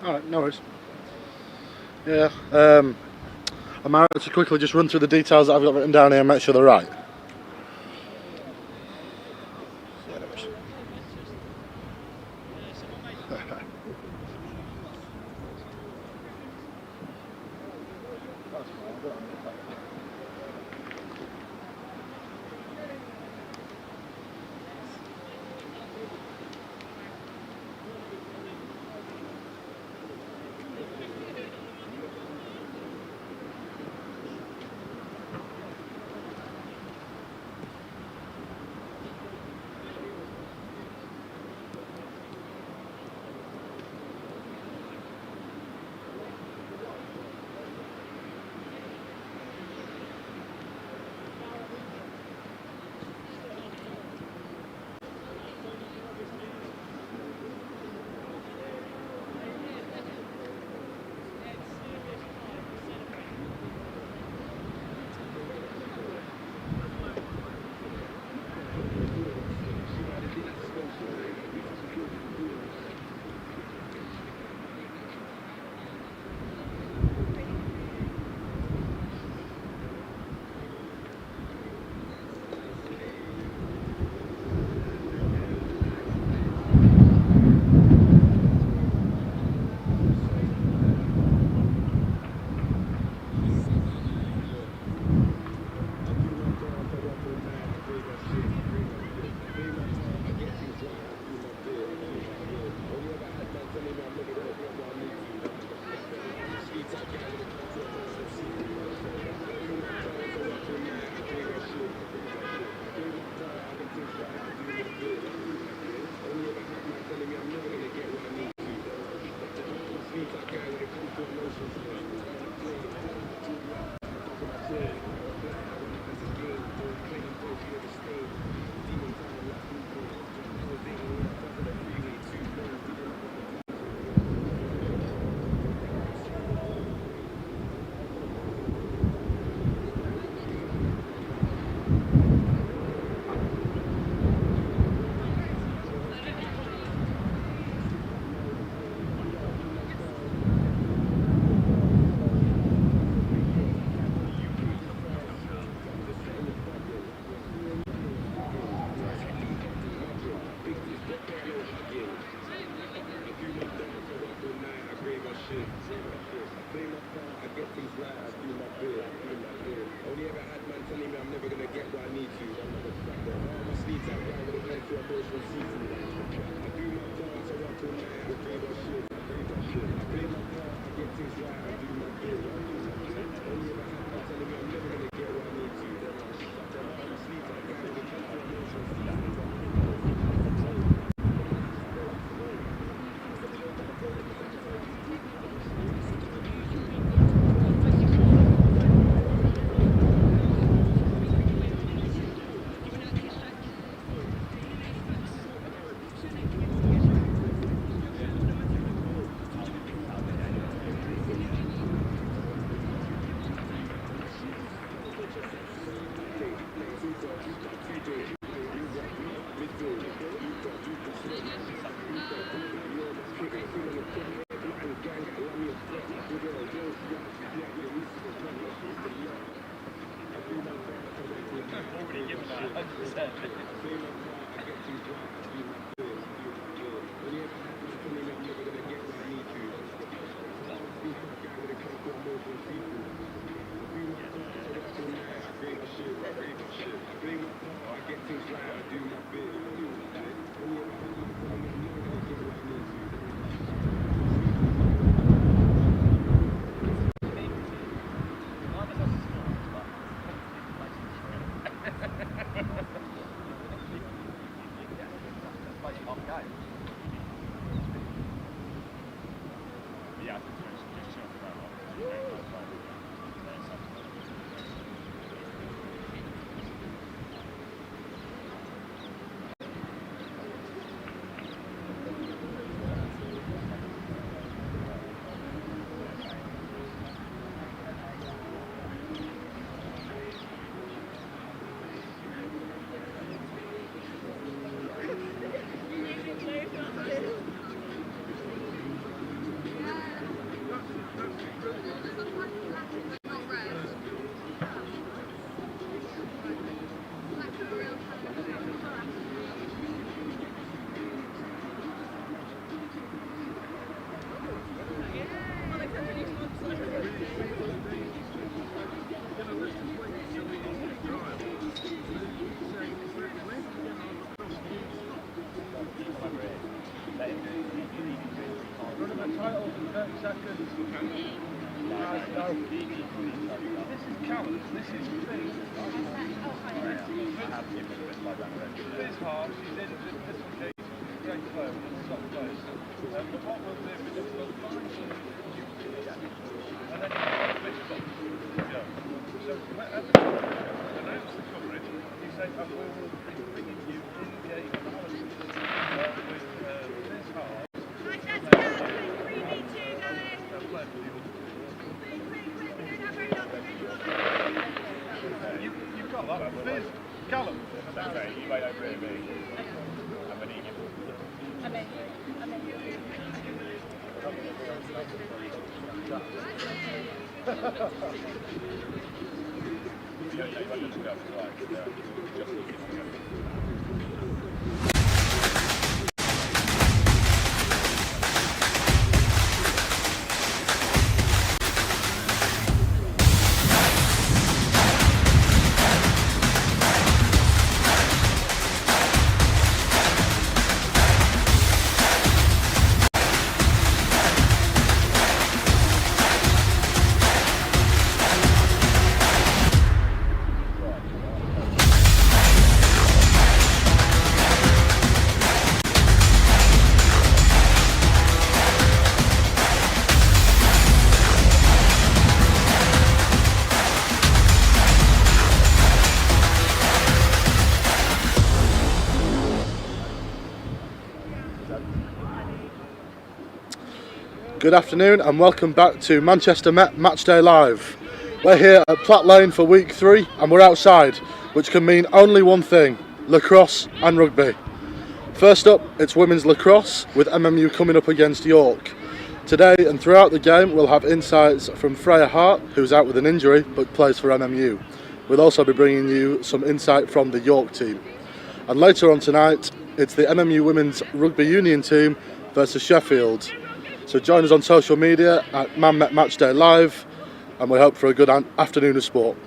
Alright, no worries. Yeah, I might have to quickly just run through the details that I've got written down here and make sure they're right. Yeah, no worries. title in 30 seconds. No. This is Callum, this is Fizz. Fizz half, she's in this occasion. Great player, top player. But what we'll do is we'll find some and then you'll switch box. So at the announce the coverage, you say, we will be bringing you in-game analysis with Fizz half. You've got that. Fizz, Callum. You might over here, me. I'm an idiot. Good afternoon and welcome back to Manchester Met Matchday Live. We're here at Platt Lane for week 3 and we're outside, which can mean only one thing: lacrosse and rugby. First up, it's women's lacrosse with MMU coming up against York. Today and throughout the game we'll have insights from Freya Hart, who's out with an injury but plays for MMU. We'll also be bringing you some insight from the York team. And later on tonight, it's the MMU women's rugby union team versus Sheffield. So join us on social media at Man Met Matchday Live, and we hope for a good afternoon of sport.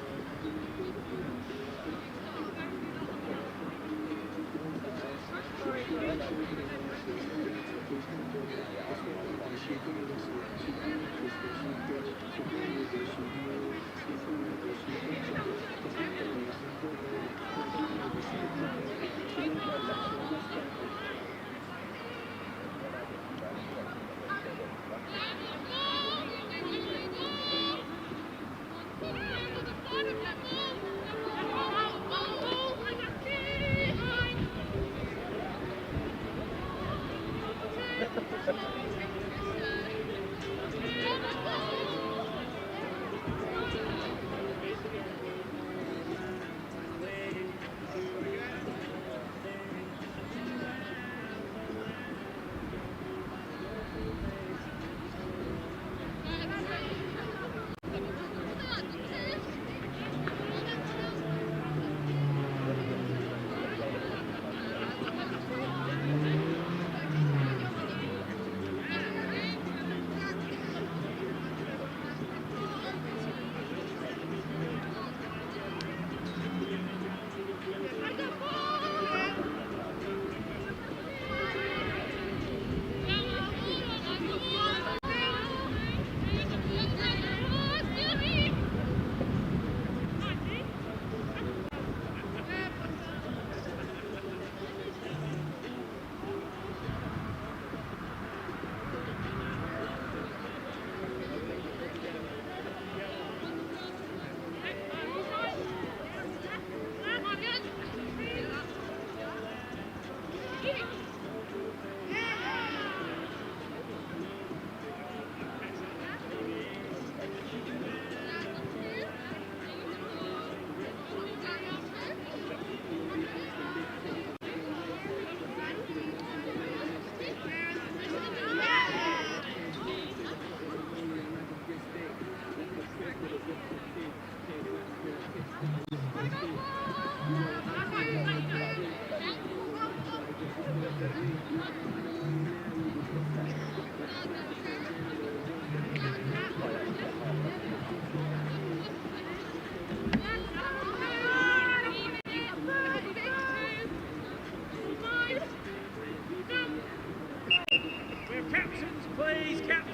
Captains, please, captains.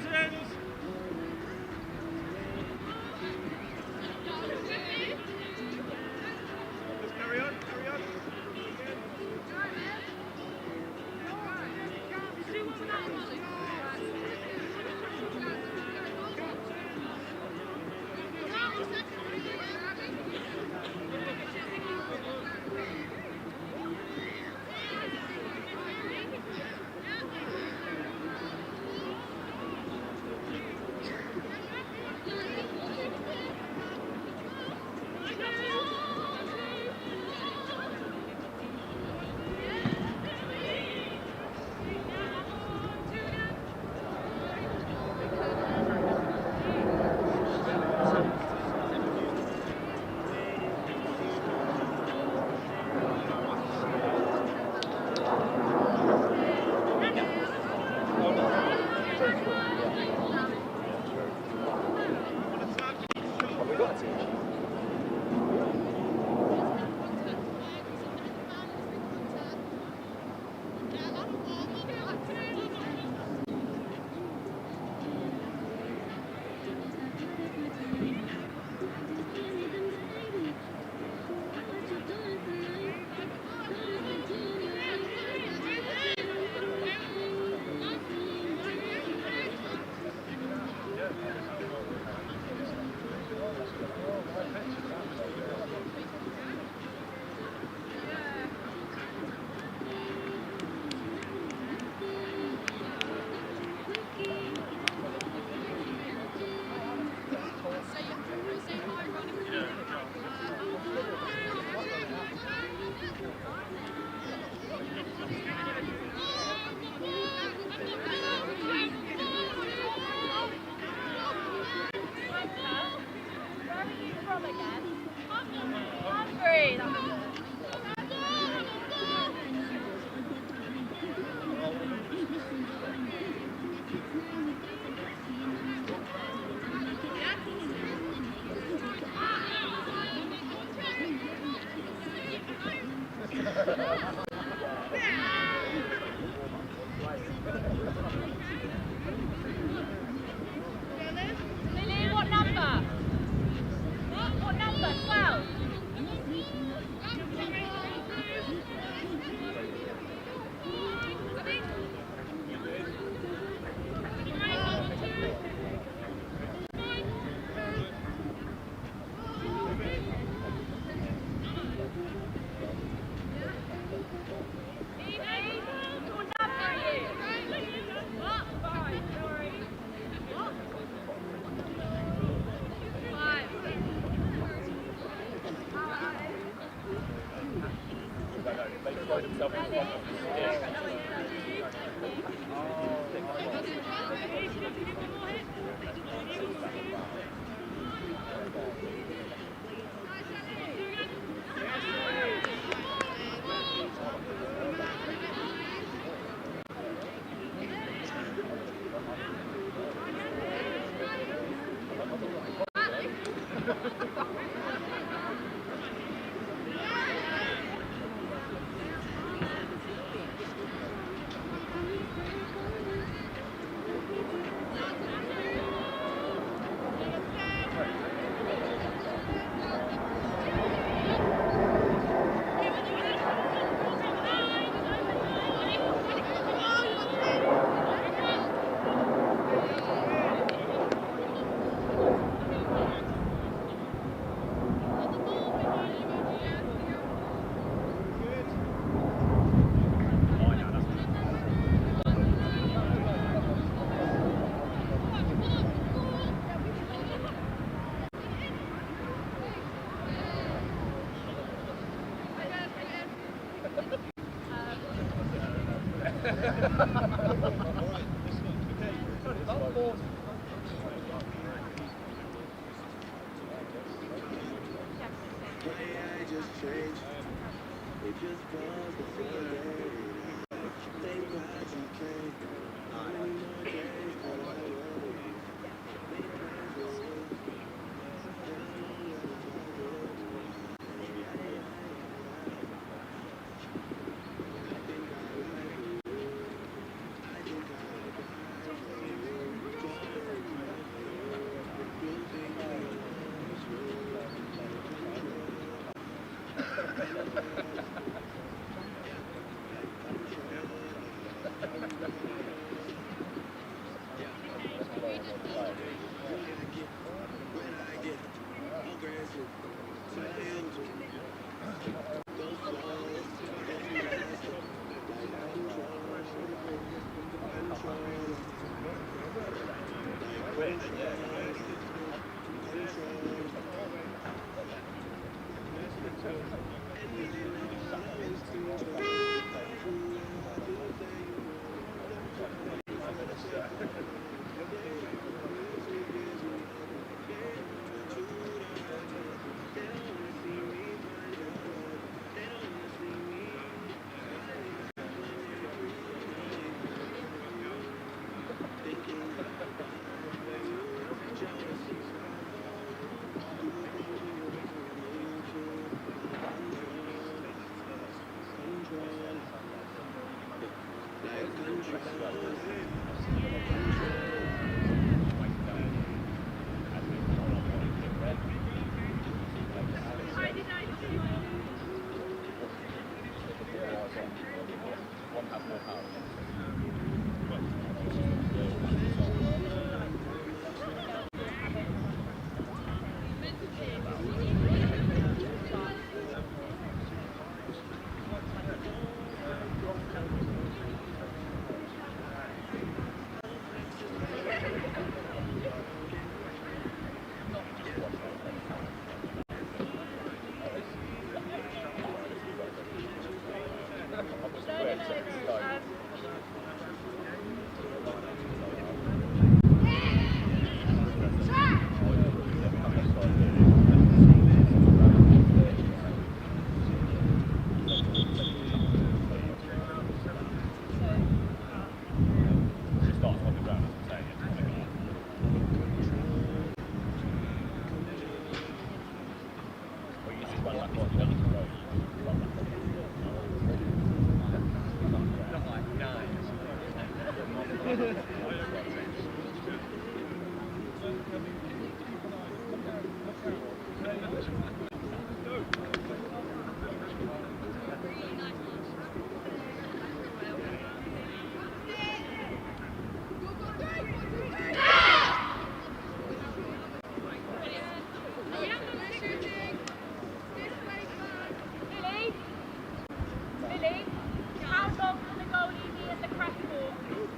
How long can the goalie be at the crash for?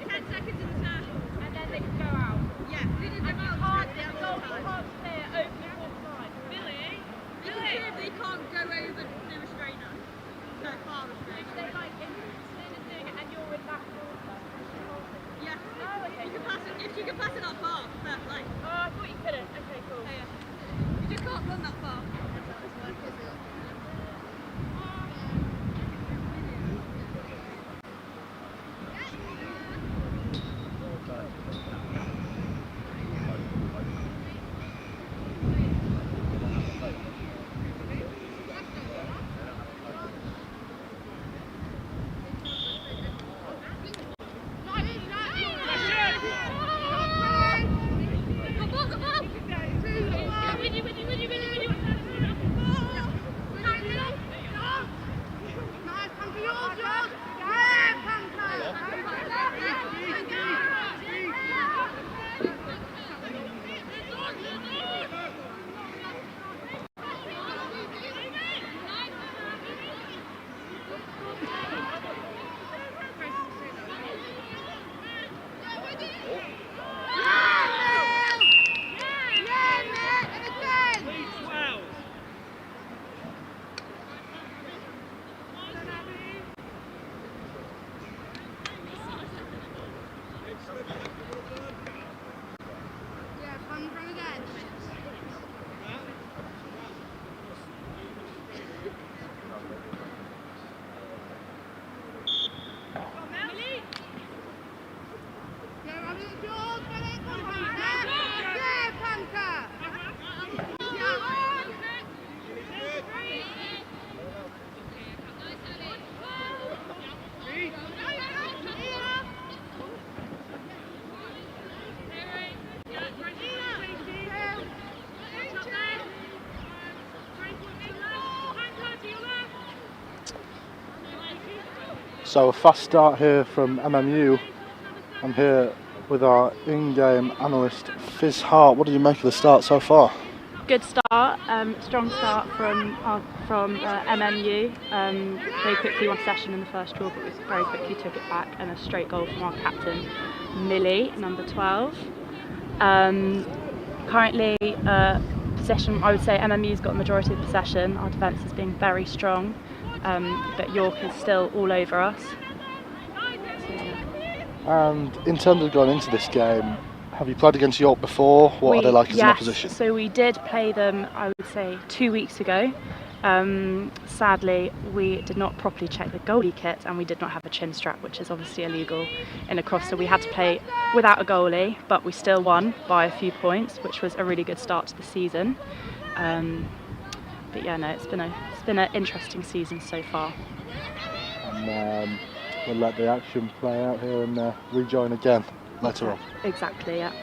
10 seconds in the turn. So a fast start here from MMU. I'm here with our in-game analyst Fizz Hart. What did you make of the start so far? Good start, strong start from MMU. They quickly won possession in the first draw, but we very quickly took it back, and a straight goal from our captain, Millie, number 12. Currently, possession, I would say MMU's got the majority of possession. Our defence is being very strong, but York is still all over us. So, yeah. And in terms of going into this game, have you played against York before? What are they like as an opposition? Yes, so we did play them, I would say, 2 weeks ago. Sadly, we did not properly check the goalie kit, and we did not have a chin strap, which is obviously illegal in lacrosse, so we had to play without a goalie, but we still won by a few points, which was a really good start to the season. But yeah, no, it's been an interesting season so far. And we'll let the action play out here and rejoin again later on. Exactly, yeah.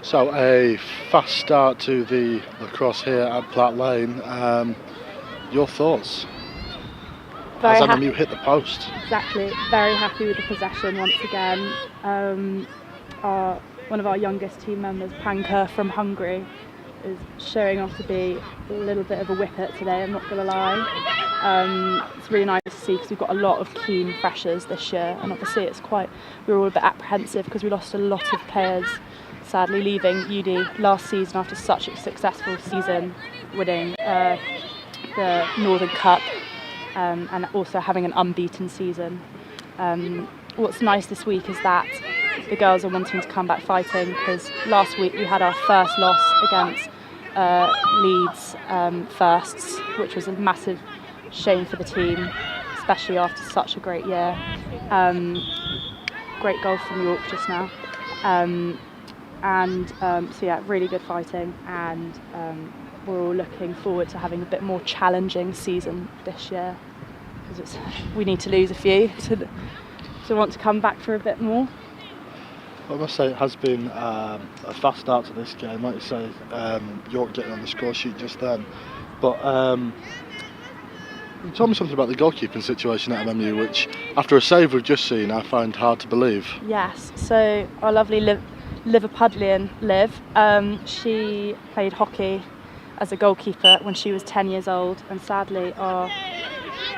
So a fast start to the lacrosse here at Platt Lane. Your thoughts? Very As happy. MMU hit the post. Exactly. Very happy with the possession once again. One of our youngest team members, Panka from Hungary, is showing off to be a little bit of a whippet today, I'm not going to lie. It's really nice to see because we've got a lot of keen freshers this year, and obviously we were all a bit apprehensive because we lost a lot of players, sadly leaving uni last season after such a successful season, winning the Northern Cup and also having an unbeaten season. What's nice this week is that the girls are wanting to come back fighting, because last week we had our first loss against Leeds firsts, which was a massive shame for the team, especially after such a great year. Great goal from York just now. So yeah, really good fighting, and we're all looking forward to having a bit more challenging season this year, because we need to lose a few to want to come back for a bit more. I must say it has been a fast start to this game, like you say, York getting on the score sheet just then. But you told me something about the goalkeeping situation at MMU, which after a save we've just seen, I find hard to believe. Yes, so our lovely Liverpudlian Liv, she played hockey as a goalkeeper when she was 10 years old, and sadly our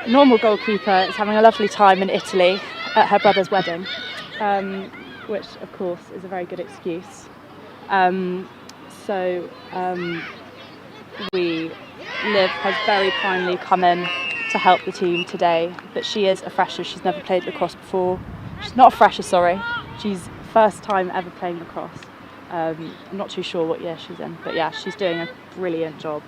normal goalkeeper is having a lovely time in Italy at her brother's wedding. Which of course is a very good excuse. Liv has very kindly come in to help the team today, but she is a fresher, she's never played lacrosse before. She's not a fresher, sorry, she's first time ever playing lacrosse. I'm not too sure what year she's in, but yeah, she's doing a brilliant job.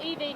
Evie.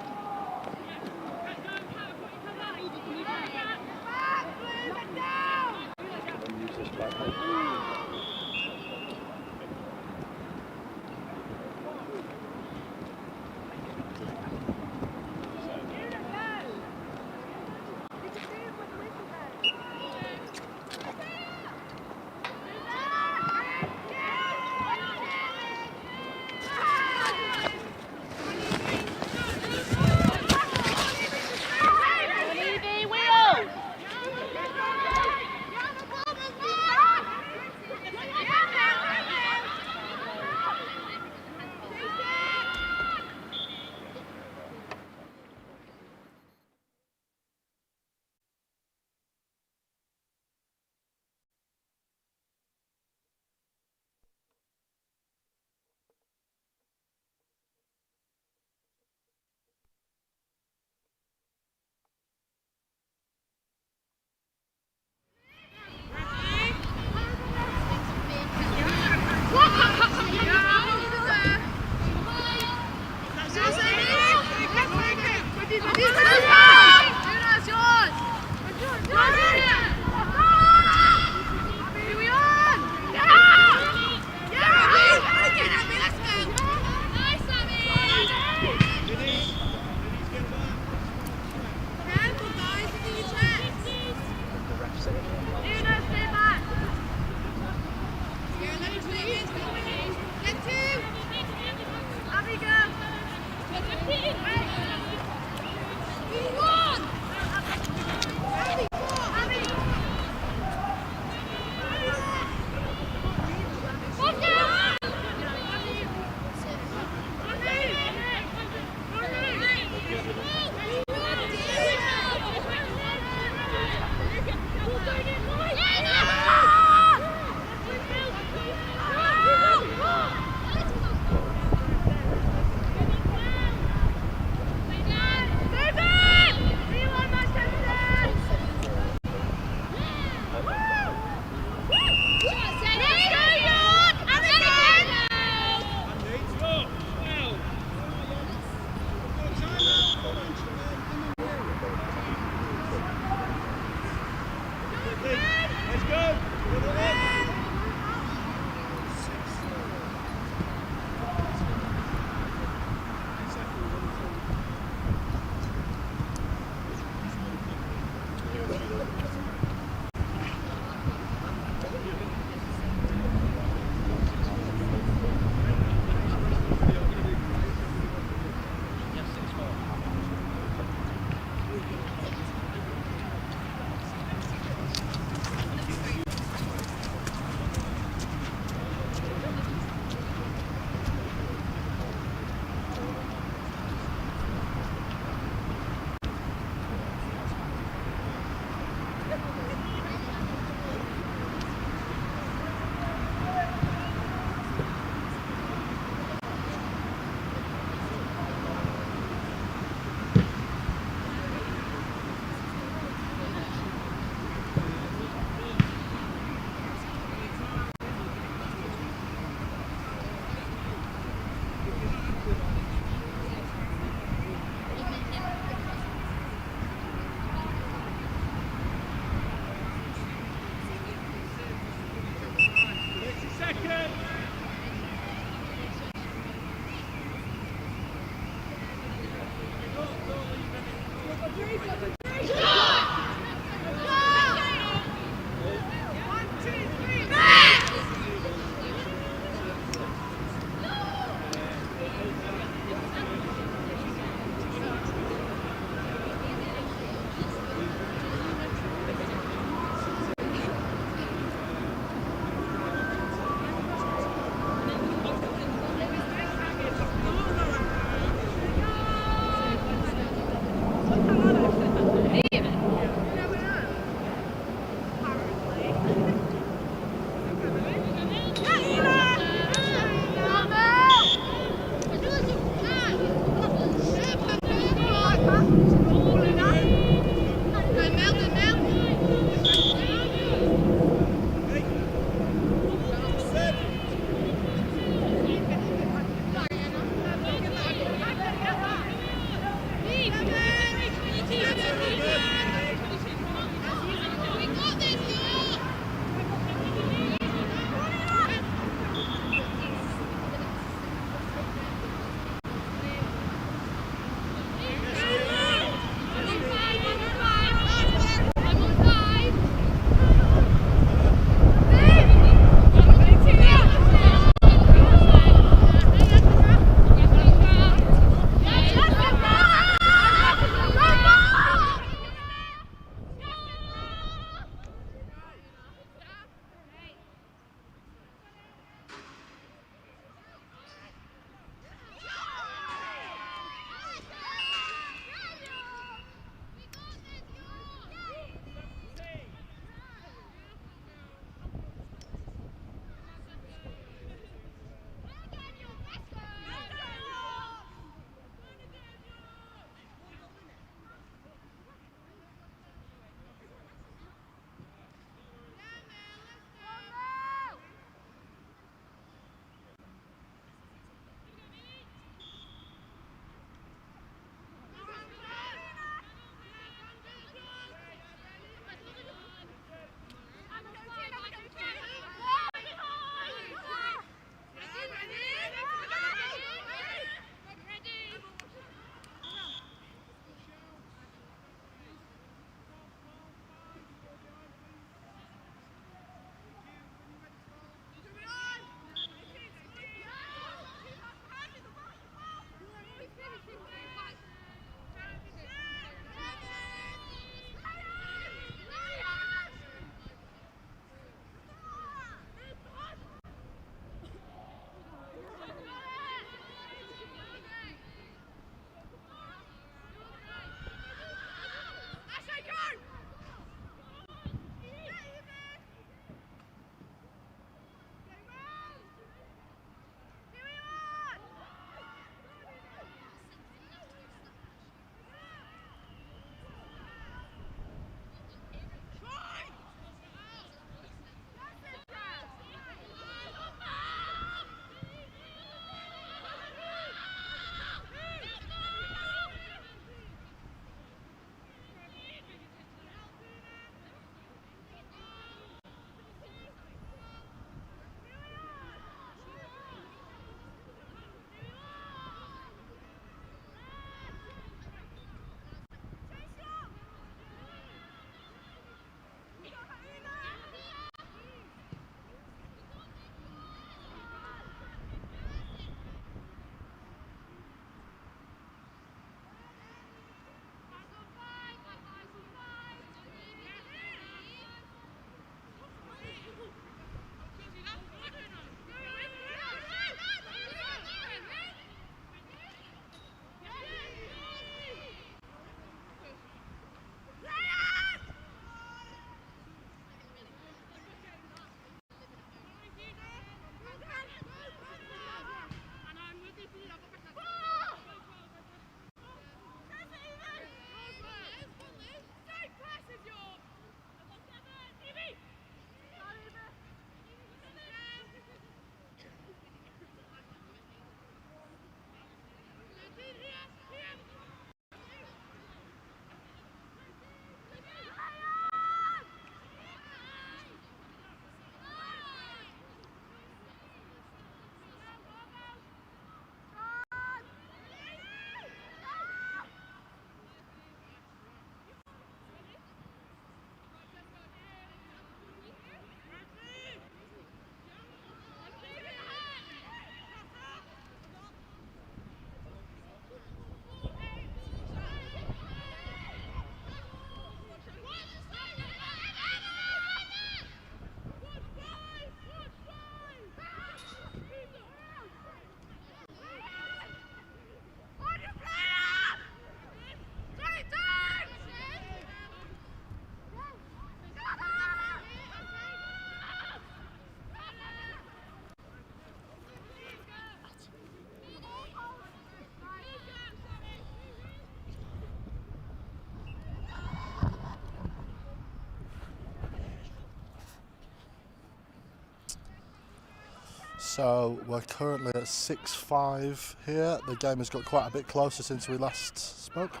So we're currently at 6-5 here. The game has got quite a bit closer since we last spoke.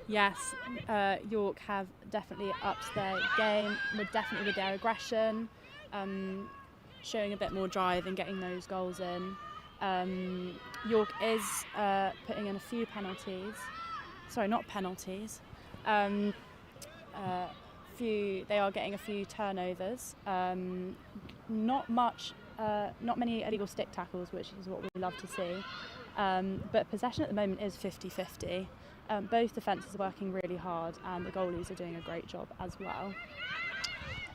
Yes, York have definitely upped their game, definitely with their aggression, showing a bit more drive and getting those goals in. York is putting in a few penalties. Sorry, not penalties. They are getting a few turnovers. Not many illegal stick tackles, which is what we love to see. But possession at the moment is 50-50. Both defences are working really hard, and the goalies are doing a great job as well.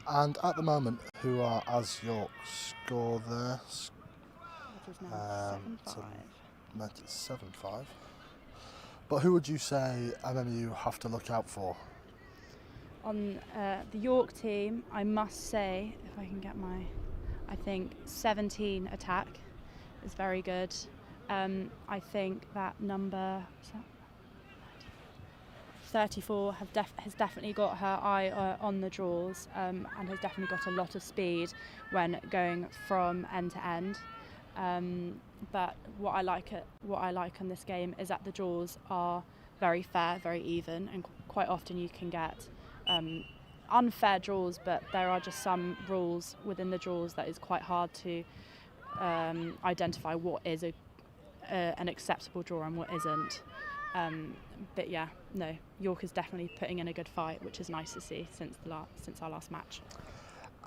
And at the moment, who are as York score there? Which is now 7-5. 7-5. But who would you say MMU have to look out for? On the York team, I must say, if I can get I think 17 attack is very good. I think that number 34 has definitely got her eye on the draws, and has definitely got a lot of speed when going from end to end. But what I like in this game is that the draws are very fair, very even, and quite often you can get unfair draws, but there are just some rules within the draws that is quite hard to identify what is an acceptable draw and what isn't. But yeah, no, York is definitely putting in a good fight, which is nice to see since our last match.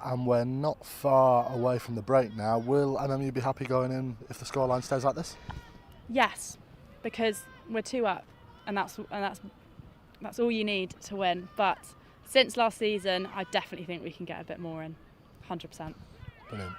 And we're not far away from the break now. Will MMU be happy going in if the scoreline stays like this? Yes, because we're 2 up, and that's all you need to win. But since last season, I definitely think we can get a bit more in, 100%. Brilliant.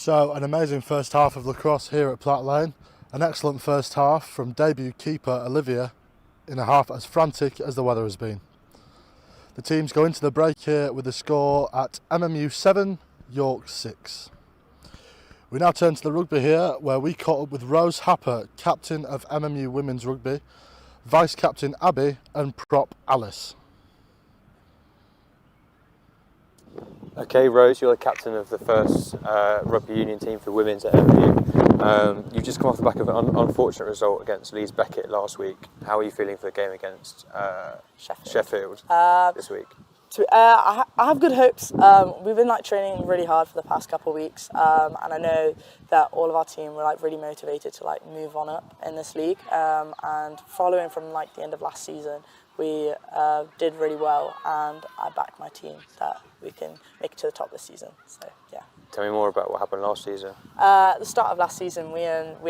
So, an amazing first half of lacrosse here at Platt Lane. An excellent first half from debut keeper Olivia in a half as frantic as the weather has been. The teams go into the break here with a score at MMU 7, York 6. We now turn to the rugby here, where we caught up with Rose Happer, captain of MMU Women's Rugby, vice-captain Abby and prop Alice. Okay, Rose, you're the captain of the first rugby union team for women's at MMU. You've just come off the back of an unfortunate result against Leeds Beckett last week. How are you feeling for the game against Sheffield this week? I have good hopes. We've been training really hard for the past couple of weeks, and I know that all of our team were really motivated to move on up in this league. And following from the end of last season, we did really well, and I back my team that we can make it to the top this season. So yeah. Tell me more about what happened last season. At the start of last season, we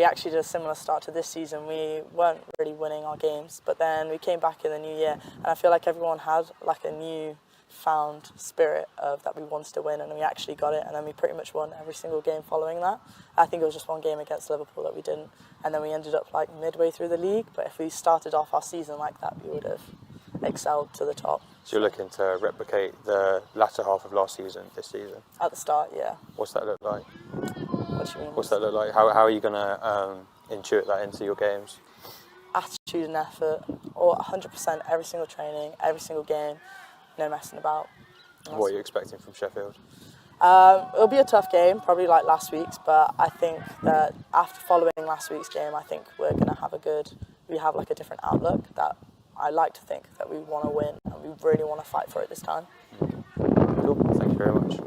actually did a similar start to this season. We weren't really winning our games, but then we came back in the new year, and I feel like everyone had a new found spirit of that we wanted to win, and we actually got it, and then we pretty much won every single game following that. I think it was just one game against Liverpool that we didn't, and then we ended up midway through the league, but if we started off our season like that, we would have excelled to the top. So you're looking to replicate the latter half of last season this season? At the start, yeah. What's that look like? What do you mean? What's that look like? How are you going to intuit that into your games? Attitude and effort, or 100% every single training, every single game. No messing about. What are you expecting from Sheffield? It'll be a tough game, probably like last week's, but I think that after following last week's game, I think we're going to have a different outlook that I like to think that we want to win, and we really want to fight for it this time. Cool, thank you very much.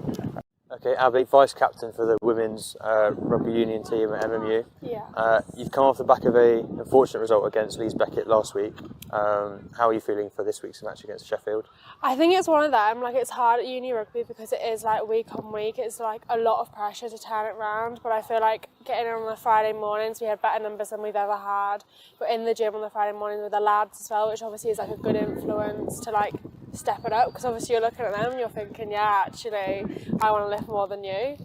Okay, Abby, vice-captain for the women's rugby union team at MMU. Yeah. You've come off the back of an unfortunate result against Leeds Beckett last week. How are you feeling for this week's match against Sheffield? I think it's one of them. It's hard at uni rugby because it is week on week. It's a lot of pressure to turn it round. But I feel like getting in on the Friday mornings, we had better numbers than we've ever had. We're in the gym on the Friday morning with the lads as well, which obviously is a good influence to step it up, because obviously you're looking at them and you're thinking, yeah, actually, I want to lift more than you.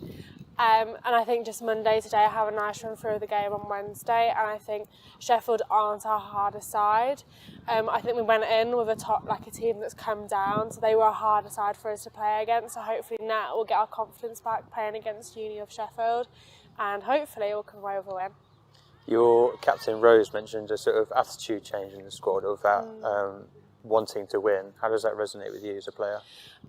And I think just Monday today, I have a nice run through the game on Wednesday, and I think Sheffield aren't our hardest side. I think we went in with a team that's come down, so they were a harder side for us to play against. So hopefully now we'll get our confidence back playing against Uni of Sheffield, and hopefully we'll come away with a win. Your captain Rose mentioned a sort of attitude change in the squad of that wanting to win. How does that resonate with you as a player?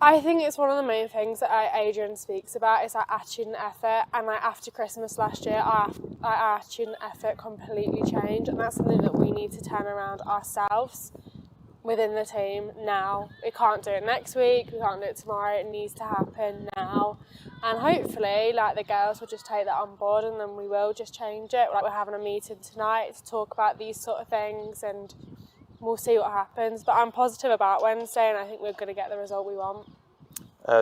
I think it's one of the main things that Adrian speaks about is attitude and effort, and after Christmas last year our attitude and effort completely changed, and that's something that we need to turn around ourselves within the team now. We can't do it next week, we can't do it tomorrow, it needs to happen now, and hopefully the girls will just take that on board, and then we will just change it. We're having a meeting tonight to talk about these sort of things, and we'll see what happens, but I'm positive about Wednesday, and I think we're going to get the result we want.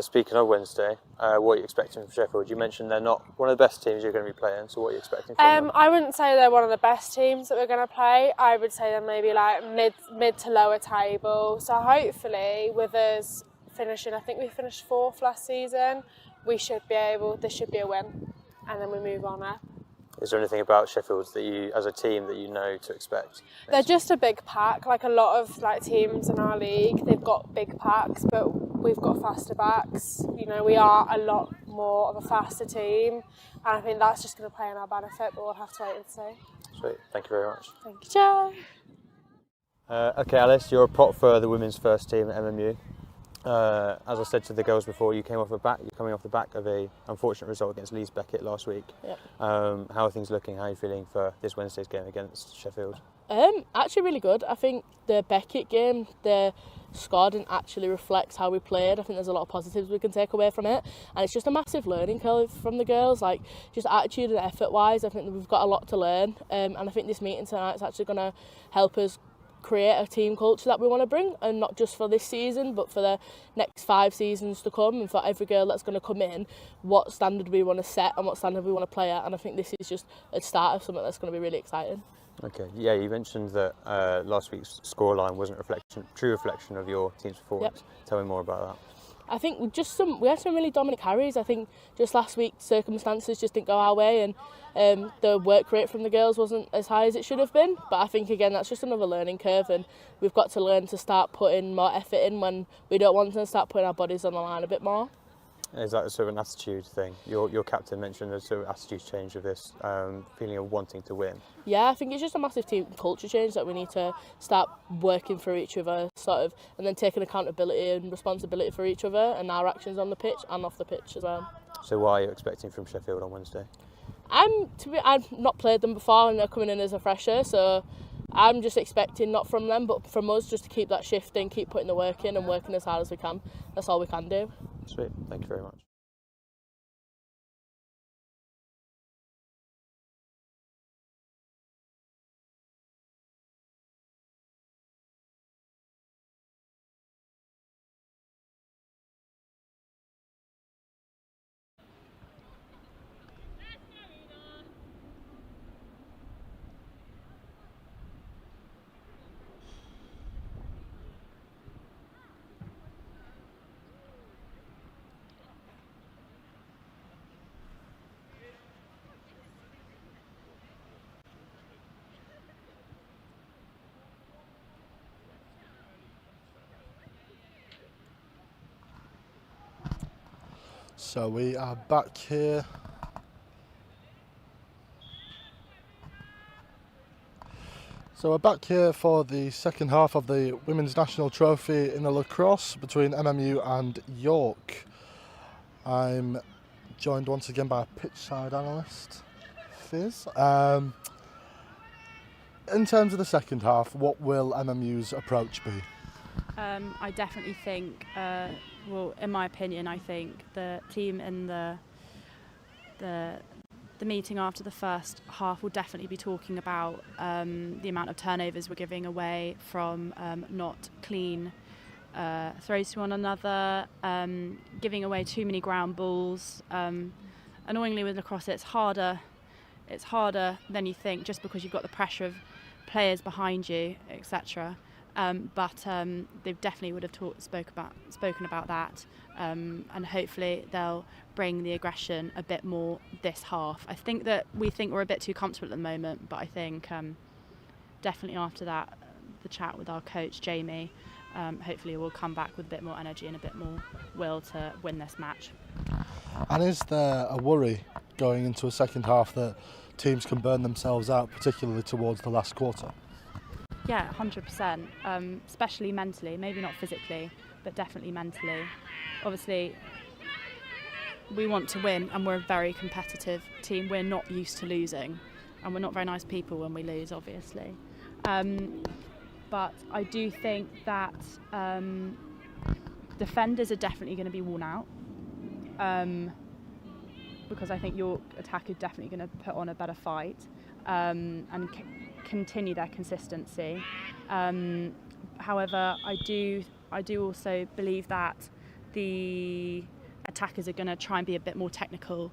Speaking of Wednesday, what are you expecting from Sheffield? You mentioned they're not one of the best teams you're going to be playing, so what are you expecting from them? I wouldn't say they're one of the best teams that we're going to play. I would say they're maybe mid to lower table. So hopefully with us finishing, I think we finished 4th last season, this should be a win, and then we move on up. Is there anything about Sheffield that you, as a team, that you know to expect? They're just a big pack. A lot of teams in our league, they've got big packs, but we've got faster backs. We are a lot more of a faster team, and I think that's just going to play in our benefit, but we'll have to wait and see. Sweet, thank you very much. Thank you, Joe. Okay, Alice, you're a prop for the women's first team at MMU. As I said to the girls before, you're coming off the back of an unfortunate result against Leeds Beckett last week. Yep. How are things looking? How are you feeling for this Wednesday's game against Sheffield? Actually really good. I think the Beckett game, the score didn't actually reflect how we played. I think there's a lot of positives we can take away from it, and it's just a massive learning curve from the girls, just attitude and effort wise. I think that we've got a lot to learn, and I think this meeting tonight is actually going to help us create a team culture that we want to bring, and not just for this season but for the next 5 seasons to come, and for every girl that's going to come in, what standard we want to set and what standard we want to play at. And I think this is just a start of something that's going to be really exciting. Okay, yeah, you mentioned that last week's scoreline wasn't a true reflection of your team's performance. Yep. Tell me more about that. I think we had some really dominant carries. I think just last week circumstances just didn't go our way, and the work rate from the girls wasn't as high as it should have been. But I think again that's just another learning curve, and we've got to learn to start putting more effort in when we don't want to, start putting our bodies on the line a bit more. Is that sort of an attitude thing? Your captain mentioned a sort of attitude change of this, feeling of wanting to win. Yeah, I think it's just a massive team culture change that we need to start working for each other, sort of, and then taking accountability and responsibility for each other and our actions on the pitch and off the pitch as well. So what are you expecting from Sheffield on Wednesday? I've not played them before and they're coming in as a fresher, so I'm just expecting not from them but from us just to keep that shifting, keep putting the work in and working as hard as we can. That's all we can do. Sweet, thank you very much. So we are back here. So we're back here for the second half of the Women's National Trophy in the Lacrosse between MMU and York. I'm joined once again by a pitch side analyst, Fizz. In terms of the second half, what will MMU's approach be? I definitely think, well, in my opinion, I think the team in the meeting after the first half will definitely be talking about the amount of turnovers we're giving away from not clean throws to one another, giving away too many ground balls. Annoyingly with lacrosse, it's harder than you think, just because you've got the pressure of players behind you, etc. But they definitely would have spoken about that, and hopefully they'll bring the aggression a bit more this half. I think that we think we're a bit too comfortable at the moment, but I think definitely after that, the chat with our coach Jamie, hopefully we'll come back with a bit more energy and a bit more will to win this match. And is there a worry going into a second half that teams can burn themselves out, particularly towards the last quarter? Yeah, 100%, especially mentally, maybe not physically, but definitely mentally. Obviously, we want to win and we're a very competitive team. We're not used to losing and we're not very nice people when we lose, obviously. But I do think that defenders are definitely going to be worn out, because I think your attack is definitely going to put on a better fight and continue their consistency. However, I do also believe that the attackers are going to try and be a bit more technical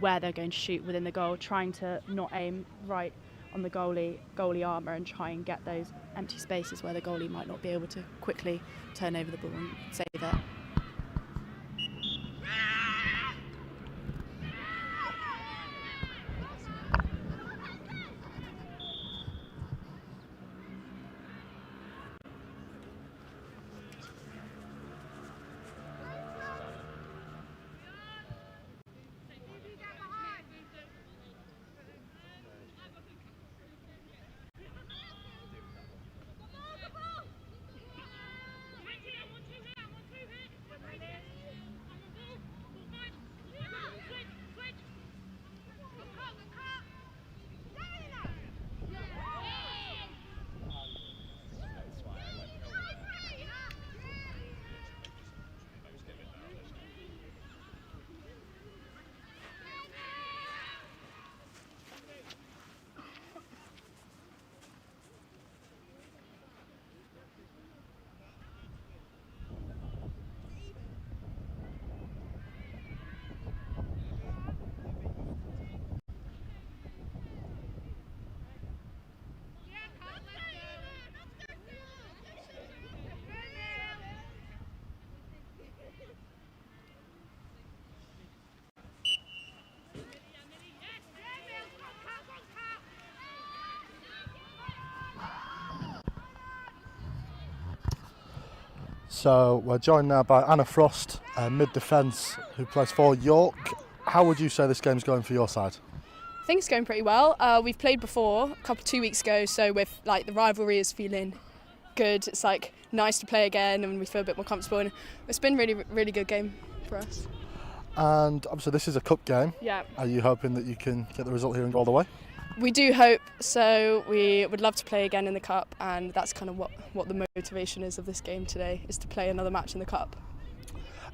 where they're going to shoot within the goal, trying to not aim right on the goalie armour and try and get those empty spaces where the goalie might not be able to quickly turn over the ball and save it. So we're joined now by Anna Frost, mid-defence, who plays for York. How would you say this game's going for your side? I think it's going pretty well. We've played before, 2 weeks ago, so with like the rivalry is feeling good. It's like nice to play again, and we feel a bit more comfortable. And it's been really good game for us. And obviously this is a cup game. Yeah. Are you hoping that you can get the result here and go all the way? We do hope so. We would love to play again in the cup, and that's kind of what the motivation is of this game today, is to play another match in the cup.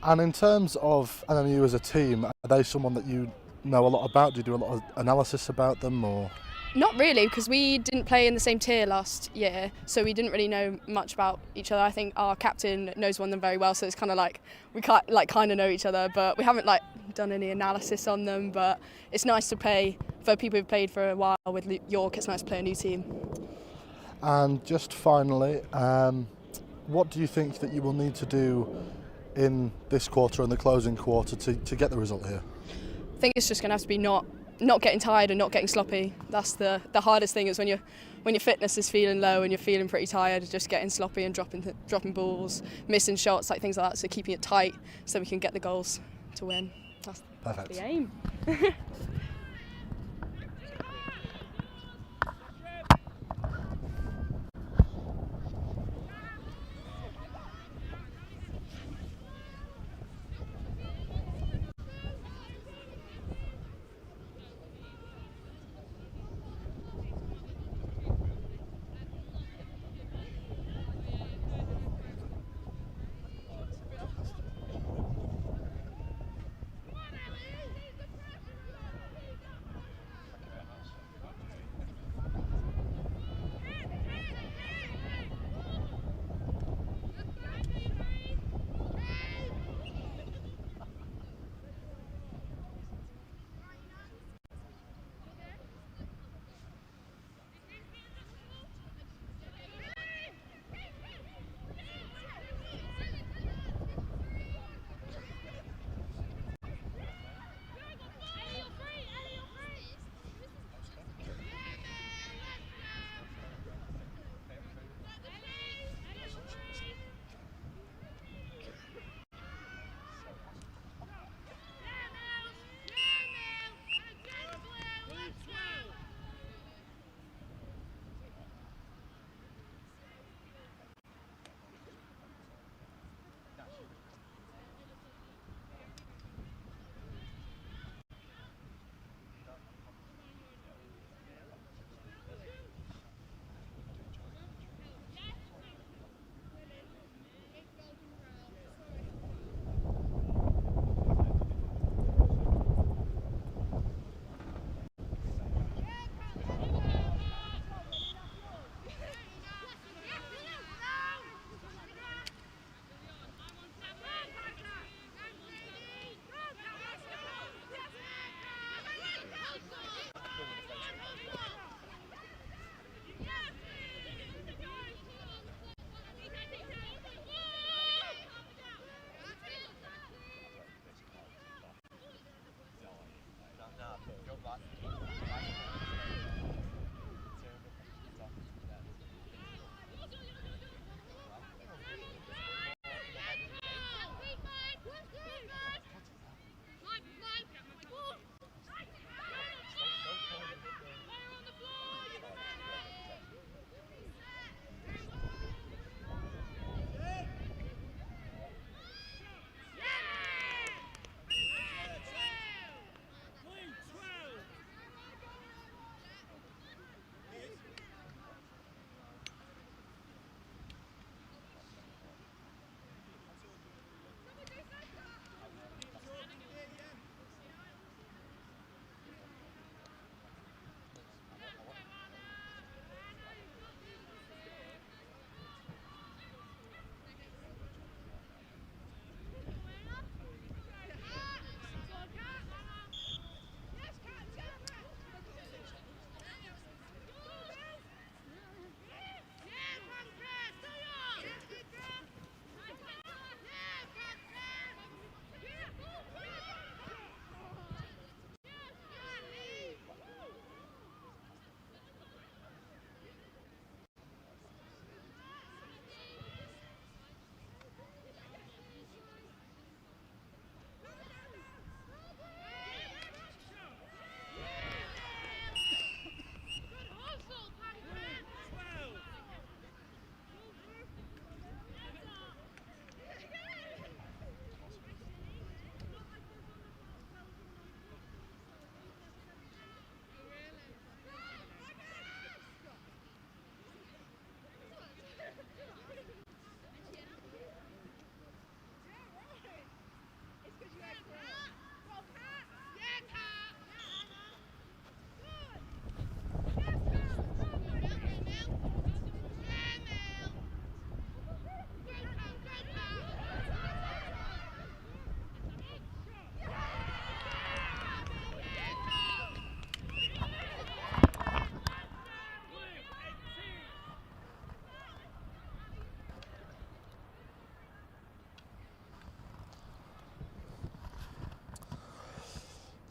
And in terms of NMU as a team, are they someone that you know a lot about? Do you do a lot of analysis about them, or? Not really, because we didn't play in the same tier last year, so we didn't really know much about each other. I think our captain knows one of them very well, so it's kind of like we kind of know each other, but we haven't done any analysis on them. But it's nice to play for people who've played for a while with York. It's nice to play a new team. And just finally, what do you think that you will need to do in this quarter and the closing quarter to get the result here? I think it's just going to have to be not getting tired and not getting sloppy. That's the hardest thing, is when your fitness is feeling low and you're feeling pretty tired, just getting sloppy and dropping balls, missing shots, things like that. So keeping it tight so we can get the goals to win. That's Perfect. the aim.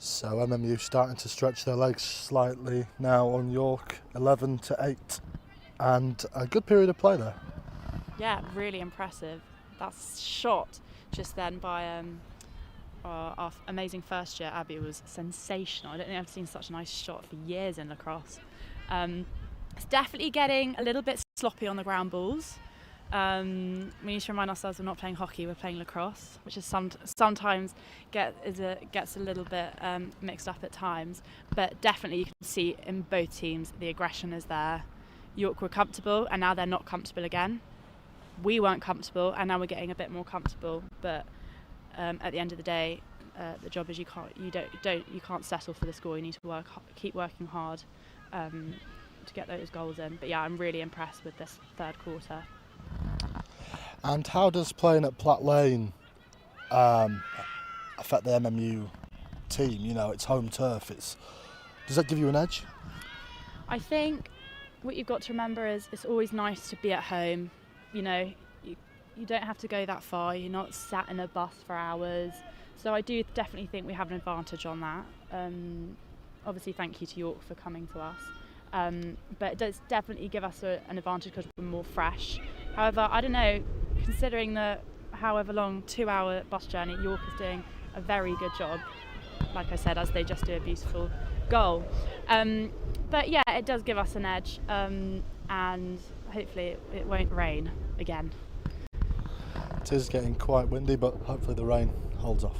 So MMU starting to stretch their legs slightly now on York, 11-8, and a good period of play there. Yeah, really impressive. That shot just then by our amazing first year Abby was sensational. I don't think I've seen such a nice shot for years in lacrosse. It's definitely getting a little bit sloppy on the ground balls. We need to remind ourselves we're not playing hockey, we're playing lacrosse, which is sometimes gets a little bit mixed up at times. But definitely you can see in both teams the aggression is there. York were comfortable and now they're not comfortable again. We weren't comfortable and now we're getting a bit more comfortable. But at the end of the day, the job is you can't settle for the score. You need to keep working hard to get those goals in. But yeah, I'm really impressed with this third quarter. And how does playing at Platt Lane affect the MMU team? You know, it's home turf. Does that give you an edge? I think what you've got to remember is it's always nice to be at home. You know, you don't have to go that far. You're not sat in a bus for hours. So I do definitely think we have an advantage on that. Obviously, thank you to York for coming to us. But it does definitely give us an advantage because we're more fresh. However, I don't know, considering the however long 2-hour bus journey, York is doing a very good job, like I said, as they just do a beautiful goal. But yeah, it does give us an edge, and hopefully it won't rain again. It is getting quite windy, but hopefully the rain holds off.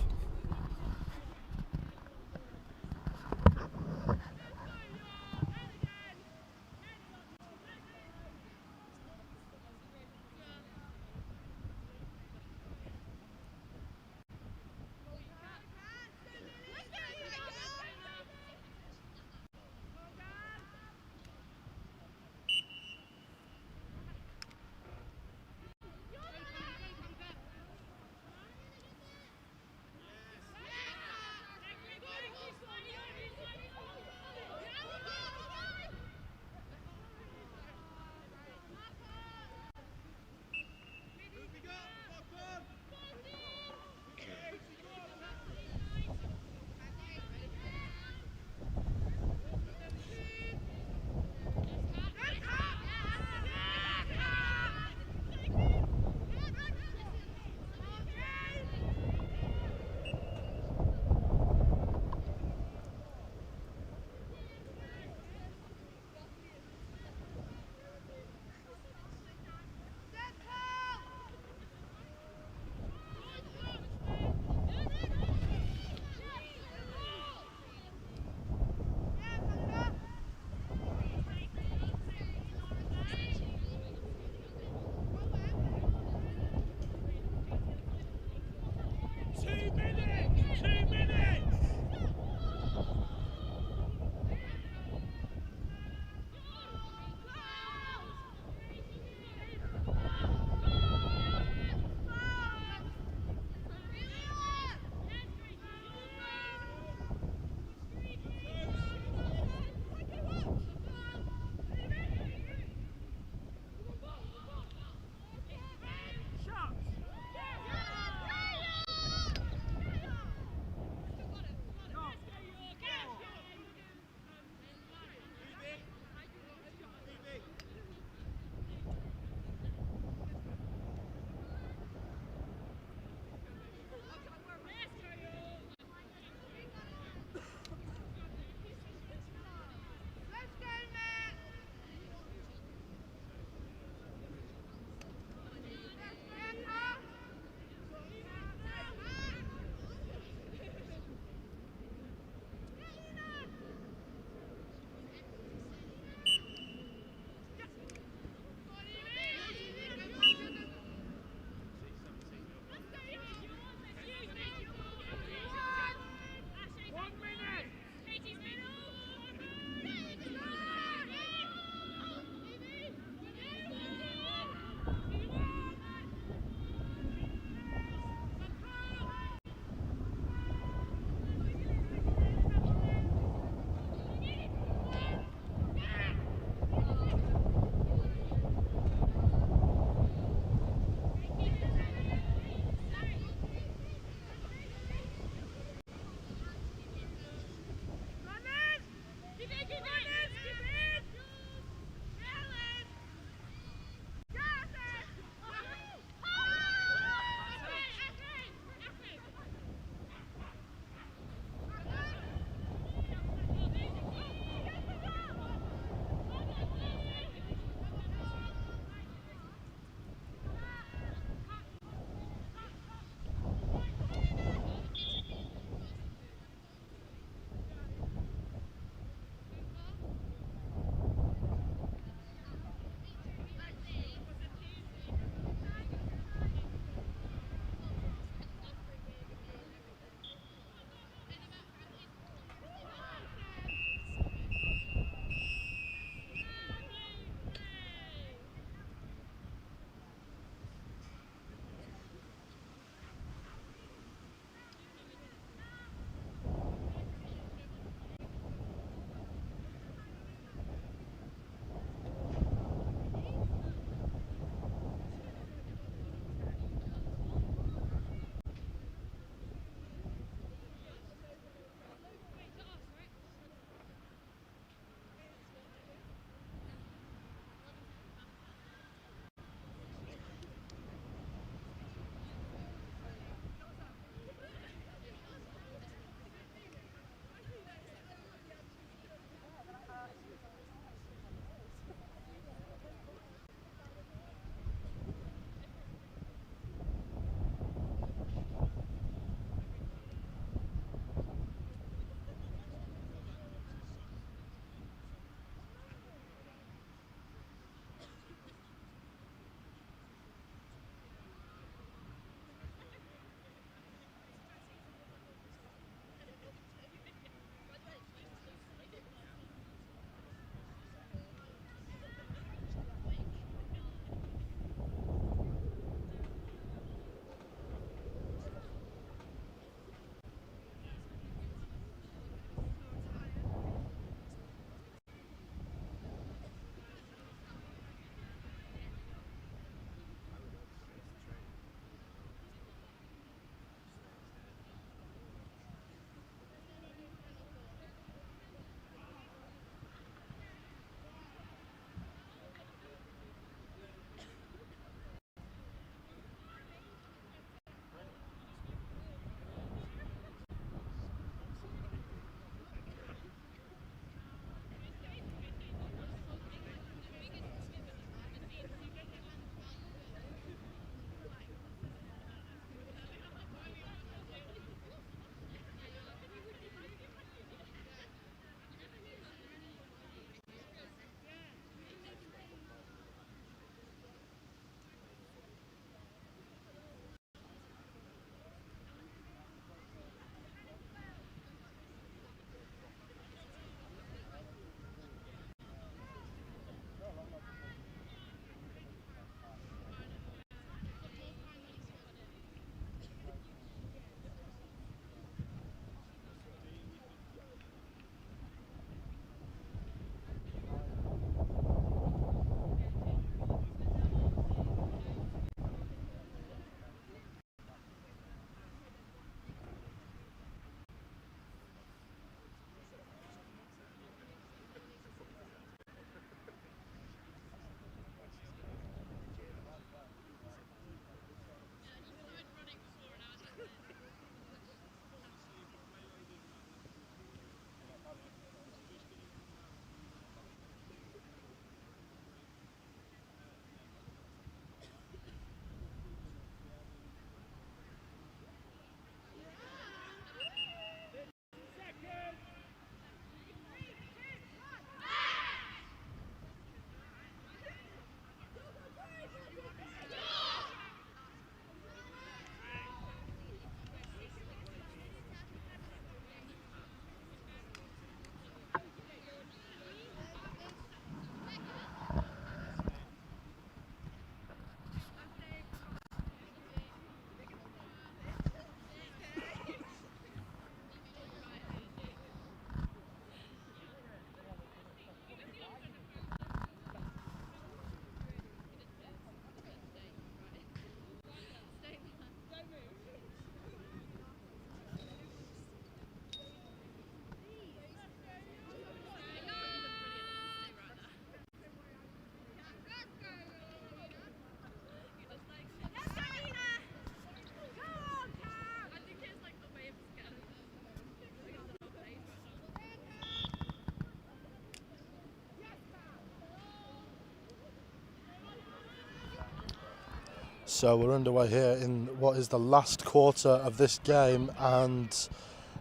So we're underway here in what is the last quarter of this game, and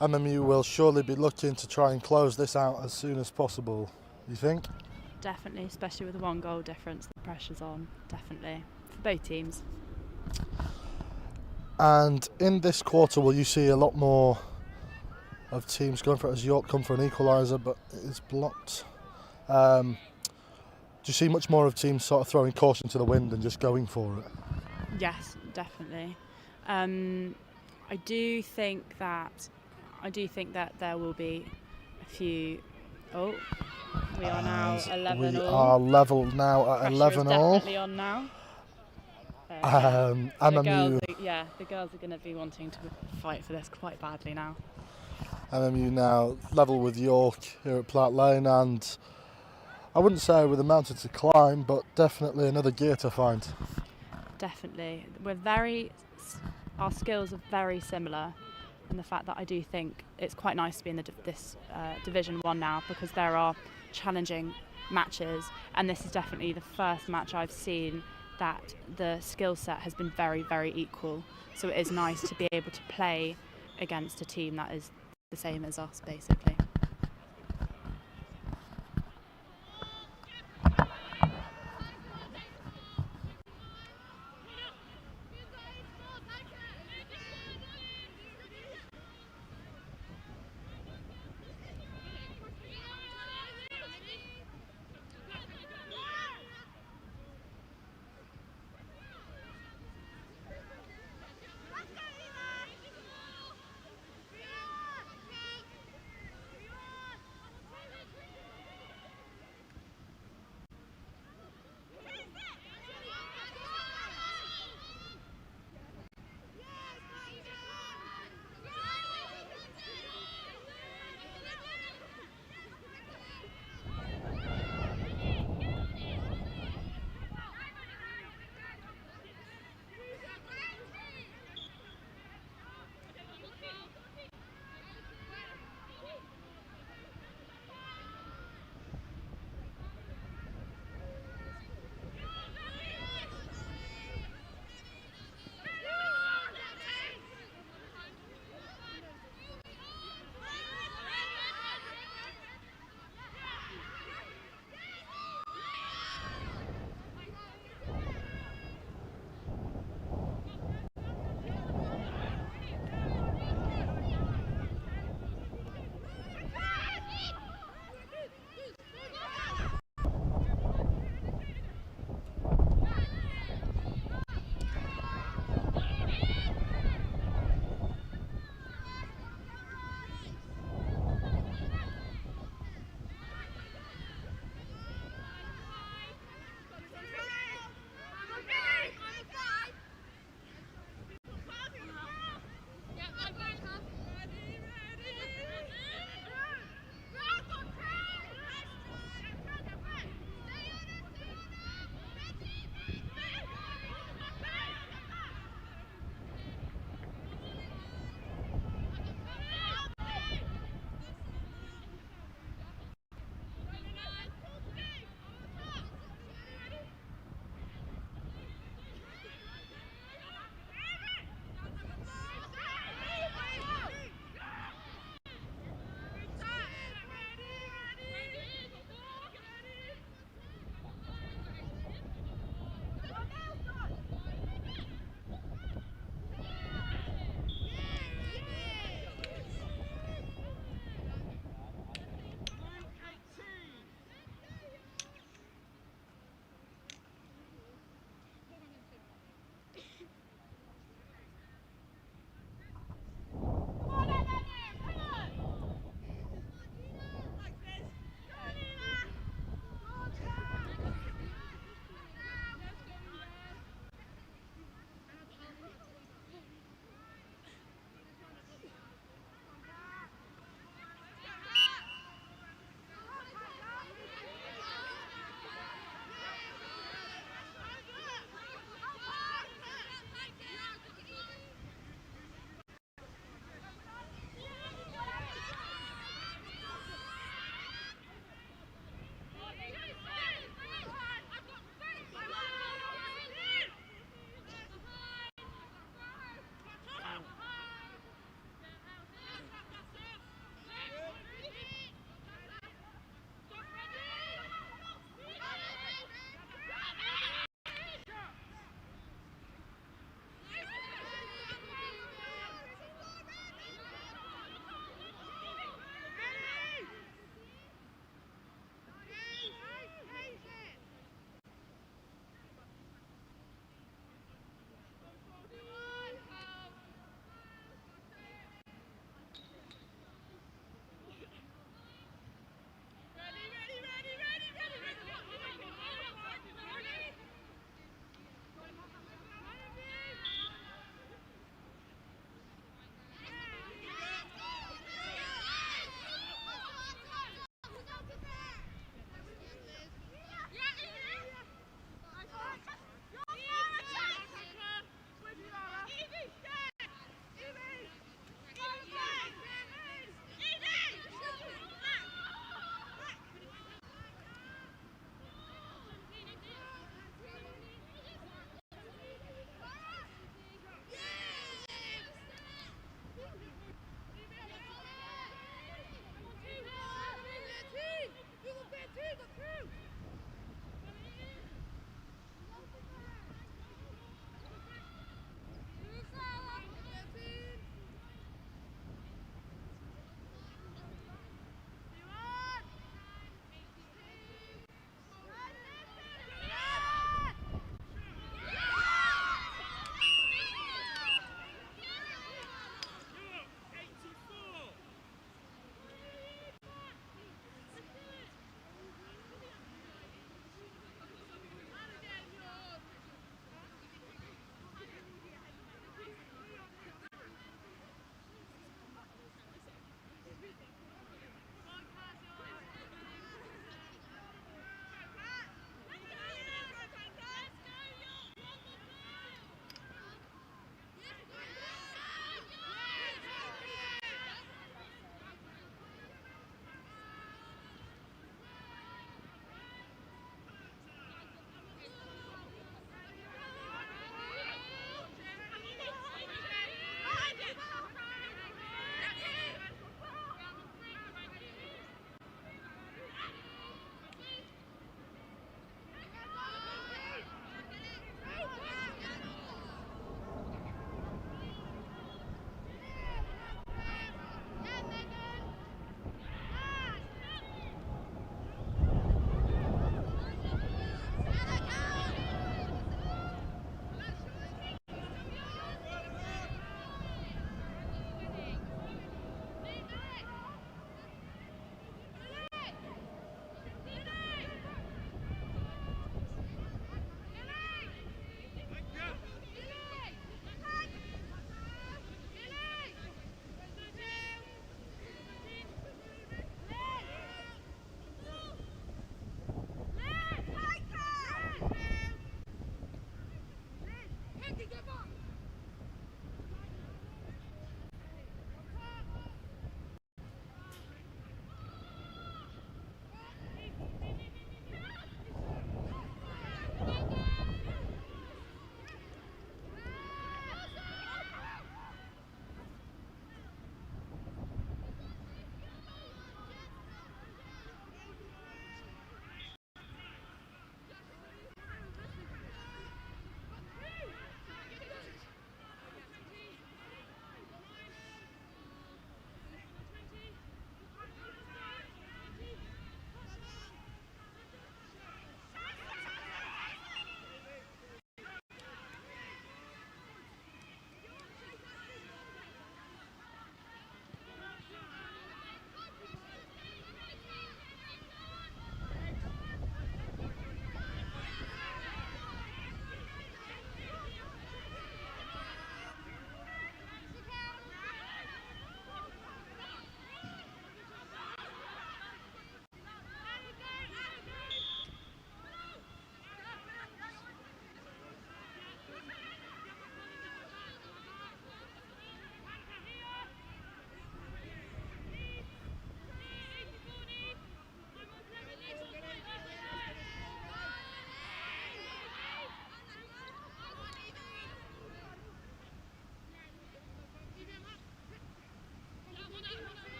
MMU will surely be looking to try and close this out as soon as possible. You think? Definitely, especially with the 1 goal difference, the pressure's on, definitely, for both teams. And in this quarter, will you see a lot more of teams going for it as York come for an equaliser, but it is blocked? Do you see much more of teams sort of throwing caution to the wind and just going for it? Yes, definitely. I do think that there will be a few. Oh, we are now 11 We all. are level now at Pressure 11 is all. definitely on now. MMU. The girls are going to be wanting to fight for this quite badly now. MMU now level with York here at Platt Lane, and I wouldn't say with a mountain to climb, but definitely another gear to find. Definitely, our skills are very similar, in the fact that I do think it's quite nice to be in this Division 1 now, because there are challenging matches, and this is definitely the first match I've seen that the skill set has been very, very equal. So it is nice to be able to play against a team that is the same as us, basically.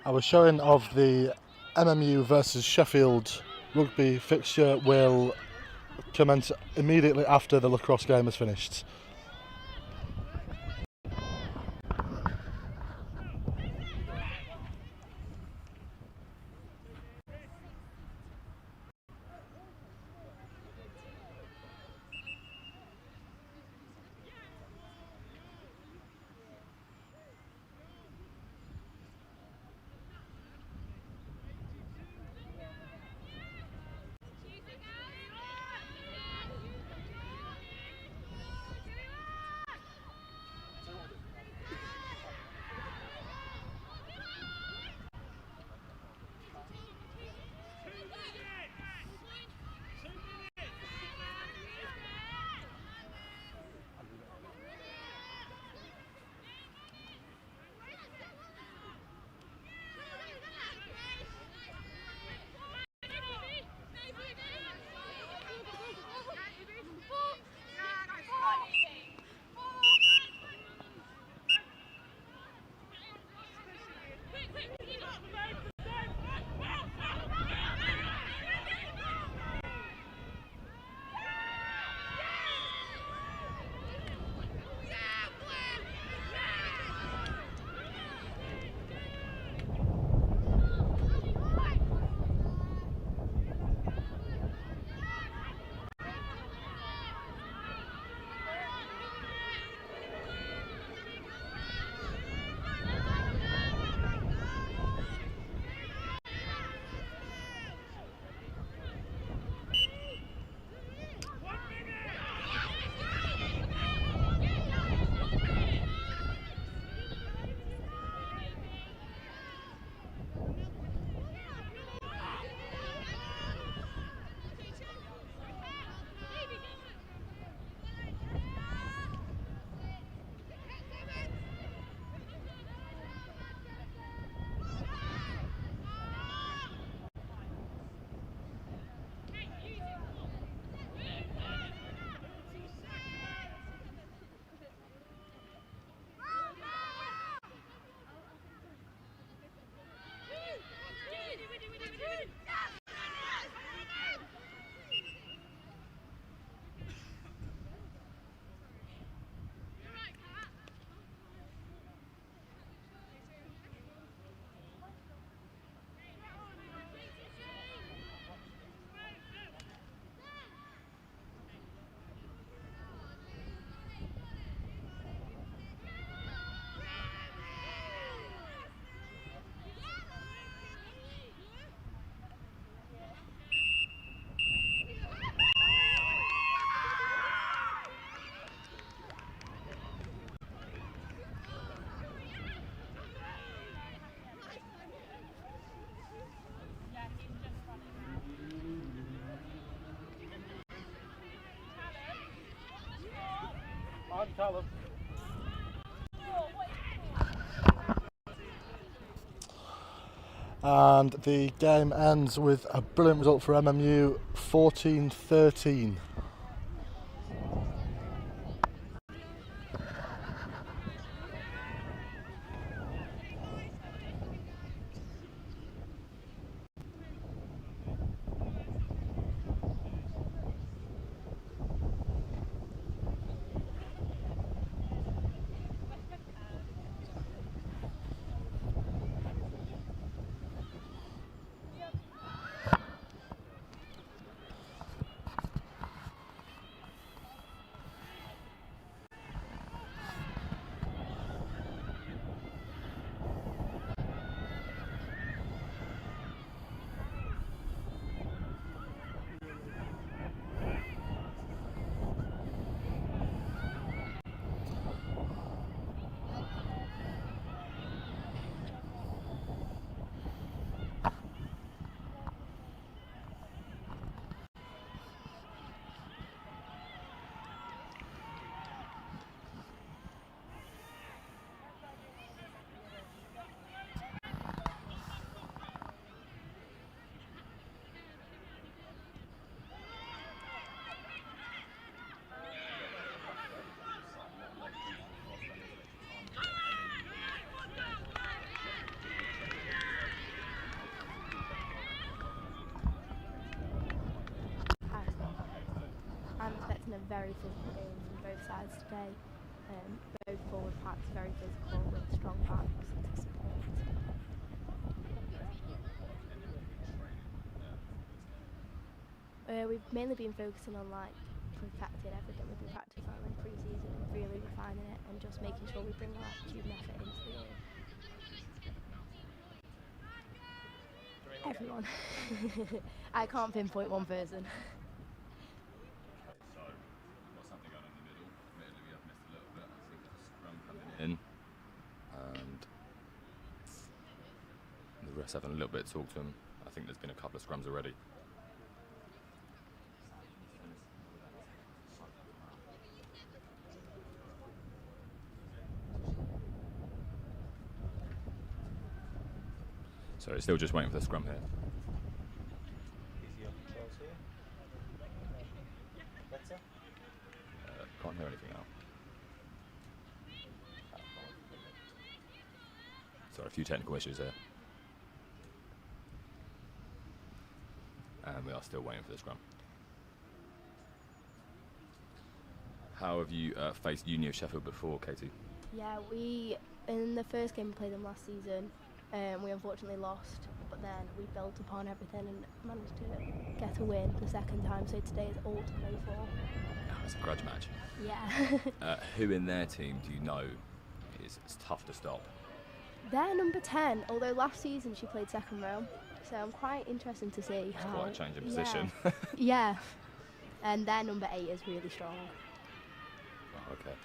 Our showing of the MMU versus Sheffield rugby fixture will commence immediately after the lacrosse game is finished. And the game ends with a brilliant result for MMU, 14-13. very physical game from both sides today. Both forward packs very physical with strong backs to support. We've mainly been focusing on perfecting everything we've been practicing on pre-season and really refining it and just making sure we bring our attitude and effort into the game. Everyone. I can't pinpoint one person. So, got something going on in the middle. Admittedly, we have missed a little bit. I think there's a scrum coming in. And the refs having a little bit to talk to them. I think there's been a couple of scrums already. So it's still just waiting for the scrum here. Can't hear anything now. Sorry, a few technical issues here. And we are still waiting for the scrum. How have you faced Uni of Sheffield before, Katie? Yeah, in the first game we played them last season, we unfortunately lost, but then we built upon everything and managed to get a win the second time, so today is all to play for. Oh, it's a grudge match. Yeah. Who in their team do you know is tough to stop? They're number 10, although last season she played second row, so I'm quite interested to see It's how... quite a change in position. Yeah. And their number 8 is really strong. Oh, okay.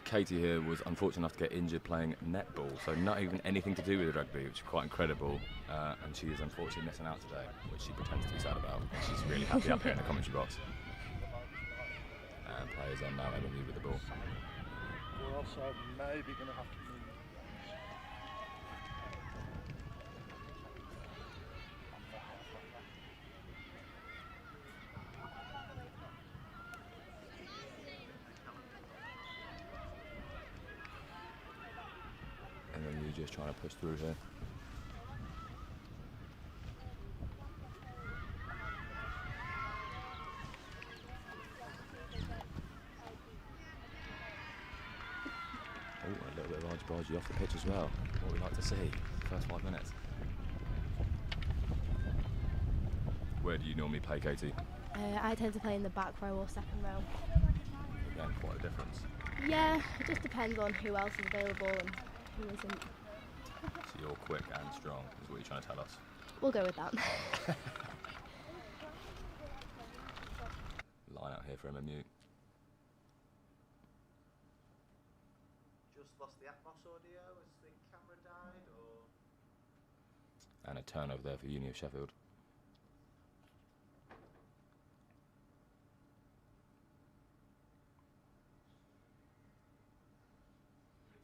Katie here was unfortunate enough to get injured playing netball, so not even anything to do with rugby, which is quite incredible. And she is unfortunately missing out today, which she pretends to be sad about. She's really happy up here in the commentary box. And players are now MMU with the ball. We're also maybe going to have to move. MMU just trying to push through here. Oh, a little bit of argy-bargy off the pitch as well. What we'd like to see, first 5 minutes. Where do you normally play, Katie? I tend to play in the back row or second row. Again, quite a difference. Yeah, it just depends on who else is available and who isn't. So you're quick and strong, is what you're trying to tell us. We'll go with that. Line out here for MMU. Just lost the Atmos audio as the camera died, or? And a turnover there for Uni of Sheffield.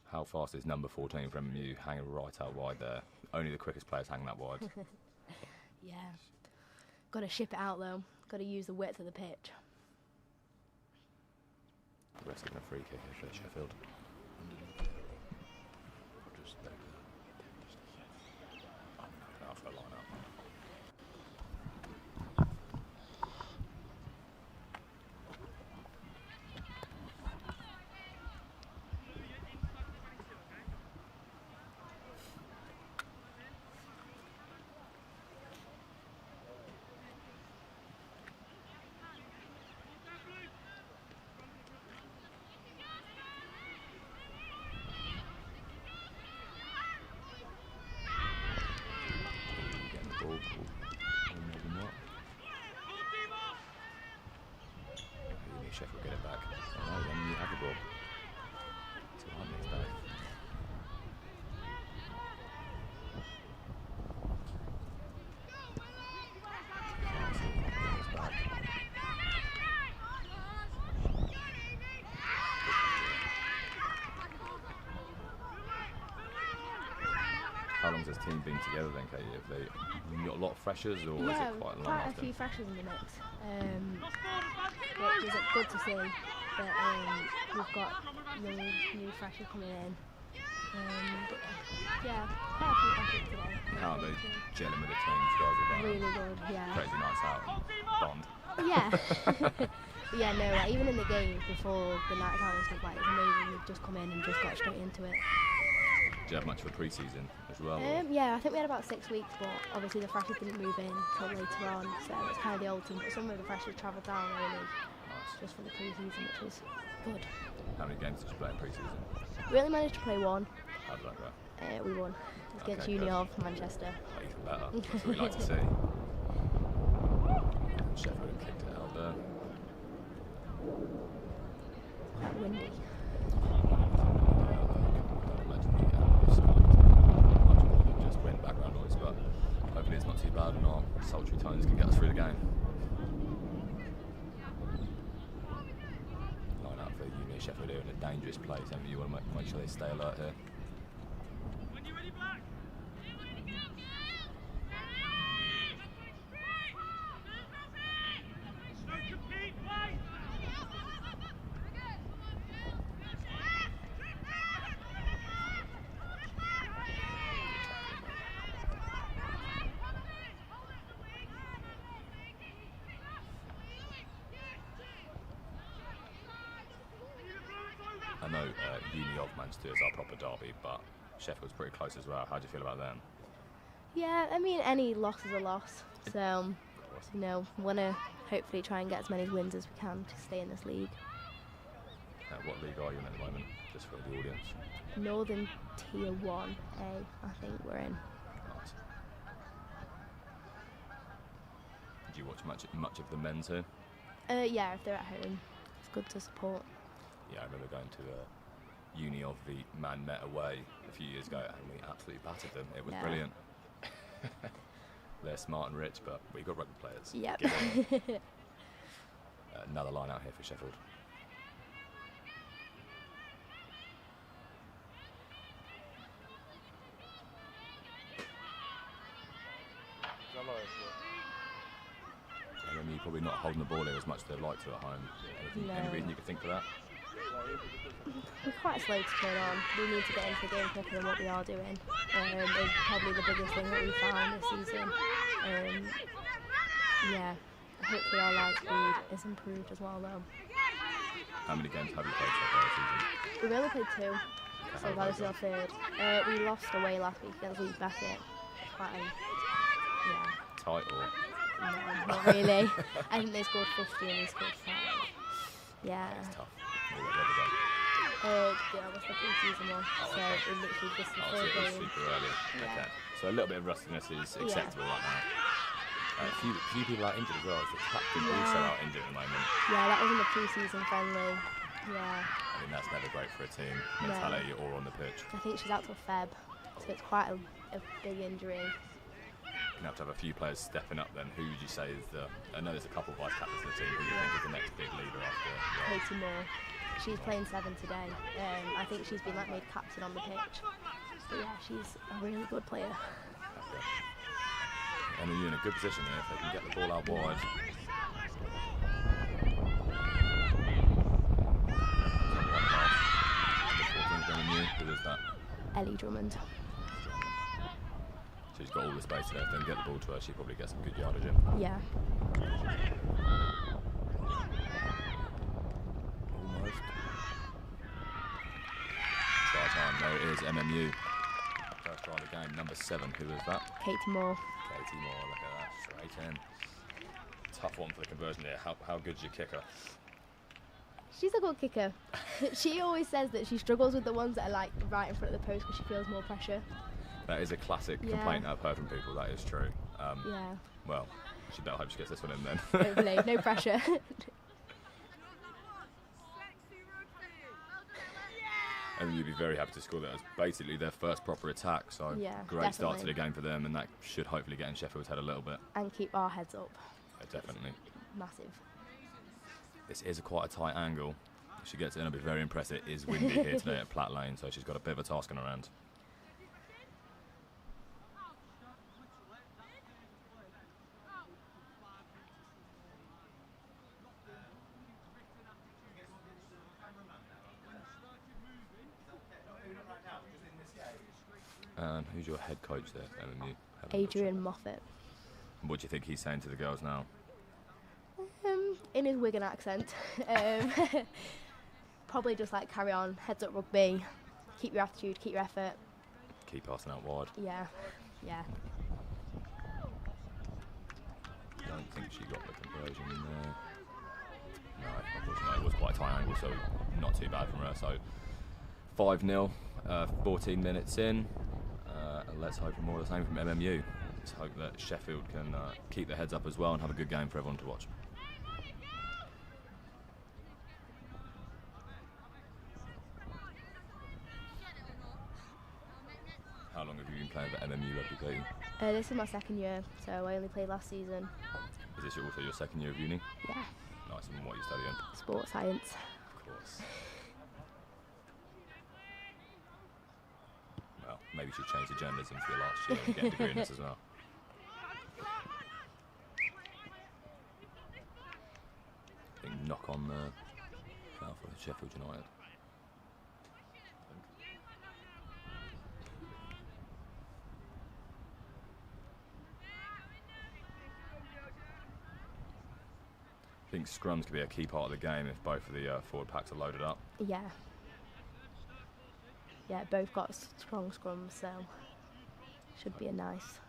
How fast is number 14 from MMU hanging right out wide there? Only the quickest players hang that wide. Yeah. Got to ship it out though. Got to use the width of the pitch. Risking a free kick here for Sheffield. Now for a line up. Getting the ball, or maybe not. Uni of Sheffield get it back. Oh no, then you have the ball. 2 minutes back. How long has this team been together then, Katie? Have they got a lot of freshers, or is it quite long quite lasting? a few freshers in the mix, which is good to see. But we've got new freshers coming in. Yeah, quite a few freshers today. How are they gelling with the team? You guys have Really good, yeah. crazy nights out and bond. Yeah. But yeah, no, like, even in the games before the night out and stuff, like, it's amazing. We've just come in and just got straight into it. Do you have much for pre-season as well? or- Yeah, I think we had about 6 weeks, but obviously the freshers didn't move in till later on, so it's kind of the old team. But some of the freshers travelled down early just for the pre-season, which was good. How many games did you play in pre-season? We only managed to play one. How did that go? We won. It was against Okay, Uni good. of Manchester. Oh, even better. That's what we like to see. Sheffield have kicked it out there. Quite windy. Just wind background noise, but hopefully it's not too bad and our sultry tones can get us through the game. Line up for Uni Sheffield here in a dangerous place, and you want to make sure they stay alert here. I know Uni of Manchester is our proper derby, but Sheffield's pretty close as well. How do you feel about them? Yeah, I mean, any loss is a loss. So, you know, want to hopefully try and get as many wins as we can to stay in this league. What league are you in at the moment, just for the audience? Northern Tier 1A, I think we're in. Nice. Do you watch much of the men's here? Yeah, if they're at home, it's good to support. Yeah, I remember going to Uni of the Man Met away a few years ago, and we absolutely battered them. It was brilliant. They're smart and rich, but we got rugby players. Yep. Another line out here for Sheffield. I mean, you're probably not holding the ball here as much as they'd like to at home. Any reason you could think for that? We're quite slow to turn on. We need to get into the game quicker than what we are doing. It's probably the biggest thing that we found this season. Yeah, hopefully our live speed is improved as well though. How many games have you played so far this season? We've only played 2, so that is our third. We lost away last week against Leeds Beckett. Quite a, Tight or? no, not really. I think they scored 50 and we scored 5. Yeah. It's tough. What about the other game? Yeah, what's the pre-season one? So it literally just the So third it was game. super early. Yeah. Okay. So a little bit of rustiness is acceptable right now. A few people are injured as well. The captain also are injured at the moment. Yeah, that was in the pre-season friendly. Yeah. I mean, that's never great for a team. Mentality or on the pitch. I think she's out till Feb, so it's quite a big injury. You're going to have a few players stepping up then. Who would you say is the... I know there's a couple of vice captains in the team. Who do you think is the next big leader after... Katie Moore. She's playing 7 today. I think she's been like made captain on the pitch. But yeah, she's a really good player. Okay. And you're in a good position there if they can get the ball out wide. Who is that? Ellie Drummond. So she's got all the space there. If they can get the ball to her, she probably gets some good yardage in. Yeah. Almost. Try time. There it is, MMU. First try of the game, number 7. Who is that? Katie Moore. Katie Moore, look at that, straight in. Tough one for the conversion here. How good's your kicker? She's a good kicker. She always says that she struggles with the ones that are like right in front of the post because she feels more pressure. That is a classic complaint I've heard from people, that is true. Yeah. Well, she better hope she gets this one in then. Hopefully, no pressure. And you'd be very happy to score that. It's basically their first proper attack, so great start to the game for them, and that should hopefully get in Sheffield's head a little bit. And keep our heads up. Definitely. Massive. This is quite a tight angle. If she gets it in, it'll be very impressive. It is windy here today at Platt Lane, so she's got a bit of a task on her hand. And Who's your head coach there, MMU? Adrian Moffat. What do you think he's saying to the girls now? In his Wigan accent. Probably just like carry on, heads up rugby, keep your attitude, keep your effort. Keep passing out wide. Yeah. I don't think she got the conversion there. No, unfortunately it was quite a tight angle, so not too bad from her. So 5-0, 14 minutes in. And let's hope for more of the same from MMU. Let's hope that Sheffield can keep their heads up as well and have a good game for everyone to watch. How long have you been playing for MMU rugby, Katie? This is my second year, so I only played last season. Is this also your second year of uni? Yeah. Nice, and what are you studying? Sports science. Of course. Well, maybe you should change to journalism for your last year and get a degree in this as well. I think knock on the foul for Sheffield United. I think scrums could be a key part of the game if both of the forward packs are loaded up. Yeah. Yeah, both got strong scrums, so should be a nice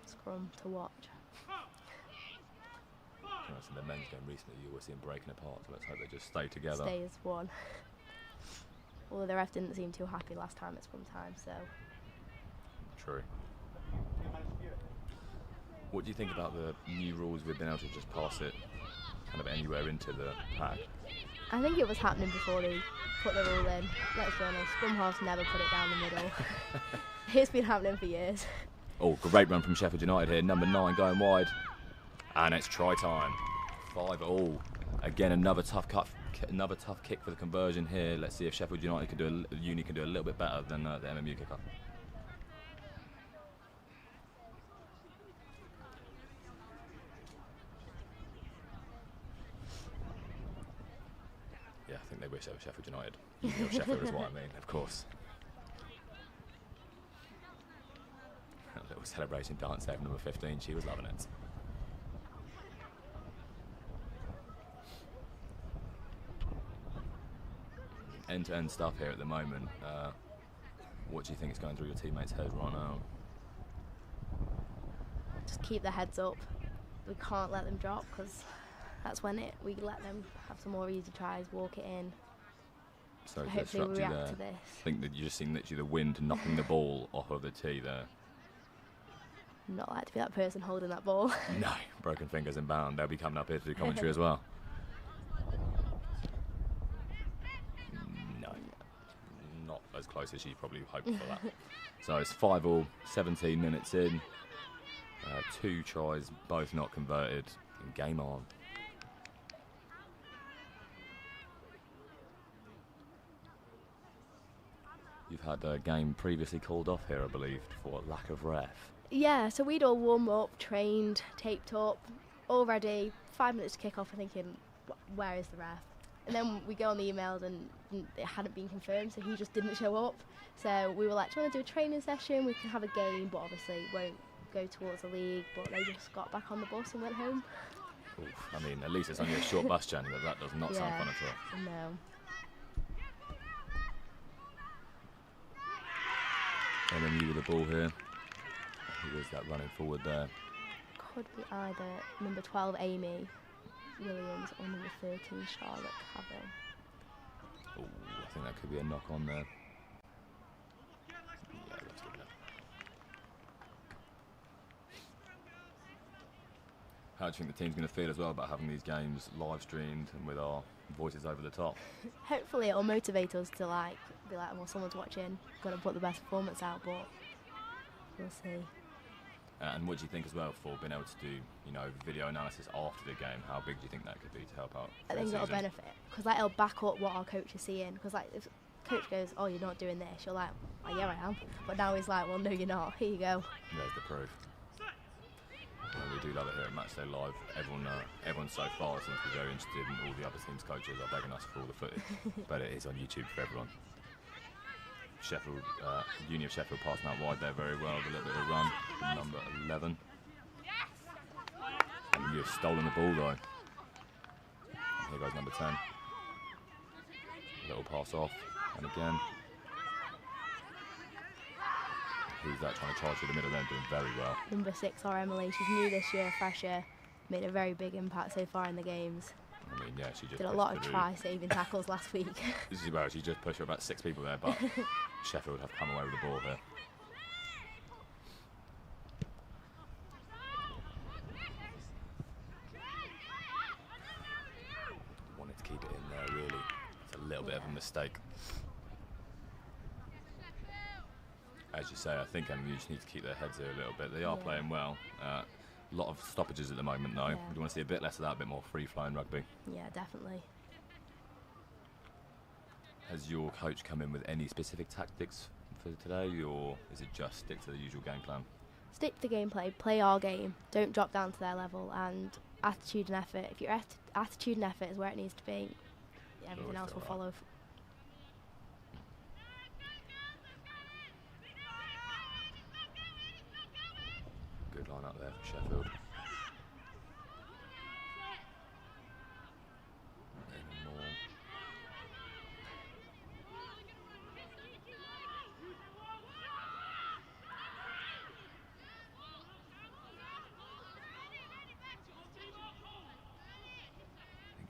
scrum to watch. In the men's game recently, you always see them breaking apart, so let's hope they just stay together. Stay as one. Although the ref didn't seem too happy last time at scrum time, so. True. What do you think about the new rules we've been able to just pass it kind of anywhere into the pack? I think it was happening before they put the rule in. Let's be honest, scrum halves never put it down the middle. It's been happening for years. Oh, great run from Sheffield United here. Number 9 going wide. And it's try time. 5-all. Again, another tough kick for the conversion here. Let's see if Sheffield United can do a little bit better than the MMU kickoff. Yeah, I think they wish they were Sheffield United. Sheffield is what I mean, of course. A little celebration dance there from number 15. She was loving it. End-to-end stuff here at the moment. What do you think is going through your teammates' heads right now? Just keep their heads up. We can't let them drop because that's when we let them have some more easy tries, walk it in. So hopefully we react to this. I think that you just seen literally the wind knocking the ball off of the tee there. Not like to be that person holding that ball. No, broken fingers inbound. They'll be coming up here to do commentary as well. No, not as close as you probably hoped for that. So it's 5-all, 17 minutes in. 2 tries, both not converted. And game on. You've had a game previously called off here, I believe, for lack of ref. Yeah, so we'd all warm up, trained, taped up, all ready. 5 minutes to kick off, and thinking, where is the ref? And then we go on the emails and it hadn't been confirmed, so he just didn't show up. So we were like, do you want to do a training session? We can have a game, but obviously it won't go towards the league. But they just got back on the bus and went home. Oof, I mean, at least it's only a short bus journey, but that does not sound fun at all. No. MMU with the ball here. Who is that running forward there? Could be either number 12 Amy Williams or number 13 Charlotte Cavan. Oh, I think that could be a knock on there. Yeah, that's good enough. How do you think the team's going to feel as well about having these games live streamed and with our voices over the top? Hopefully it'll motivate us to be like, well, someone's watching, got to put the best performance out, but we'll see. And what do you think as well for being able to do, video analysis after the game? How big do you think that could be to help out? I think it'll benefit because it'll back up what our coach is seeing. Because if coach goes, "Oh, you're not doing this," you're like, "Oh, yeah, I am." But now he's like, "Well, no, you're not. Here you go." There's the proof. Well, we do love it here at Matchday Live. Everyone so far seems to be very interested, and all the other teams' coaches are begging us for all the footage. But it is on YouTube for everyone. Sheffield, Uni of Sheffield passing out wide there very well with a little bit of a run from number 11. And you've stolen the ball though. And here goes number 10. A little pass off, and again. Who's that trying to charge through the middle then, doing very well. Number 6, our Emily, she's new this year, fresher, made a very big impact so far in the games. I mean, yeah, she just did a lot of try-saving tackles last week. Well, she just pushed about 6 people there, but Sheffield have come away with the ball here. Wanted to keep it in there, really. It's a little bit of a mistake. As you say, I think MU just need to keep their heads here a little bit. They are playing well. A lot of stoppages at the moment, though. We want to see a bit less of that, a bit more free-flowing rugby. Yeah, definitely. Has your coach come in with any specific tactics for today, or is it just stick to the usual game plan? Stick to the game play our game, don't drop down to their level, and attitude and effort. If your attitude and effort is where it needs to be, everything else will follow. Good line up there for Sheffield.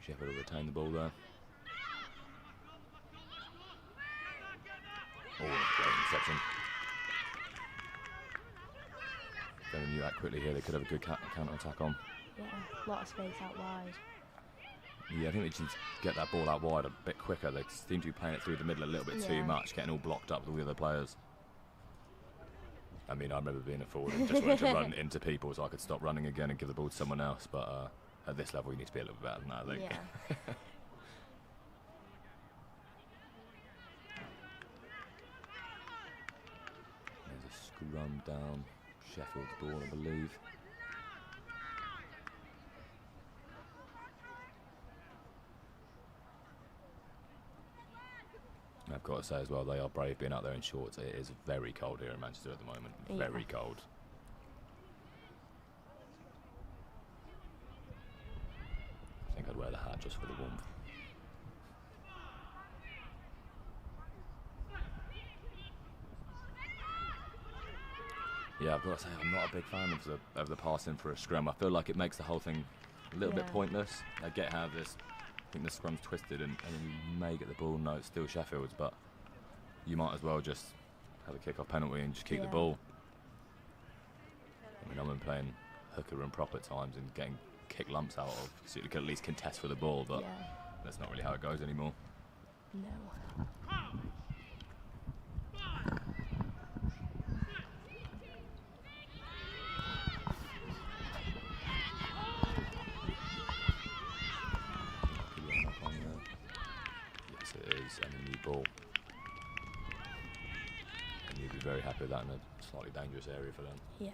Sheffield will retain the ball there. Oh, great interception. If they knew that quickly here, they could have a good counter-attack on. Yeah, a lot of space out wide. Yeah, I think they just need to get that ball out wide a bit quicker. They seem to be playing it through the middle a little bit too much, getting all blocked up with all the other players. I mean, I remember being a forward and just wanting to run into people so I could stop running again and give the ball to someone else, but at this level, you need to be a little bit better than that, I think. Yeah. There's a scrum down Sheffield's ball, I believe. I've got to say as well, they are brave being out there in shorts. It is very cold here in Manchester at the moment. Very cold. I think I'd wear the hat just for the warmth. Yeah, I've got to say, I'm not a big fan of the passing for a scrum. I feel like it makes the whole thing a little bit pointless. I get how this, I think the scrum's twisted and you may get the ball. No, it's still Sheffield's, but you might as well just have a kick-off penalty and just keep the ball. I mean, I've been playing hooker and prop at times and getting kick lumps out of, so you can at least contest for the ball, but that's not really how it goes anymore. No. Yes, it is, and a new ball. And you'd be very happy with that in a slightly dangerous area for them. Yeah.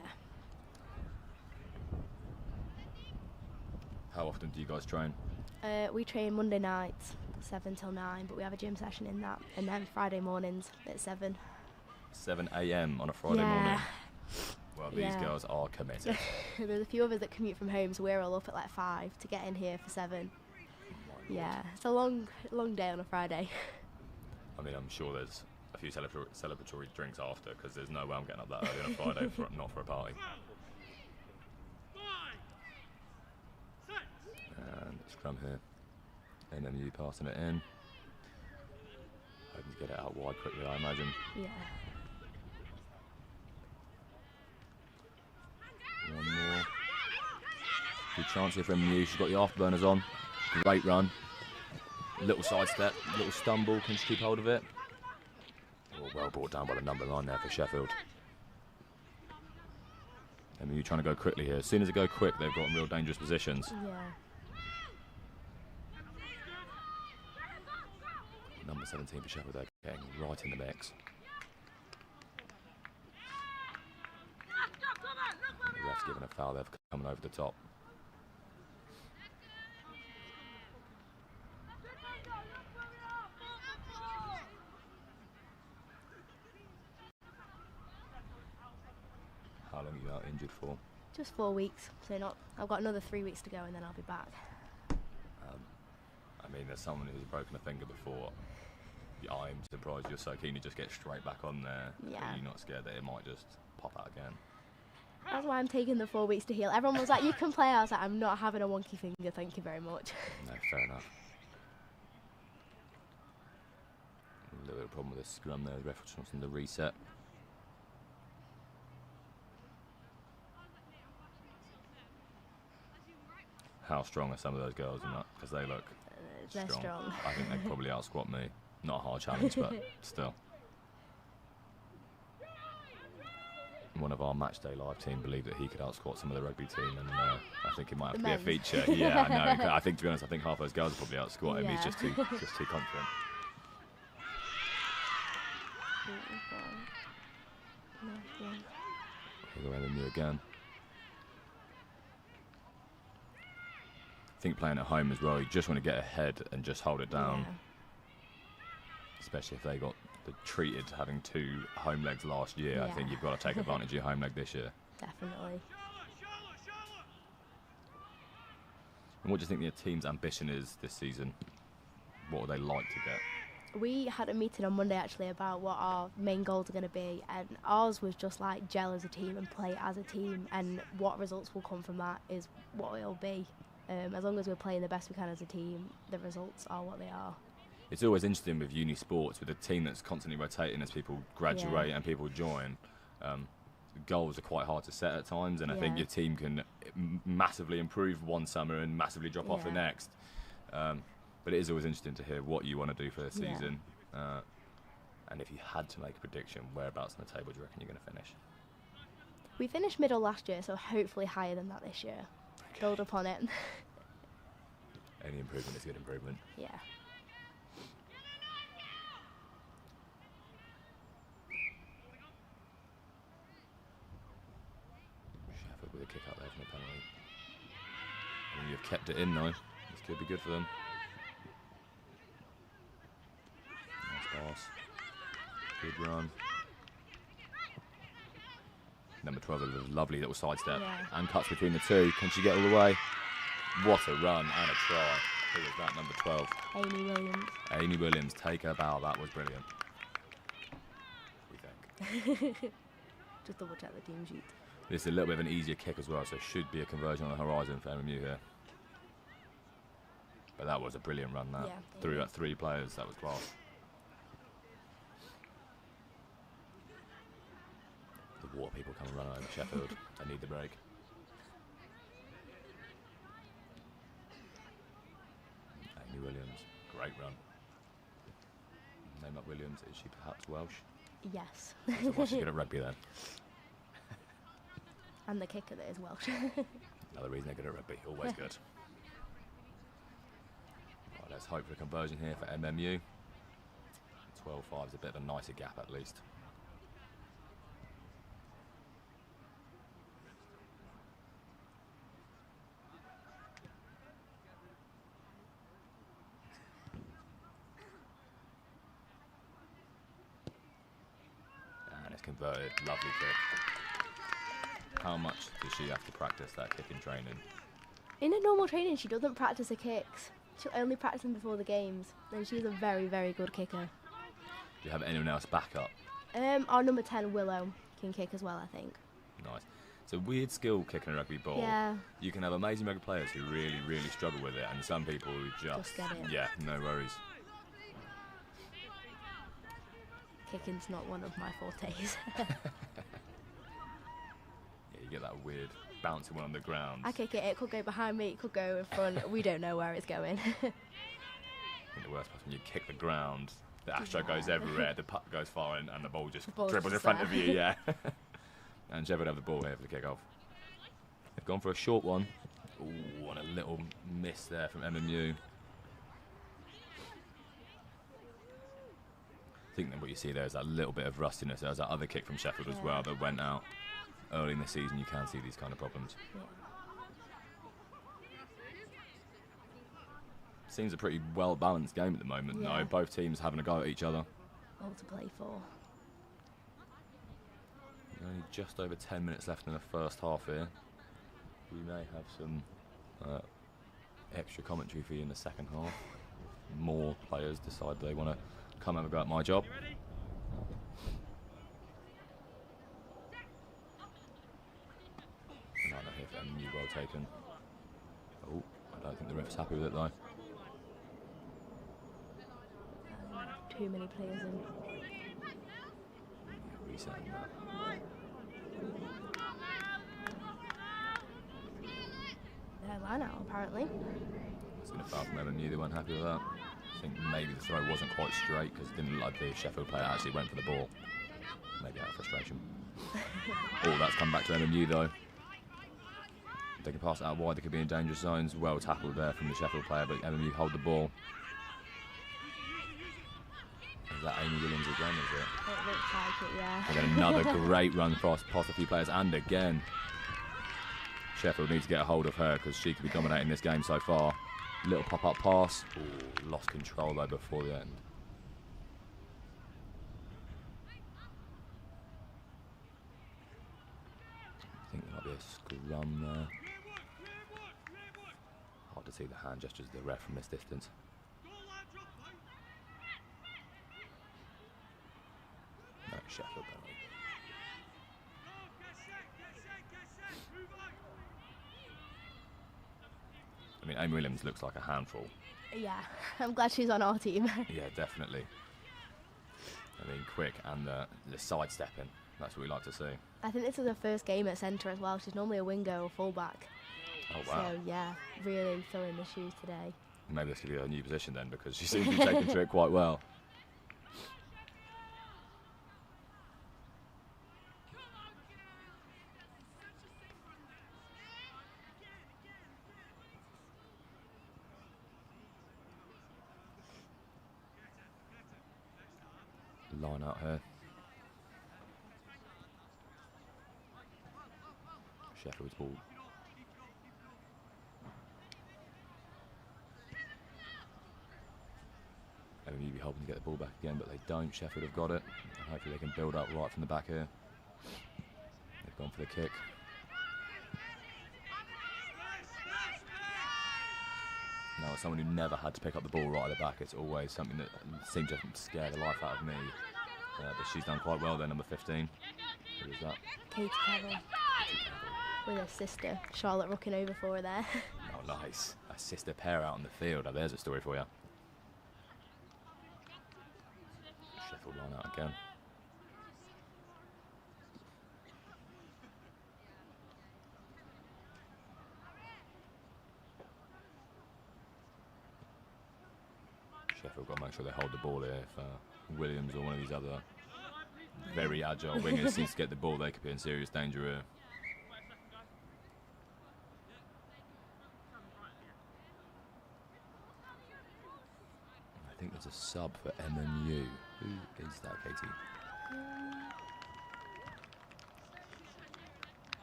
How often do you guys train? We train Monday nights, 7 till 9, but we have a gym session in that, and then Friday mornings at 7. 7 a.m. on a Friday morning. Well, these girls are committed. There's a few of us that commute from home, so we're all up at like 5 to get in here for 7. Yeah, it's a long day on a Friday. I mean, I'm sure there's a few celebratory drinks after, because there's no way I'm getting up that early on a Friday, not for a party. And scrum here. And then you passing it in. Hoping to get it out wide quickly, I imagine. Yeah. One more. Good chance here from MU. She's got the afterburners on. Great run. Little sidestep, little stumble. Can she keep hold of it? Oh, well brought down by the number 9 there for Sheffield. MU trying to go quickly here. As soon as they go quick, they've got real dangerous positions. Yeah. Number 17 for Sheffield, they're getting right in the mix. The ref's given a foul there for coming over the top. long are you out injured for? Just 4 weeks, so not. I've got another 3 weeks to go, and then I'll be back. I mean, there's someone who's broken a finger before. I'm surprised you're so keen to just get straight back on there. Yeah. Are you not scared that it might just pop out again? That's why I'm taking the 4 weeks to heal. Everyone was like, "You can play." I was like, "I'm not having a wonky finger, thank you very much." No, fair enough. A little bit of problem with the scrum there. The ref just wants them to reset. How strong are some of those girls in that? Because they look They're strong. I think they'd probably out squat me. Not a hard challenge, but still. One of our matchday live team believed that he could out squat some of the rugby team, and I think it might have to be a feature. Yeah, I know. I think, to be honest, I think half those girls will probably out squat him. He's just too confident. Here we go, MMU again. I think playing at home as well, you just want to get ahead and just hold it down. Yeah. Especially if they got treated having 2 home legs last year. Yeah. I think you've got to take advantage of your home leg this year. Definitely. And what do you think your team's ambition is this season? What would they like to get? We had a meeting on Monday actually about what our main goals are going to be, and ours was just like gel as a team and play as a team, and what results will come from that is what it'll be. As long as we're playing the best we can as a team, the results are what they are. It's always interesting with uni sports, with a team that's constantly rotating as people graduate and people join. Goals are quite hard to set at times, and I think your team can massively improve one summer and massively drop off the next. But it is always interesting to hear what you want to do for the season. And if you had to make a prediction, whereabouts on the table do you reckon you're going to finish? We finished middle last year, so hopefully higher than that this year. Okay. Build upon it. Any improvement is good improvement. Yeah. Sheffield with a kick out there from the penalty. And you've kept it in though. This could be good for them. Nice pass. Good run. Number 12, a lovely little sidestep and cuts between the two. Can she get all the way? What a run and a try. Who was that, number 12? Amy Williams. Amy Williams, take her bow. That was brilliant. We think. Just double check the team sheet. This is a little bit of an easier kick as well, so should be a conversion on the horizon for MMU here. But that was a brilliant run, that. Through at 3 players, that was class. The water people come and run over Sheffield. They need the break. Amy Williams, great run. Name up Williams, is she perhaps Welsh? Yes. So what's she good at rugby then? And the kicker that is Welsh. Another reason they're good at rugby, always good. Right, let's hope for a conversion here for MMU. 12-5 is a bit of a nicer gap at least. And it's converted, lovely kick. How much does she have to practice that kick in training? In a normal training, she doesn't practice her kicks. She'll only practice them before the games. And she's a very, very good kicker. Do you have anyone else back up? Our number 10, Willow, can kick as well, I think. Nice. It's a weird skill kicking a rugby ball. Yeah. You can have amazing rugby players who really, really struggle with it, and some people who just get it. Yeah, no worries. Kicking's not one of my fortes. Yeah, you get that weird bouncing one on the ground. I kick it, it could go behind me, it could go in front. We don't know where it's going. I think the worst part is when you kick the ground, the astro goes everywhere, the puck goes far in, and the ball just dribbles in front of you, yeah. And Sheffield have the ball here for the kick-off. They've gone for a short one. Ooh, and a little miss there from MMU. I think that what you see there is that little bit of rustiness. There was that other kick from Sheffield as well that went out early in the season. You can see these kind of problems. Yeah. Seems a pretty well-balanced game at the moment, though. Both teams having a go at each other. All to play for. Only just over 10 minutes left in the first half here. We may have some extra commentary for you in the second half. More players decide they want to come have a go at my job. Right now here for MU, well taken. Oh, I don't think the ref's happy with it though. Too many players in. Resetting that. They're line out apparently. It's been a foul from MMU, they weren't happy with that. I think maybe the throw wasn't quite straight because it didn't look like the Sheffield player actually went for the ball. Maybe out of frustration. Oh, that's come back to MMU though. They can pass it out wide, they could be in dangerous zones. Well tackled there from the Sheffield player, but MMU hold the ball. Is that Amy Williams again, is it? It looks like it, yeah. And then another great run past a few players, and again. Sheffield needs to get a hold of her because she could be dominating this game so far. Little pop-up pass. Ooh, lost control though before the end. I think there might be a scrum there. Hard to see the hand gestures of the ref from this distance. No, Sheffield penalty. I mean, Amy Williams looks like a handful. Yeah, I'm glad she's on our team. Yeah, definitely. I mean, quick and the sidestepping. That's what we like to see. I think this is her first game at centre as well. She's normally a winger or fullback. Oh, wow. So, yeah, really filling the shoes today. Maybe this could be her new position then because she seems to be taking to it quite well. Line out here. Sheffield's ball. MMU be hoping to get the ball back again, but they don't. Sheffield have got it. And hopefully they can build up right from the back here. They've gone for the kick. Now, as someone who never had to pick up the ball right at the back, it's always something that seemed to scare the life out of me. But she's done quite well there, number 15. Who is that? Katie Cavill. With her sister, Charlotte, rocking over for her there. Oh, nice. A sister pair out on the field. Oh, there's a story for you. Sheffield line out again. Sheffield got to make sure they hold the ball here. If Williams or one of these other very agile wingers seems to get the ball, they could be in serious danger here. I think there's a sub for MMU. Who is that, Katie?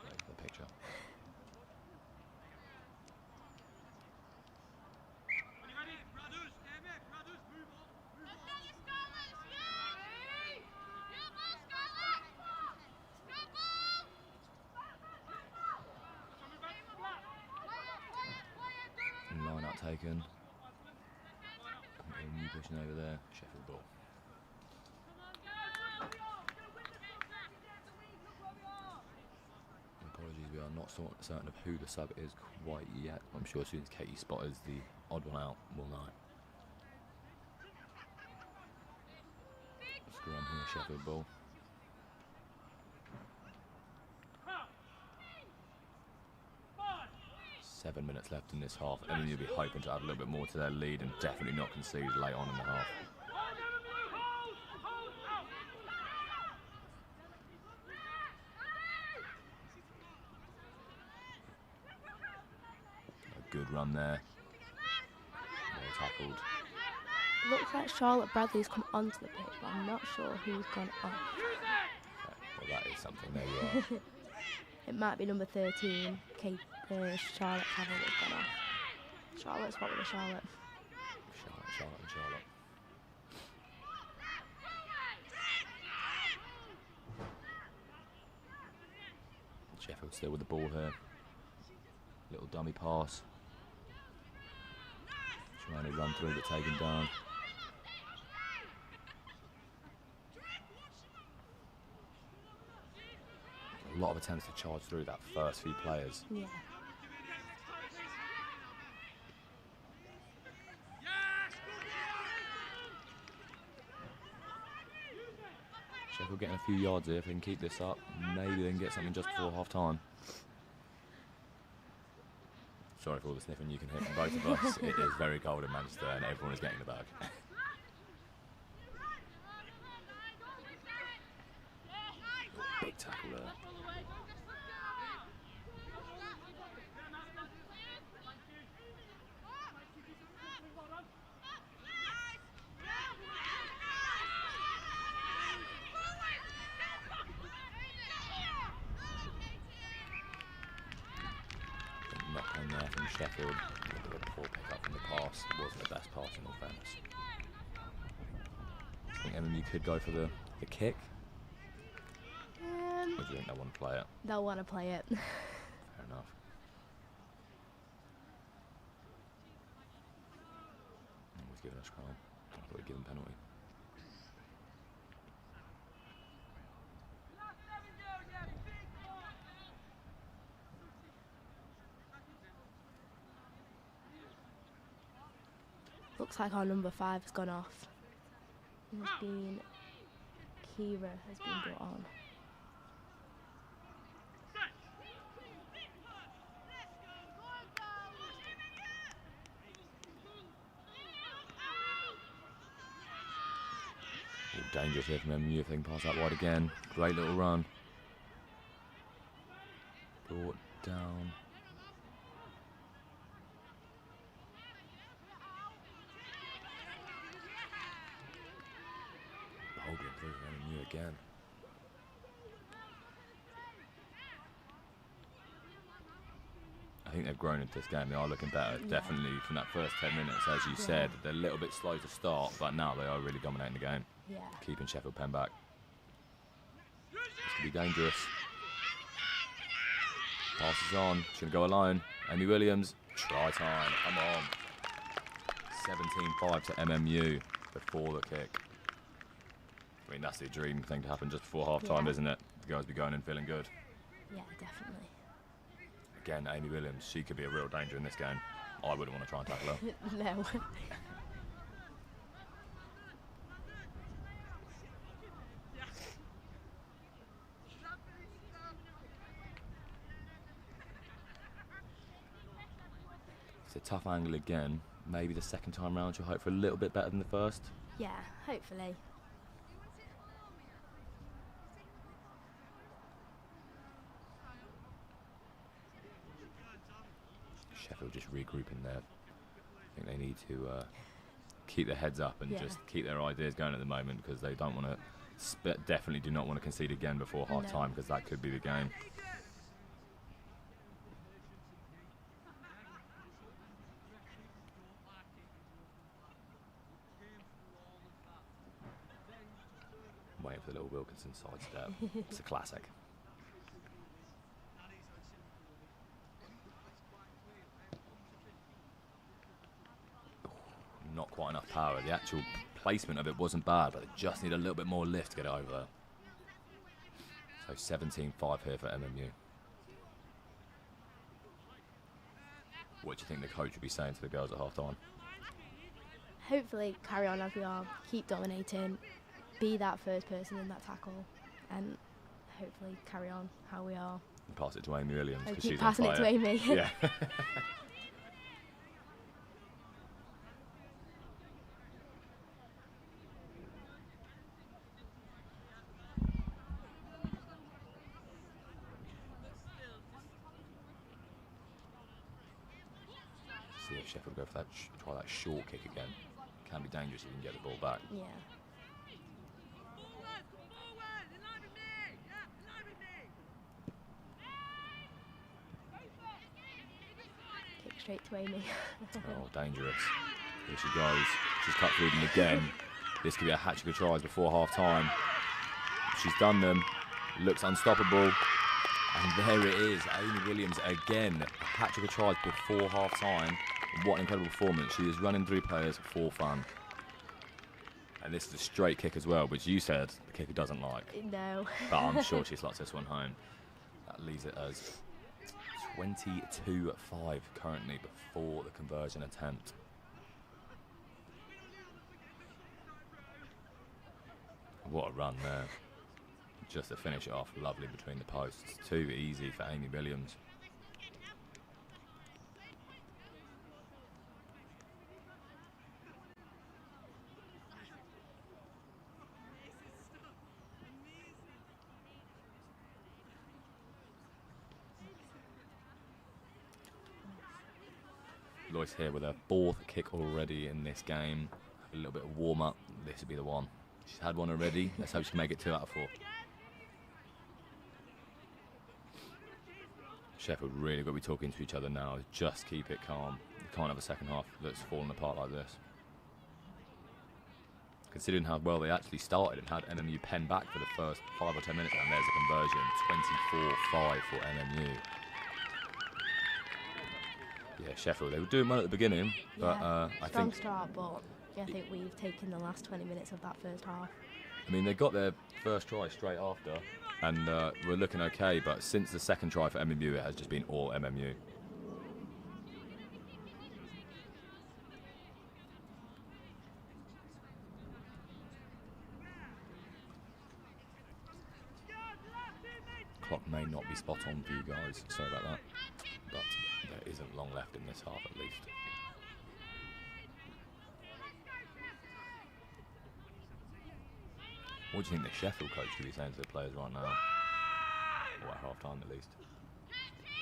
Wait for the picture. Line out taken. MMU pushing over there. Sheffield ball. Apologies, we are not certain of who the sub is quite yet. I'm sure as soon as Katie spotters the odd one out, we'll know. Scrum here, Sheffield ball. Seven minutes left in this half. MMU will be hoping to add a little bit more to their lead and definitely not concede late on in the half. A good run there. Well tackled. Looks like Charlotte Bradley's come onto the pitch, but I'm not sure who's gone off. Okay, well, that is something. There you are. It might be number 13, Charlotte Cavill has gone off. Charlotte's what with a Charlotte. Charlotte. Sheffield still with the ball here. Little dummy pass. Trying to run through but taken down. A lot of attempts to charge through that first few players. Yeah. Sheffield getting a few yards here. If they can keep this up, maybe they can get something just before half time. Sorry for all the sniffing you can hear from both of us. It is very cold in Manchester and everyone is getting the bag. Big tackle there. Knock on there from Sheffield. A bit of a poor pick up from the pass. It wasn't the best pass in all fairness. I think MMU could go for the kick. Or do you think they want to play it? They'll want to play it. Fair enough. Always giving a scrum. I thought he'd give him penalty. Looks like our number 5 has gone off. Kira has been brought on. Dangerous here from MMU if they can pass that wide again. Great little run. Brought down. Holding through MMU again. I think they've grown into this game. They are looking better, definitely from that first 10 minutes. As you said, they're a little bit slow to start, but now they are really dominating the game. Yeah. Keeping Sheffield Penn back. This could be dangerous. Passes on. She's going to go alone. Amy Williams. Try time. Come on. 17-5 to MMU before the kick. I mean, that's the dream thing to happen just before half-time, isn't it? The girls be going and feeling good. Yeah, definitely. Again, Amy Williams, she could be a real danger in this game. I wouldn't want to try and tackle her. No. It's a tough angle again. Maybe the second time round she'll hope for a little bit better than the first. Yeah, hopefully. Sheffield just regrouping there. I think they need to keep their heads up and just keep their ideas going at the moment, because they don't want to, definitely do not want to concede again before half time, because that could be the game. Waiting for the little Wilkinson sidestep. It's a classic. Not quite enough power. The actual placement of it wasn't bad, but they just need a little bit more lift to get it over there. So 17-5 here for MMU. What do you think the coach would be saying to the girls at half time? Hopefully carry on as we are, keep dominating, be that first person in that tackle, and hopefully carry on how we are. And pass it to Amy Williams, because keep she's passing on fire. it to Amy. Yeah. See if Sheffield go for that, try that short kick again. Can be dangerous if you can get the ball back. Yeah. Kick straight to Amy. Oh, dangerous. Here she goes. She's cut through them again. This could be a hat-trick of tries before half-time. She's done them. Looks unstoppable. And there it is, Amy Williams again. A hat-trick of tries before half-time. What an incredible performance. She is running through players for fun. And this is a straight kick as well, which you said the kicker doesn't like. No. But I'm sure she slots this one home. That leaves it as 22-5 currently before the conversion attempt. What a run there. Just to finish it off, lovely between the posts. Too easy for Amy Williams. Lois here with her 4th kick already in this game. A little bit of warm-up. This would be the one. She's had one already. Let's hope she can make it 2 out of 4. Sheffield really got to be talking to each other now. Just keep it calm. You can't have a second half that's fallen apart like this. Considering how well they actually started and had MMU pen back for the first 5 or 10 minutes, and there's a conversion. 24-5 for MMU. Yeah, Sheffield, they were doing well at the beginning, but I strong think... start, but I think we've taken the last 20 minutes of that first half. I mean, they got their first try straight after, and we're looking okay, but since the second try for MMU, it has just been all MMU. Clock may not be spot on for you guys, sorry about that, but there isn't long left in this half at least. What do you think the Sheffield coach could be saying to the players right now? Or at half time at least?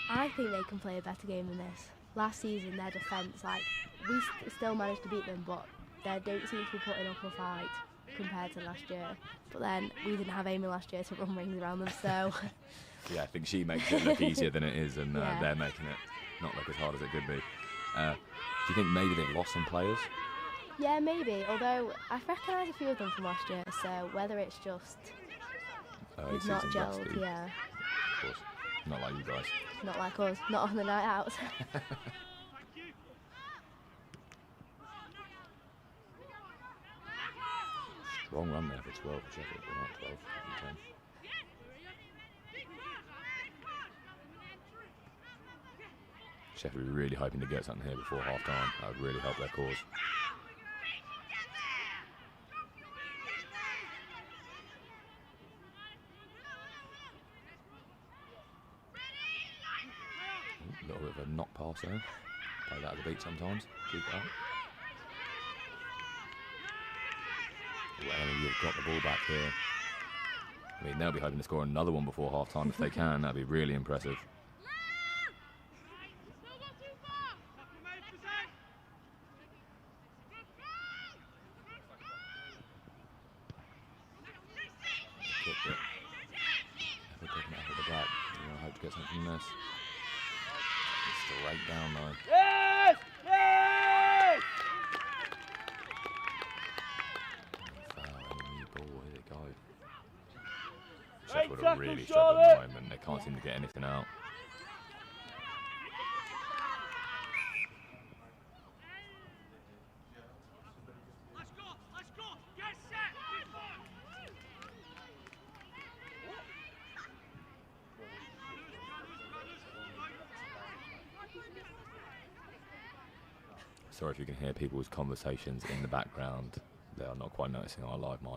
I think they can play a better game than this. Last season, their defence, we still managed to beat them, but they don't seem to be putting up a fight compared to last year. But then we didn't have Amy last year to run rings around them, so... Yeah, I think she makes it look easier than it is, and Yeah. they're making it not look as hard as it could be. Do you think maybe they've lost some players? Yeah, maybe, although I recognise a few of them from last year, so whether it's just we've not season gelled, rusty. yeah. Of course, not like you guys. Not like us, not on the night out. Strong run there for 12 for Sheffield, but not 12 and 10. Sheffield are really hoping to get something here before half time. That would really help their cause. A little bit of a knock pass there. Play that at the beat sometimes. Keep it up. Well, you've got the ball back here. I mean, they'll be hoping to score another one before half time if they can. That'd be really impressive. Kicked it. Never taken it out of the back. I hope to get something from this. It's straight down though. Yes! Yes! Foul, new ball, here they go. Great Sheffield are tackle, really struggling at Charlotte. the moment. They can't seem to get anything out. Sorry if you can hear people's conversations in the background. They are not quite noticing our live mic.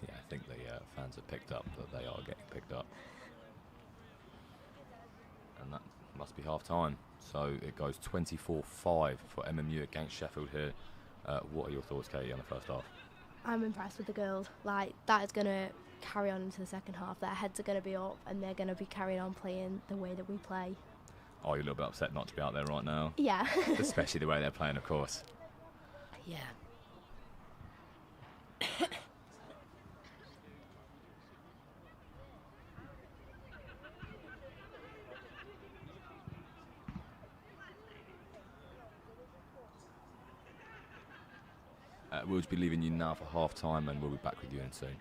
Yeah, I think the fans have picked up that they are getting picked up. And that must be half time. So it goes 24-5 for MMU against Sheffield here. What are your thoughts, Katie, on the first half? I'm impressed with the girls. That is going to carry on into the second half. Their heads are going to be up and they're going to be carrying on playing the way that we play. Are you a little bit upset not to be out there right now? Yeah. Especially the way they're playing, of course. Yeah. We'll just be leaving you now for half time, and we'll be back with you in soon.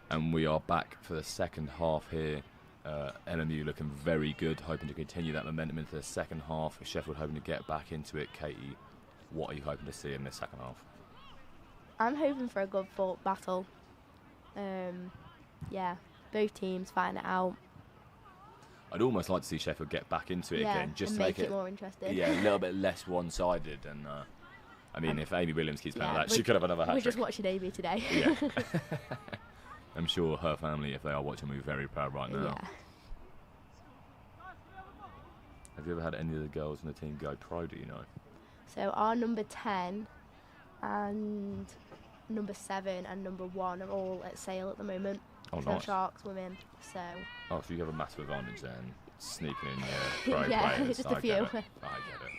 And we are back for the second half here. LMU looking very good, hoping to continue that momentum into the second half. Sheffield hoping to get back into it. Katie, what are you hoping to see in this second half? I'm hoping for a good fought battle. Yeah, both teams fighting it out. I'd almost like to see Sheffield get back into it again, just and to make it more interesting. Yeah, a little bit less one-sided. And I mean, if Amy Williams keeps playing like that, she could have another hat-trick. We're just watching Amy today. Yeah. I'm sure her family, if they are watching, will be very proud right now. Yeah. Have you ever had any of the girls in the team go pro, do you know? So our number 10 and number 7 and number 1 are all at Sale at the moment. Oh, so nice. Sharks women. So. Oh, so you have a massive advantage then, sneaking in your pro yeah, players. just I a few. get it. I get it.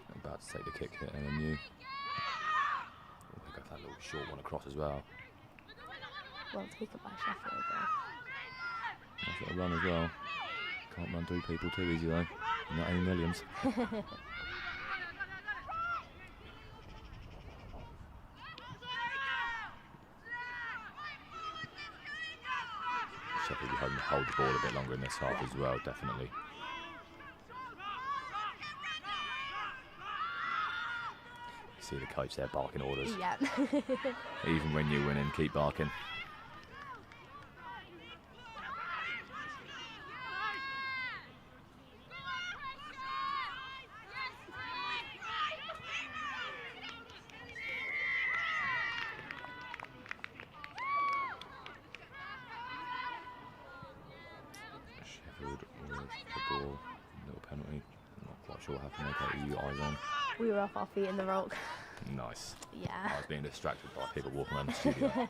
I'm about to take the kick here, LMU. Oh, they got that little short one across as well. Well taken by Sheffield though. Nice little run as well. Can't run through people too easy though. Not Amy Williams. Sheffield will be hoping to hold the ball a bit longer in this half as well, definitely. You see the coach there barking orders. Yeah. Even when you're winning, keep barking. Sheffield with the ball, little penalty. Not quite sure what happened there. Katie, you eyes on. We were off our feet in the rock. Nice. Yeah. I was being distracted by people walking around the studio.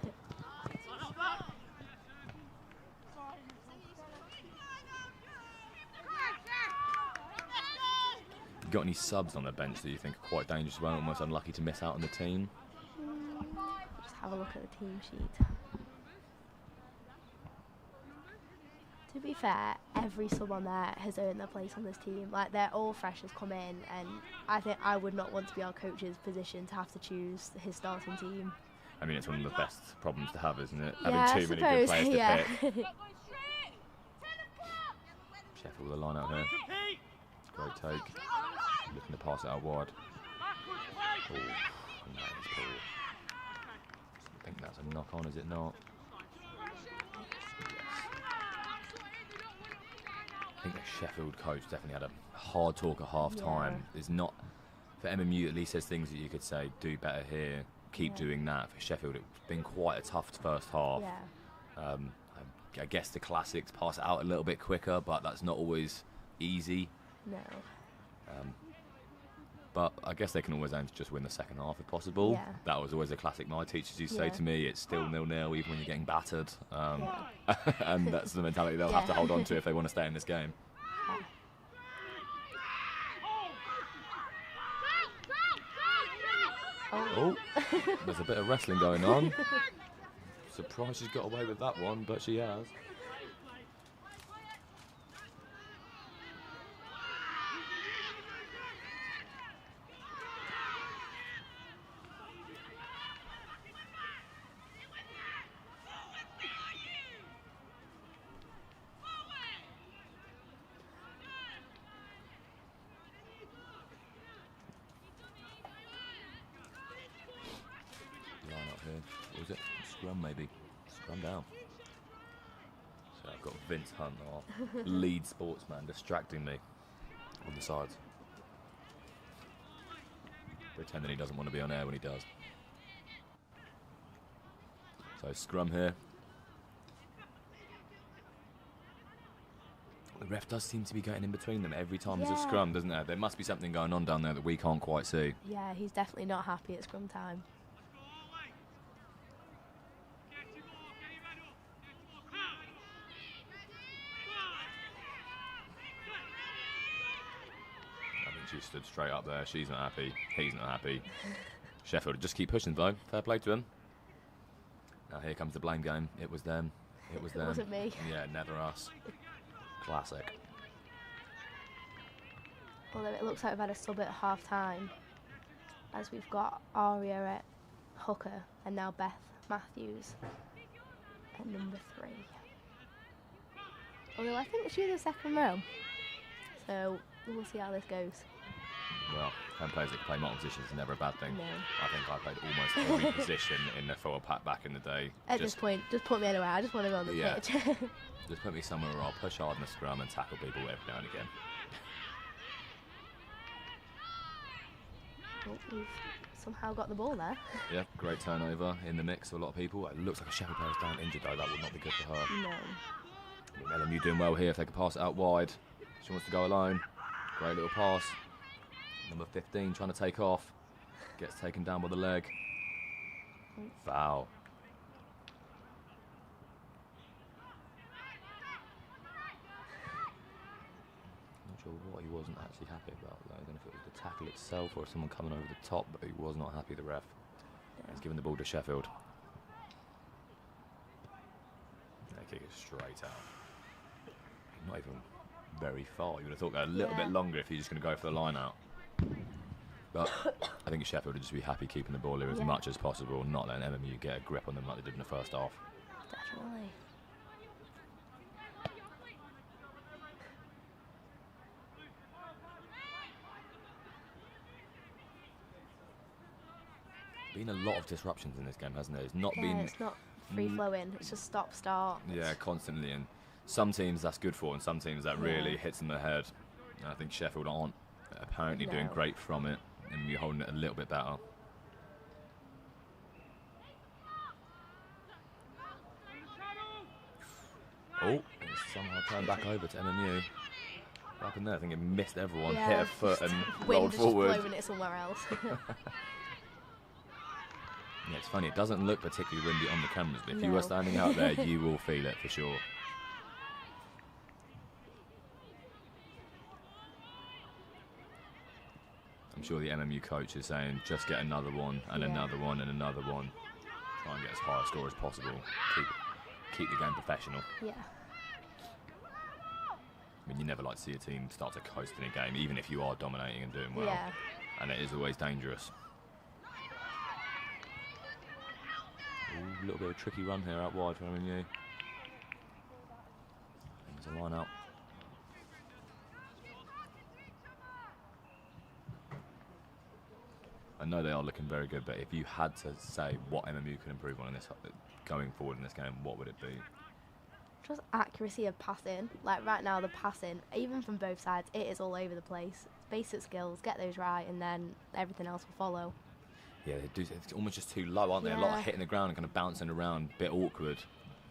Got any subs on the bench that you think are quite dangerous, well, almost unlucky to miss out on the team? Just have a look at the team sheet. To be fair, every someone there has earned their place on this team. Like, they're all fresh as come in, and I think I would not want to be our coach's position to have to choose his starting team. I mean, it's one of the best problems to have, isn't it? Yeah, Having too many good players yeah. to pick. Sheffield with a line out here. Great take. Looking to pass it out wide. Oh, and that is poor. I think that's a knock on, is it not? I think the Sheffield coach definitely had a hard talk at half time. There's not, for MMU at least there's things that you could say, do better here, keep doing that. For Sheffield it's been quite a tough first half. Yeah. I guess the classics pass it out a little bit quicker, but that's not always easy. No. But I guess they can always aim to just win the second half if possible. Yeah. That was always a classic my teachers used to say to me, it's still 0-0 even when you're getting battered. And that's the mentality they'll have to hold on to if they want to stay in this game. Oh, there's a bit of wrestling going on. Surprised she's got away with that one, but she has. What was it? Scrum maybe. Scrum down. So I've got Vince Hunt, our lead sportsman, distracting me on the sides. Pretending he doesn't want to be on air when he does. So scrum here. The ref does seem to be getting in between them every time there's a scrum, doesn't there? There must be something going on down there that we can't quite see. Yeah, he's definitely not happy at scrum time. She stood straight up there. She's not happy. He's not happy. Sheffield just keep pushing though. Fair play to them. Now here comes the blame game. It was them. It was them. It wasn't me. Yeah, never us. Classic. Although it looks like we've had a sub at half time, as we've got Aria at hooker, and now Beth Matthews at number 3. Although I think she's in the second row, so we'll see how this goes. Well, home players that can play multiple positions is never a bad thing. No. I think I played almost every position in the forward pack back in the day. At this point, just put me anywhere. I just want to go on the pitch. Just put me somewhere where I'll push hard in the scrum and tackle people every now and again. Oh, we've somehow got the ball there. Yeah, great turnover in the mix of a lot of people. It looks like a Sheffield player's down injured though. That would not be good for her. No. LMU doing well here if they can pass it out wide. She wants to go alone. Great little pass. Number 15 trying to take off. Gets taken down by the leg. Foul. Not sure what he wasn't actually happy about though. I don't know if it was the tackle itself or someone coming over the top, but he was not happy, the ref. He's giving the ball to Sheffield. They kick it straight out. Not even very far. You would have thought a little bit longer if you're just going to go for the line out. But I think Sheffield would just be happy keeping the ball here as much as possible, not letting LMU get a grip on them like they did in the first half. Definitely. Been a lot of disruptions in this game, hasn't there? It's not It's not free flowing. It's just stop start. Yeah, constantly. And some teams that's good for, and some teams that really hits them ahead. And I think Sheffield aren't apparently doing great from it, and we're holding it a little bit better. Oh, it's somehow turned back over to MMU. What happened there? I think it missed everyone, hit a foot and rolled forward. Wind just blowing it somewhere else. Yeah, it's funny, it doesn't look particularly windy on the cameras, but if you were standing out there, you will feel it for sure. I'm sure the MMU coach is saying, just get another one, and another one, and another one. Try and get as high a score as possible. Keep the game professional. Yeah. I mean, you never like to see a team start to coast in a game, even if you are dominating and doing well. Yeah. And it is always dangerous. Ooh, a little bit of a tricky run here out wide for MMU. There's a line out. I know they are looking very good, but if you had to say what MMU could improve on in this going forward in this game, what would it be? Just accuracy of passing. Like right now, the passing, even from both sides, it is all over the place. Basic skills, get those right, and then everything else will follow. Yeah, they do. It's almost just too low, aren't they? A lot of hitting the ground and kind of bouncing around, a bit awkward.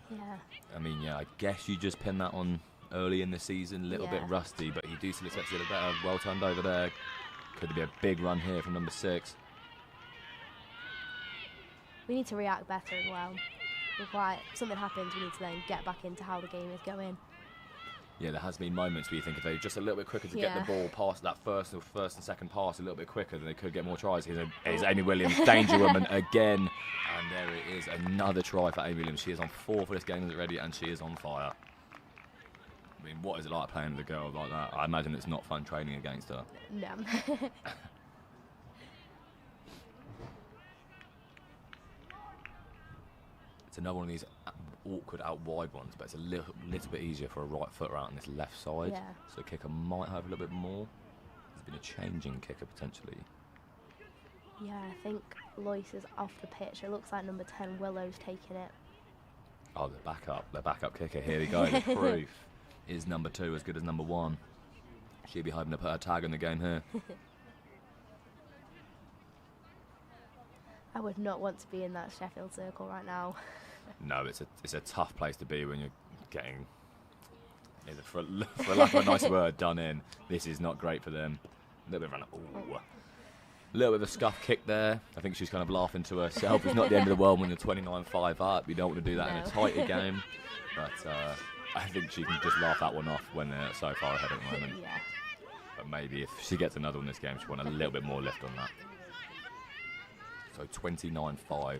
Yeah. I mean, yeah, I guess you just pin that on early in the season, a little bit rusty, but you do still expect to get a better, well turned over there. Could be a big run here from number 6. We need to react better as well. If like something happens, we need to then get back into how the game is going. Yeah, there has been moments where you think if they were just a little bit quicker to get the ball past that first and second pass a little bit quicker, then they could get more tries. Here's Amy Williams, danger woman again. And there it is, another try for Amy Williams. She is on 4 for this game already, and she is on fire. I mean, what is it like playing with a girl like that? I imagine it's not fun training against her. No. It's another one of these awkward out wide ones, but it's a little bit easier for a right footer out on this left side. Yeah. So kicker might have a little bit more. There's been a change in kicker potentially. Yeah, I think Lois is off the pitch. It looks like number 10 Willow's taking it. Oh, the backup kicker. Here we go. The proof is number 2 as good as number 1. She'll be hoping to put her tag in the game here. I would not want to be in that Sheffield circle right now. No, it's a tough place to be when you're getting, for lack of a nice word, done in. This is not great for them. A little bit of a little bit of a scuff kick there. I think she's kind of laughing to herself. It's not the end of the world when you're 29-5 up. You don't want to do that in a tighter game. But I think she can just laugh that one off when they're so far ahead at the moment. Yeah. But maybe if she gets another one this game, she'll want a little bit more lift on that. So 29-5 here.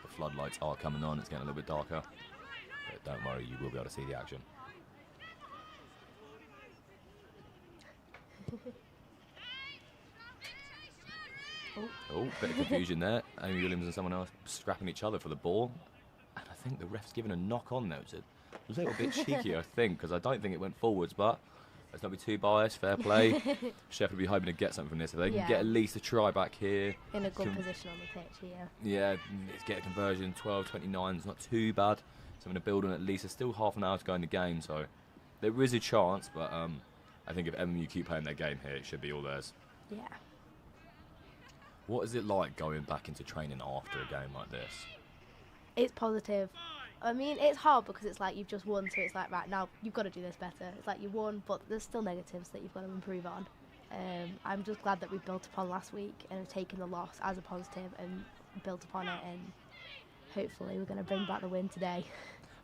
The floodlights are coming on. It's getting a little bit darker. But don't worry, you will be able to see the action. Oh, bit of confusion there. Amy Williams and someone else scrapping each other for the ball. And I think the ref's given a knock on there, which is a little bit cheeky, I think, because I don't think it went forwards, but let's not be too biased, fair play. Sheffield will be hoping to get something from this. If they can get at least a try back here. In a good position on the pitch, yeah. Yeah, let's get a conversion, 12-29, it's not too bad. Something to build on at least. There's still half an hour to go in the game, so there is a chance, but I think if MMU keep playing their game here, it should be all theirs. Yeah. What is it like going back into training after a game like this? It's positive. I mean, it's hard because it's like you've just won, so it's like, right, now you've got to do this better. It's like you won, but there's still negatives that you've got to improve on. I'm just glad that we built upon last week and have taken the loss as a positive and built upon it, and hopefully we're going to bring back the win today.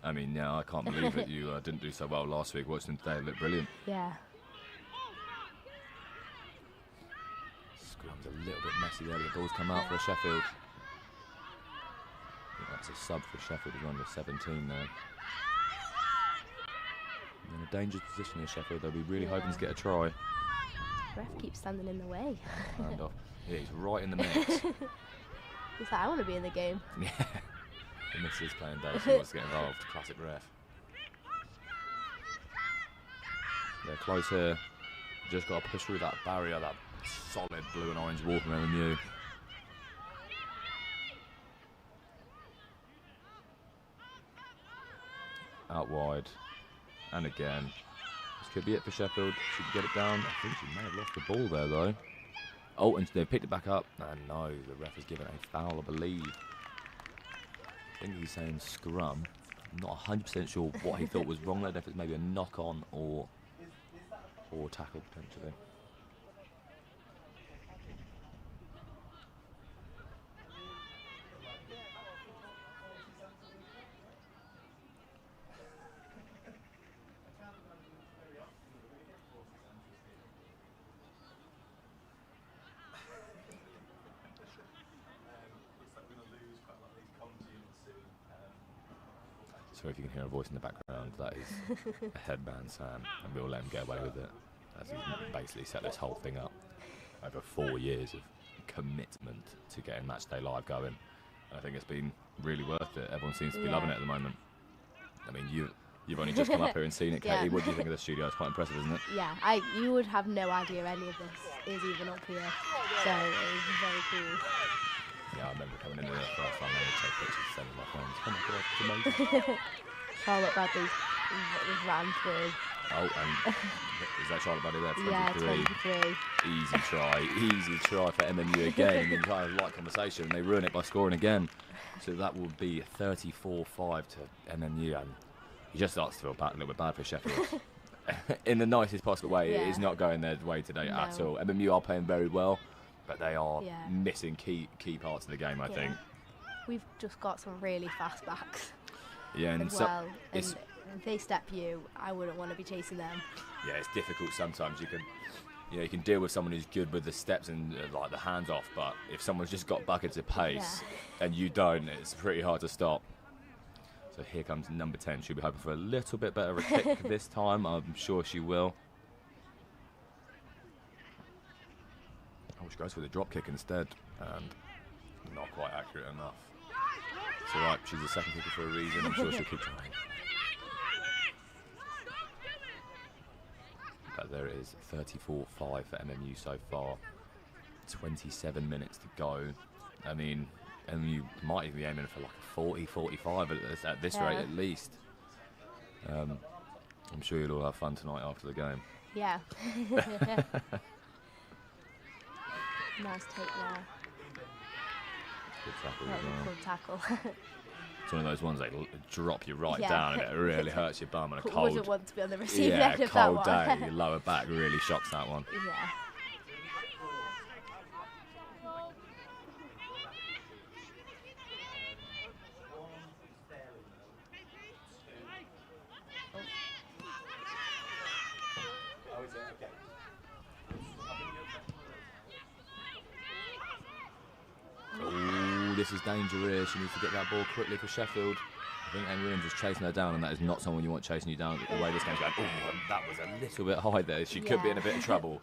I mean, yeah, I can't believe that you didn't do so well last week. Watching them today, it looked brilliant. Yeah. Scrum's a little bit messy there, but the ball's come out for Sheffield. I think that's a sub for Sheffield, who's under 17 there. In a dangerous position here, Sheffield. They'll be really hoping to get a try. Ref keeps standing in the way. Hand off. Yeah, he's right in the mix. He's like, I want to be in the game. Yeah. The missus playing day, she wants to get involved. Classic ref. They're close here. Just got to push through that barrier, that solid blue and orange wall from MMU. Out wide. And again. This could be it for Sheffield. Should get it down. I think she may have lost the ball there, though. Oh, and they picked it back up. And no, the ref has given a foul, I believe. I think he's saying scrum. I'm not 100% sure what he thought was wrong there. If it's maybe a knock on or tackle potentially. So if you can hear a voice in the background, that is a headband Sam, and we'll let him get away with it, as he's basically set this whole thing up over 4 years of commitment to getting Matchday Live going. And I think it's been really worth it. Everyone seems to be loving it at the moment. I mean, you've only just come up here and seen it, Katie. What do you think of the studio? It's quite impressive, isn't it? Yeah, you would have no idea any of this is even up here, so it was very cool. Yeah, I remember coming in here the first time and I take pictures and sending my friends. Oh my god, it's amazing. Charlotte Bradley ran through. Oh, and is that Charlotte Bradley there? 23. Yeah, 23. Easy try for MMU again. I mean, kind of light conversation, and they ruin it by scoring again. So that will be 34-5 to MMU, and you just start to feel a little bit bad for Sheffield. In the nicest possible way, it is not going their way today at all. MMU are playing very well, but they are missing key parts of the game, I think. We've just got some really fast backs. Yeah, and as well. And if they step you, I wouldn't want to be chasing them. Yeah, it's difficult sometimes. You can deal with someone who's good with the steps and like the hands off, but if someone's just got buckets of pace and you don't, it's pretty hard to stop. So here comes number 10. She'll be hoping for a little bit better a kick this time. I'm sure she will. Oh, she goes for the drop kick instead, and not quite accurate enough. It's alright, she's a second kicker for a reason. I'm sure she'll keep trying. But there it is, 34-5 for MMU so far. 27 minutes to go. I mean, MMU might even be aiming for like a 40, 45 at this rate at least. I'm sure you'll all have fun tonight after the game. Yeah. Nice take there. Good tackle. Good tackle. It's one of those ones that drop you right down and it really hurts your bum on a cold. Wouldn't want to be on the receiving end of that one. Cold day, your lower back really shocks that one. Yeah. Oh, this is dangerous. She needs to get that ball quickly for Sheffield. I think Amy Williams is chasing her down, and that is not someone you want chasing you down the way this game's going. Oh, and that was a little bit high there. She could be in a bit of trouble.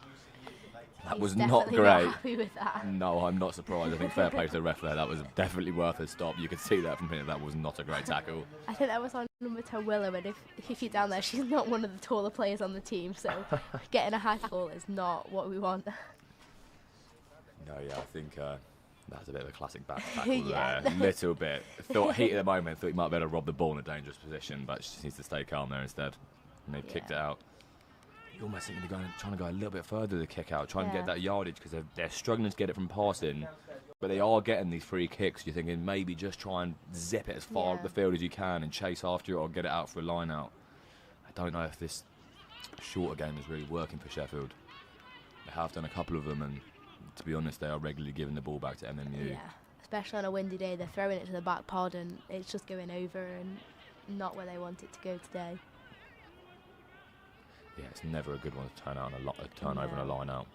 That He's was not definitely great. Not happy with that. No, I'm not surprised. I think fair play to the ref there. That was definitely worth a stop. You could see that from here. That was not a great tackle. I think that was on number 10 Willow, and if you're down there, she's not one of the taller players on the team, so getting a high tackle is not what we want. No, yeah, I think that's a bit of a classic back tackle Yeah. there. Little bit. Thought heat at the moment. Thought he might be able to rob the ball in a dangerous position, but she just needs to stay calm there instead. And they've kicked it out. You almost think they're trying to go a little bit further with the kick out, trying to get that yardage because they're struggling to get it from passing, but they are getting these free kicks. You're thinking maybe just try and zip it as far up the field as you can and chase after it or get it out for a line out. I don't know if this shorter game is really working for Sheffield. They have done a couple of them, and to be honest, they are regularly giving the ball back to MMU. Yeah, especially on a windy day, they're throwing it to the back pod and it's just going over and not where they want it to go today. Yeah, it's never a good one to turn out on a turnover and a line out.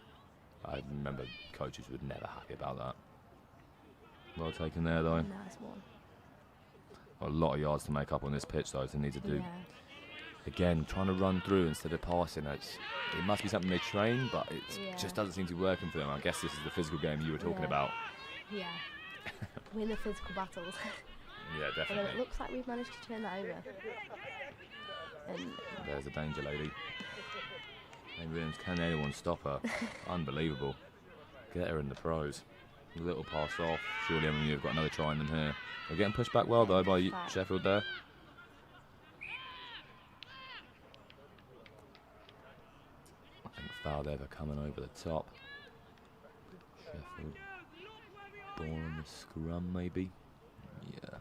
I remember coaches were never happy about that. Well taken there though. Nice one. Got a lot of yards to make up on this pitch though, so they need to do. Again, trying to run through instead of passing. It must be something they train, but it just doesn't seem to be working for them. I guess this is the physical game you were talking about. Yeah. Win the physical battles. Yeah, definitely. Although it looks like we've managed to turn that over. And there's a danger lady. Amy Williams, can anyone stop her? Unbelievable. Get her in the pros. A little pass off. Surely MMU have got another try in them here. They're getting pushed back well though by Sheffield there. I think Faldev coming over the top. Sheffield ball on the scrum maybe. Yeah.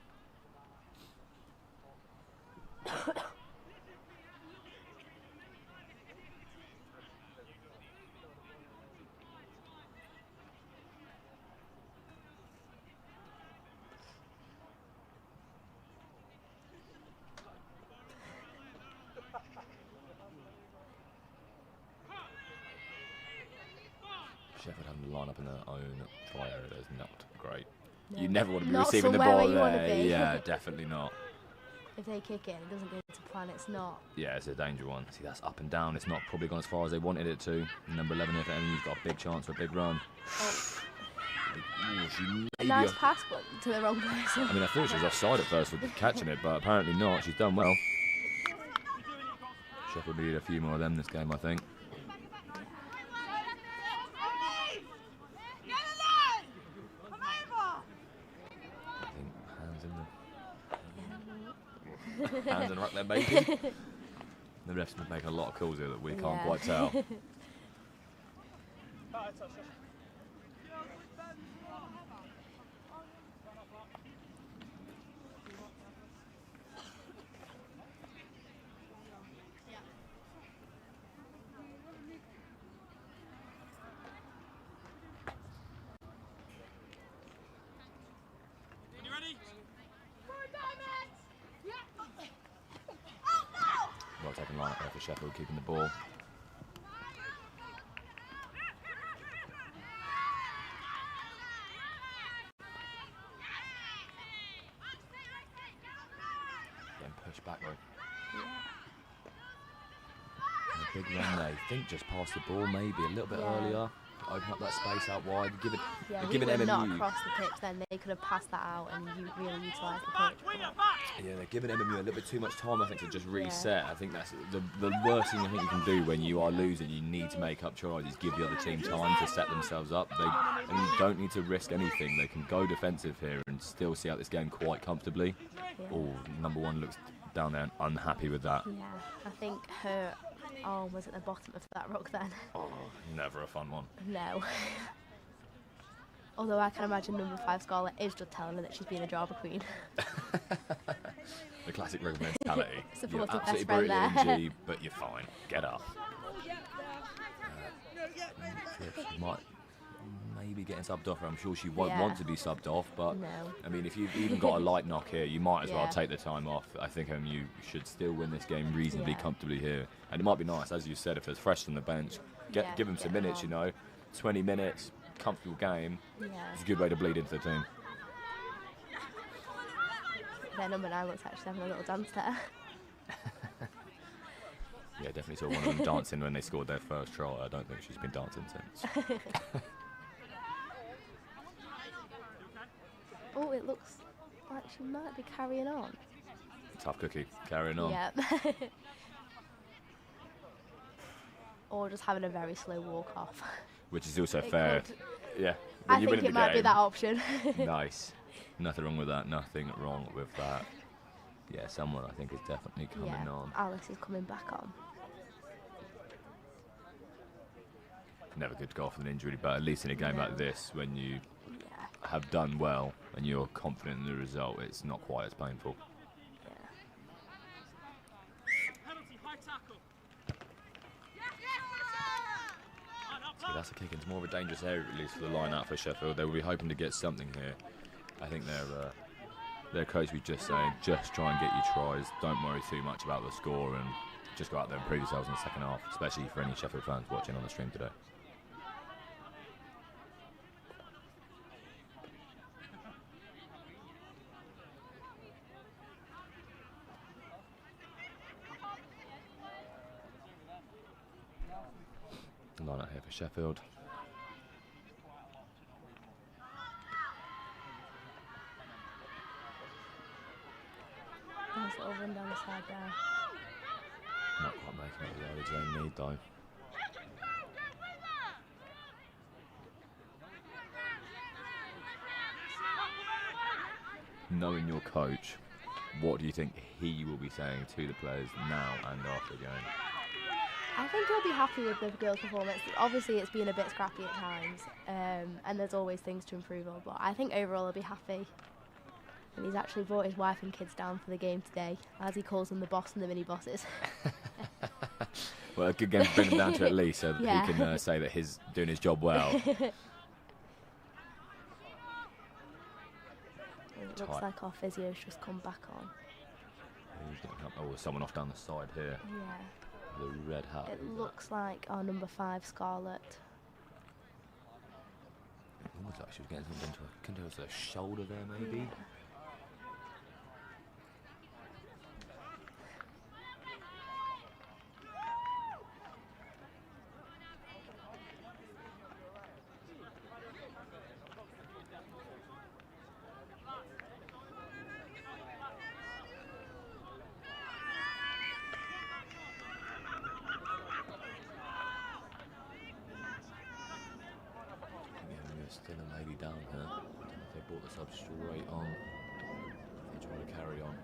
Sheffield having to line up in their own try area is not great. No. You never want to be Not receiving the somewhere ball where you wanna there. be. Yeah, definitely not. if they kick it and it doesn't go to plan, it's not. Yeah, it's a danger one. See, that's up and down. It's not probably gone as far as they wanted it to. Number 11 here for MMU's got a big chance for a big run. Ooh, A nice pass, but to the wrong person. I mean, I thought she was offside at first with catching it, but apparently not. She's done well. Sheffield need a few more of them this game, I think. Hands in the ruck there, baby. The refs been making a lot of calls here that we can't quite tell. Well taken line up there for Sheffield, keeping the ball. Getting pushed back though. And a big run there. I think just past the ball, maybe a little bit earlier. Open up that space out wide. Give it. Yeah, Giving we were not MMU. across the pitch then. They could have passed that out and you really utilised the pitch. Yeah, they're giving MMU a little bit too much time, I think, to just reset. I think that's the worst thing I think you can do when you are losing. You need to make up tries, is give the other team time to set themselves up. And you don't need to risk anything. They can go defensive here and still see out this game quite comfortably. Yeah. Oh, number one looks down there and unhappy with that. Yeah, I think her arm was at the bottom of that rock then. Oh, never a fun one. No. Although I can imagine number 5 Scarlett is just telling her that she's been a drama queen. The classic rugby mentality. You're Supportive absolutely best friend brutally there. MG, but you're fine. Get up. She might maybe getting subbed off. I'm sure she won't want to be subbed off, but No. I mean, if you've even got a light knock here, you might as well Yeah. take the time off. I think you should still win this game reasonably comfortably here. And it might be nice, as you said, if there's fresh on the bench, give them some minutes, you know, 20 minutes, comfortable game. Yeah. It's a good way to bleed into the team. Their number 9 looks like she's having a little dance there. Yeah, definitely saw one of them dancing when they scored their first try. I don't think she's been dancing since. Oh, it looks like she might be carrying on. Tough cookie, carrying on. Yeah. Or just having a very slow walk off. Which is also It fair. could. Yeah. I When you think win it the might be game. that option. Nice. Nothing wrong with that. Nothing wrong with that. Yeah, someone I think is definitely coming Yeah, on. Alice is coming back on. Never good to go off with an injury, but at least in a game like this, when you Yeah. have done well and you're confident in the result, it's not quite as painful. So that's a kick into more of a dangerous area, at least for the line out for Sheffield. They will be hoping to get something here. I think their coach was just saying, just try and get your tries. Don't worry too much about the score and just go out there and prove yourselves in the second half, especially for any Sheffield fans watching on the stream today. Line out here for Sheffield. Nice little run down the side there. Not quite making it the yardage they need though. Knowing your coach, what do you think he will be saying to the players now and after the game? I think he'll be happy with the girls' performance. Obviously, it's been a bit scrappy at times, and there's always things to improve on. But I think overall, he'll be happy. And he's actually brought his wife and kids down for the game today, as he calls them, the boss and the mini bosses. Well, a good game to bring him down to at least, so that Yeah. he can say that he's doing his job well. It looks Tight. like our physio's just come back on. Who's getting up? Oh, there's someone off down the side here. Yeah. The red hat. It looks like our number 5, Scarlett. It almost like she was getting something into her shoulder there, maybe. Yeah. There's still a lady down here. I don't know if they brought the sub straight on. They try to carry on.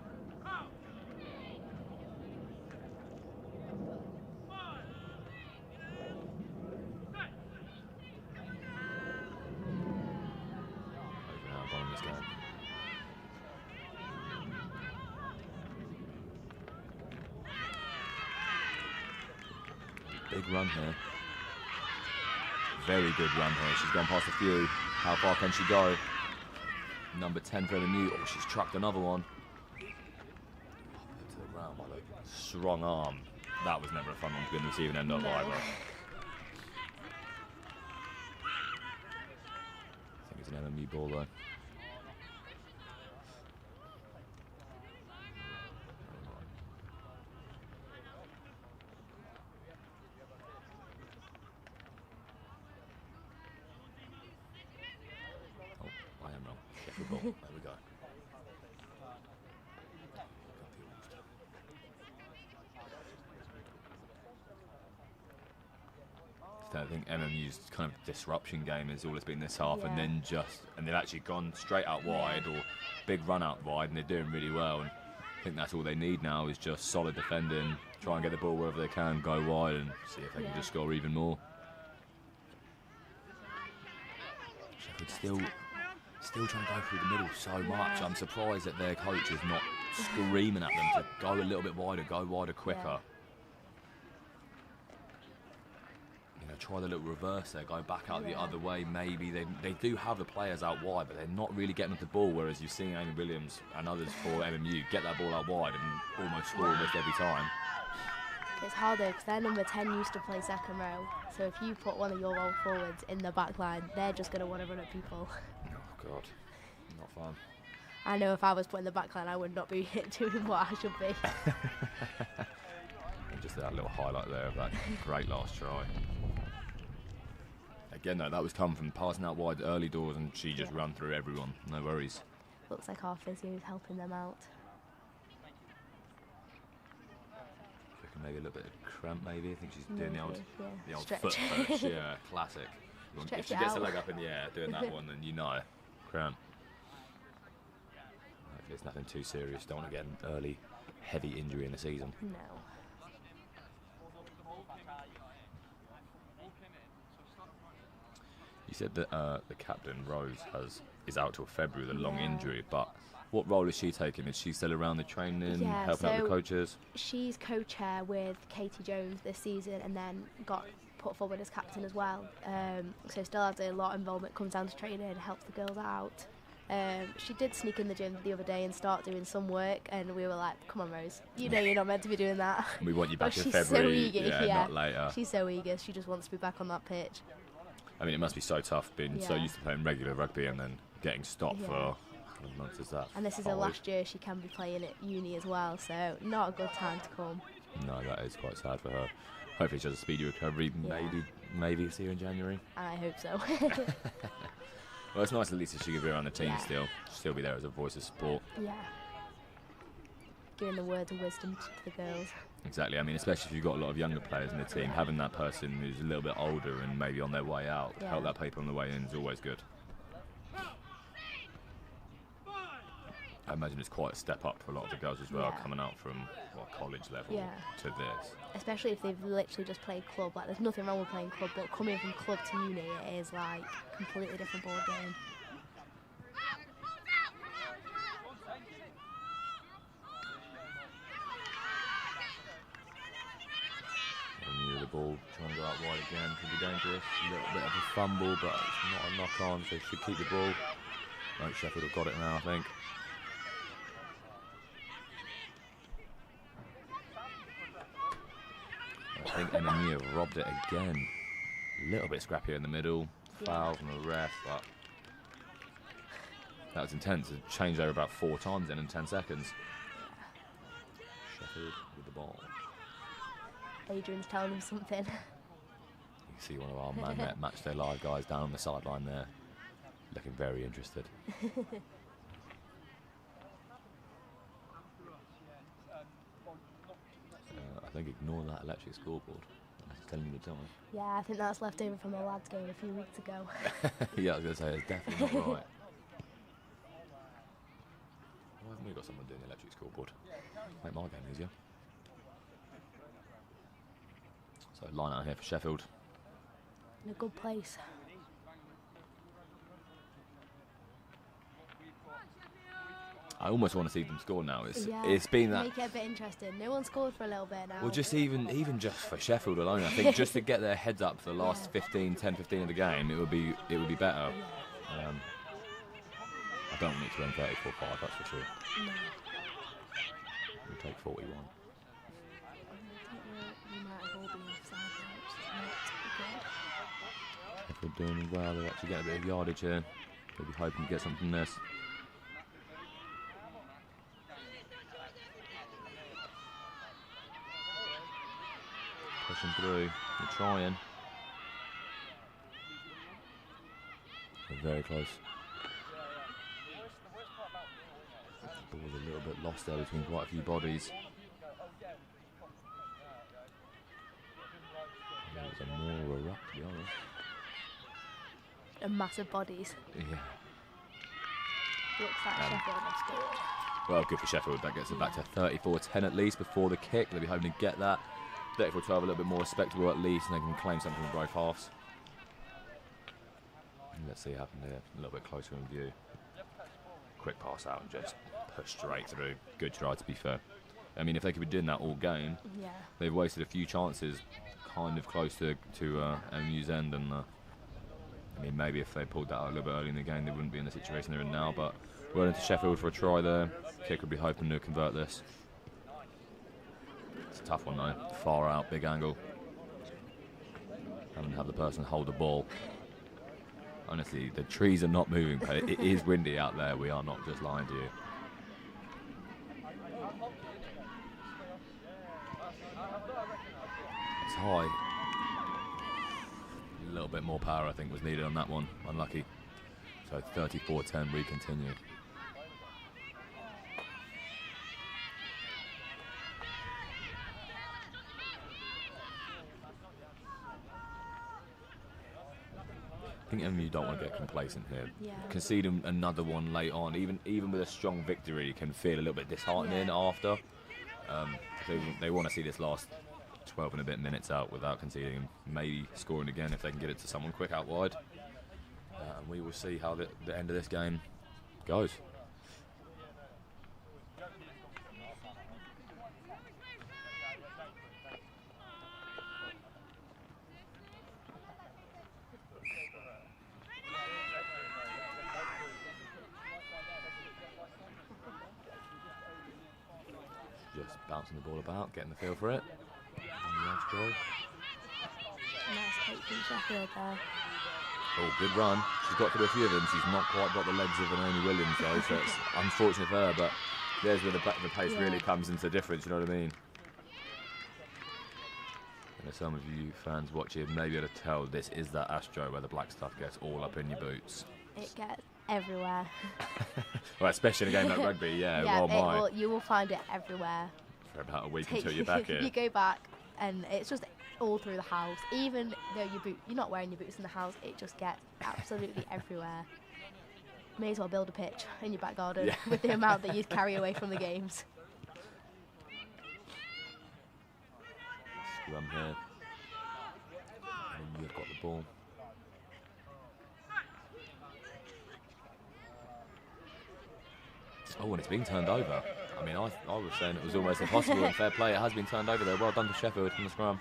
Over now, bottom this game. Big run here. Very good run here. She's gone past a few. How far can she go? Number 10 for Emu. Oh, she's trucked another one. To the ground by the strong arm. That was never a fun one to be on the receiving end of No. either. I think it's an LMU ball though. Oh, I am wrong. Sheffield ball. There we go. I think MMU's kind of disruption game is all it's been this half, and then they've actually gone straight out wide or big run out wide, and they're doing really well. And I think that's all they need now is just solid defending, try and get the ball wherever they can, go wide, and see if they can just score even more. Sheffield still trying to go through the middle so much. I'm surprised that their coach is not screaming at them to go a little bit wider, go wider quicker. Try the little reverse there, go back out the other way. Maybe they do have the players out wide, but they're not really getting at the ball, whereas you've seen Amy Williams and others for MMU get that ball out wide and almost score almost every time. It's hard though, because their number 10 used to play second row, so if you put one of your old forwards in the back line, they're just going to want to run at people. Oh God, not fun. I know if I was put in the back line, I would not be doing what I should be. Just that little highlight there of that great last try. Again, though, that was come from passing out wide early doors, and she just ran through everyone. No worries. Looks like our physio is helping them out. Maybe a little bit of cramp, maybe. I think she's doing the old Stretch. foot perch. Yeah, classic. If she gets her leg up in the air doing that one, then you know, cramp. Hopefully it's nothing too serious. Don't want to get an early, heavy injury in the season. No. You said that the captain, Rose, is out till February with a long injury, but what role is she taking? Is she still around the training, helping out the coaches? She's co-chair with Katie Jones this season and then got put forward as captain as well. So still has a lot of involvement, comes down to training, helps the girls out. She did sneak in the gym the other day and start doing some work, and we were like, come on, Rose, you know you're not meant to be doing that. We want you back in she's February, so eager, not later. She's so eager, she just wants to be back on that pitch. I mean, it must be so tough being so used to playing regular rugby and then getting stopped for months as that. And this is her last year she can be playing at uni as well, so not a good time to come. No, that is quite sad for her. Hopefully she has a speedy recovery, maybe see her in January. I hope so. Well, it's nice at least that she could be around the team still. She'll still be there as a voice of support. Yeah. Giving the words of wisdom to the girls. Exactly. I mean, especially if you've got a lot of younger players in the team, having that person who's a little bit older and maybe on their way out, help that people on the way in is always good. I imagine it's quite a step up for a lot of the girls as well, coming out from college level to this. Especially if they've literally just played club. Like, there's nothing wrong with playing club, but coming from club to uni, it is like a completely different ball game. And the ball trying to go out wide again could be dangerous. A little bit of a fumble, but it's not a knock on, so should keep the ball. Right, Sheffield have got it now, I think. I think NMU have robbed it again. A little bit scrappier in the middle. Foul from the ref, but that was intense. It changed over about 4 times then in 10 seconds. Sheffield with the ball. Adrian's telling him something. You can see one of our Matchday Live guys down on the sideline there, looking very interested. I think ignore that electric scoreboard. It's telling you the time. Yeah, I think that's left over from the lads game a few weeks ago. Yeah, I was going to say, it's definitely not right. Why haven't we got someone doing the electric scoreboard? Make my game easier. So line out here for Sheffield. In a good place. I almost want to see them score now. It's been that. Make it a bit interesting. No one scored for a little bit now. Well, just even just for Sheffield alone, I think just to get their heads up for the last 10, 15 of the game, it would be better. I don't want it to end 34-5, that's for sure. No. We'll take 41. You might have all been offside there, which is not good. If they're doing well, they're actually getting a bit of yardage here. They'll be hoping to get something from this. Pushing through, they're trying. They're very close. The ball's a little bit lost there between quite a few bodies. There's a more of a ruck, to be honest. And massive bodies. Yeah. Looks like Sheffield have scored. Well, good for Sheffield. That gets it back to 34-10 at least before the kick. They'll be hoping to get that. 34-12, a little bit more respectable at least, and they can claim something from both halves. And let's see what happens here. A little bit closer in view. Quick pass out and just push straight through. Good try, to be fair. I mean, if they could be doing that all game, they've wasted a few chances kind of close to MU's end. And I mean, maybe if they pulled that out a little bit early in the game, they wouldn't be in the situation they're in now. But well into Sheffield for a try there. Kick would be hoping to convert this. It's a tough one though. Far out, big angle. Having to have the person hold the ball. Honestly, the trees are not moving, but it is windy out there. We are not just lying to you. high. A little bit more power, I think, was needed on that one. Unlucky. So 34-10, we continue. I think MU don't want to get complacent here. Yeah. Conceding another one late on, even with a strong victory, can feel a little bit disheartening after. They want to see this last 12 and a bit minutes out without conceding, and maybe scoring again if they can get it to someone quick out wide. And we will see how the end of this game goes. Just bouncing the ball about, getting the feel for it. Nice take from Sheffield there. Oh, good run. She's got through a few of them. She's not quite got the legs of an Amy Williams though, so it's unfortunate for her, but there's where the pace really comes into the difference, you know what I mean? And some of you fans watching may be able to tell this is that Astro where the black stuff gets all up in your boots. It gets everywhere. Well, especially in a game like rugby, yeah. You will find it everywhere. For about a week until you're back here. You go back and it's just all through the house. Even though you're not wearing your boots in the house, it just gets absolutely everywhere. May as well build a pitch in your back garden with the amount that you'd carry away from the games. Scrum here. And you've got the ball. Oh, and it's being turned over. I mean, I was saying it was almost impossible, and fair play, it has been turned over there. Well done to Sheffield from the scrum.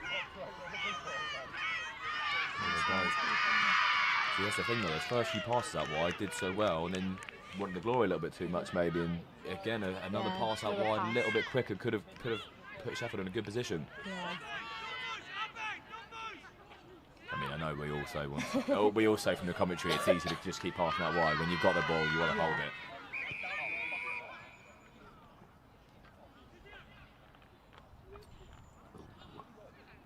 See, that's the thing though, those first few passes out wide did so well, and then wanted the glory a little bit too much maybe, and again, another pass out wide, a little bit quicker, could have put Sheffield in a good position. Yeah. I mean, I know we all say from the commentary it's easy to just keep passing out wide. When you've got the ball, you want to hold it.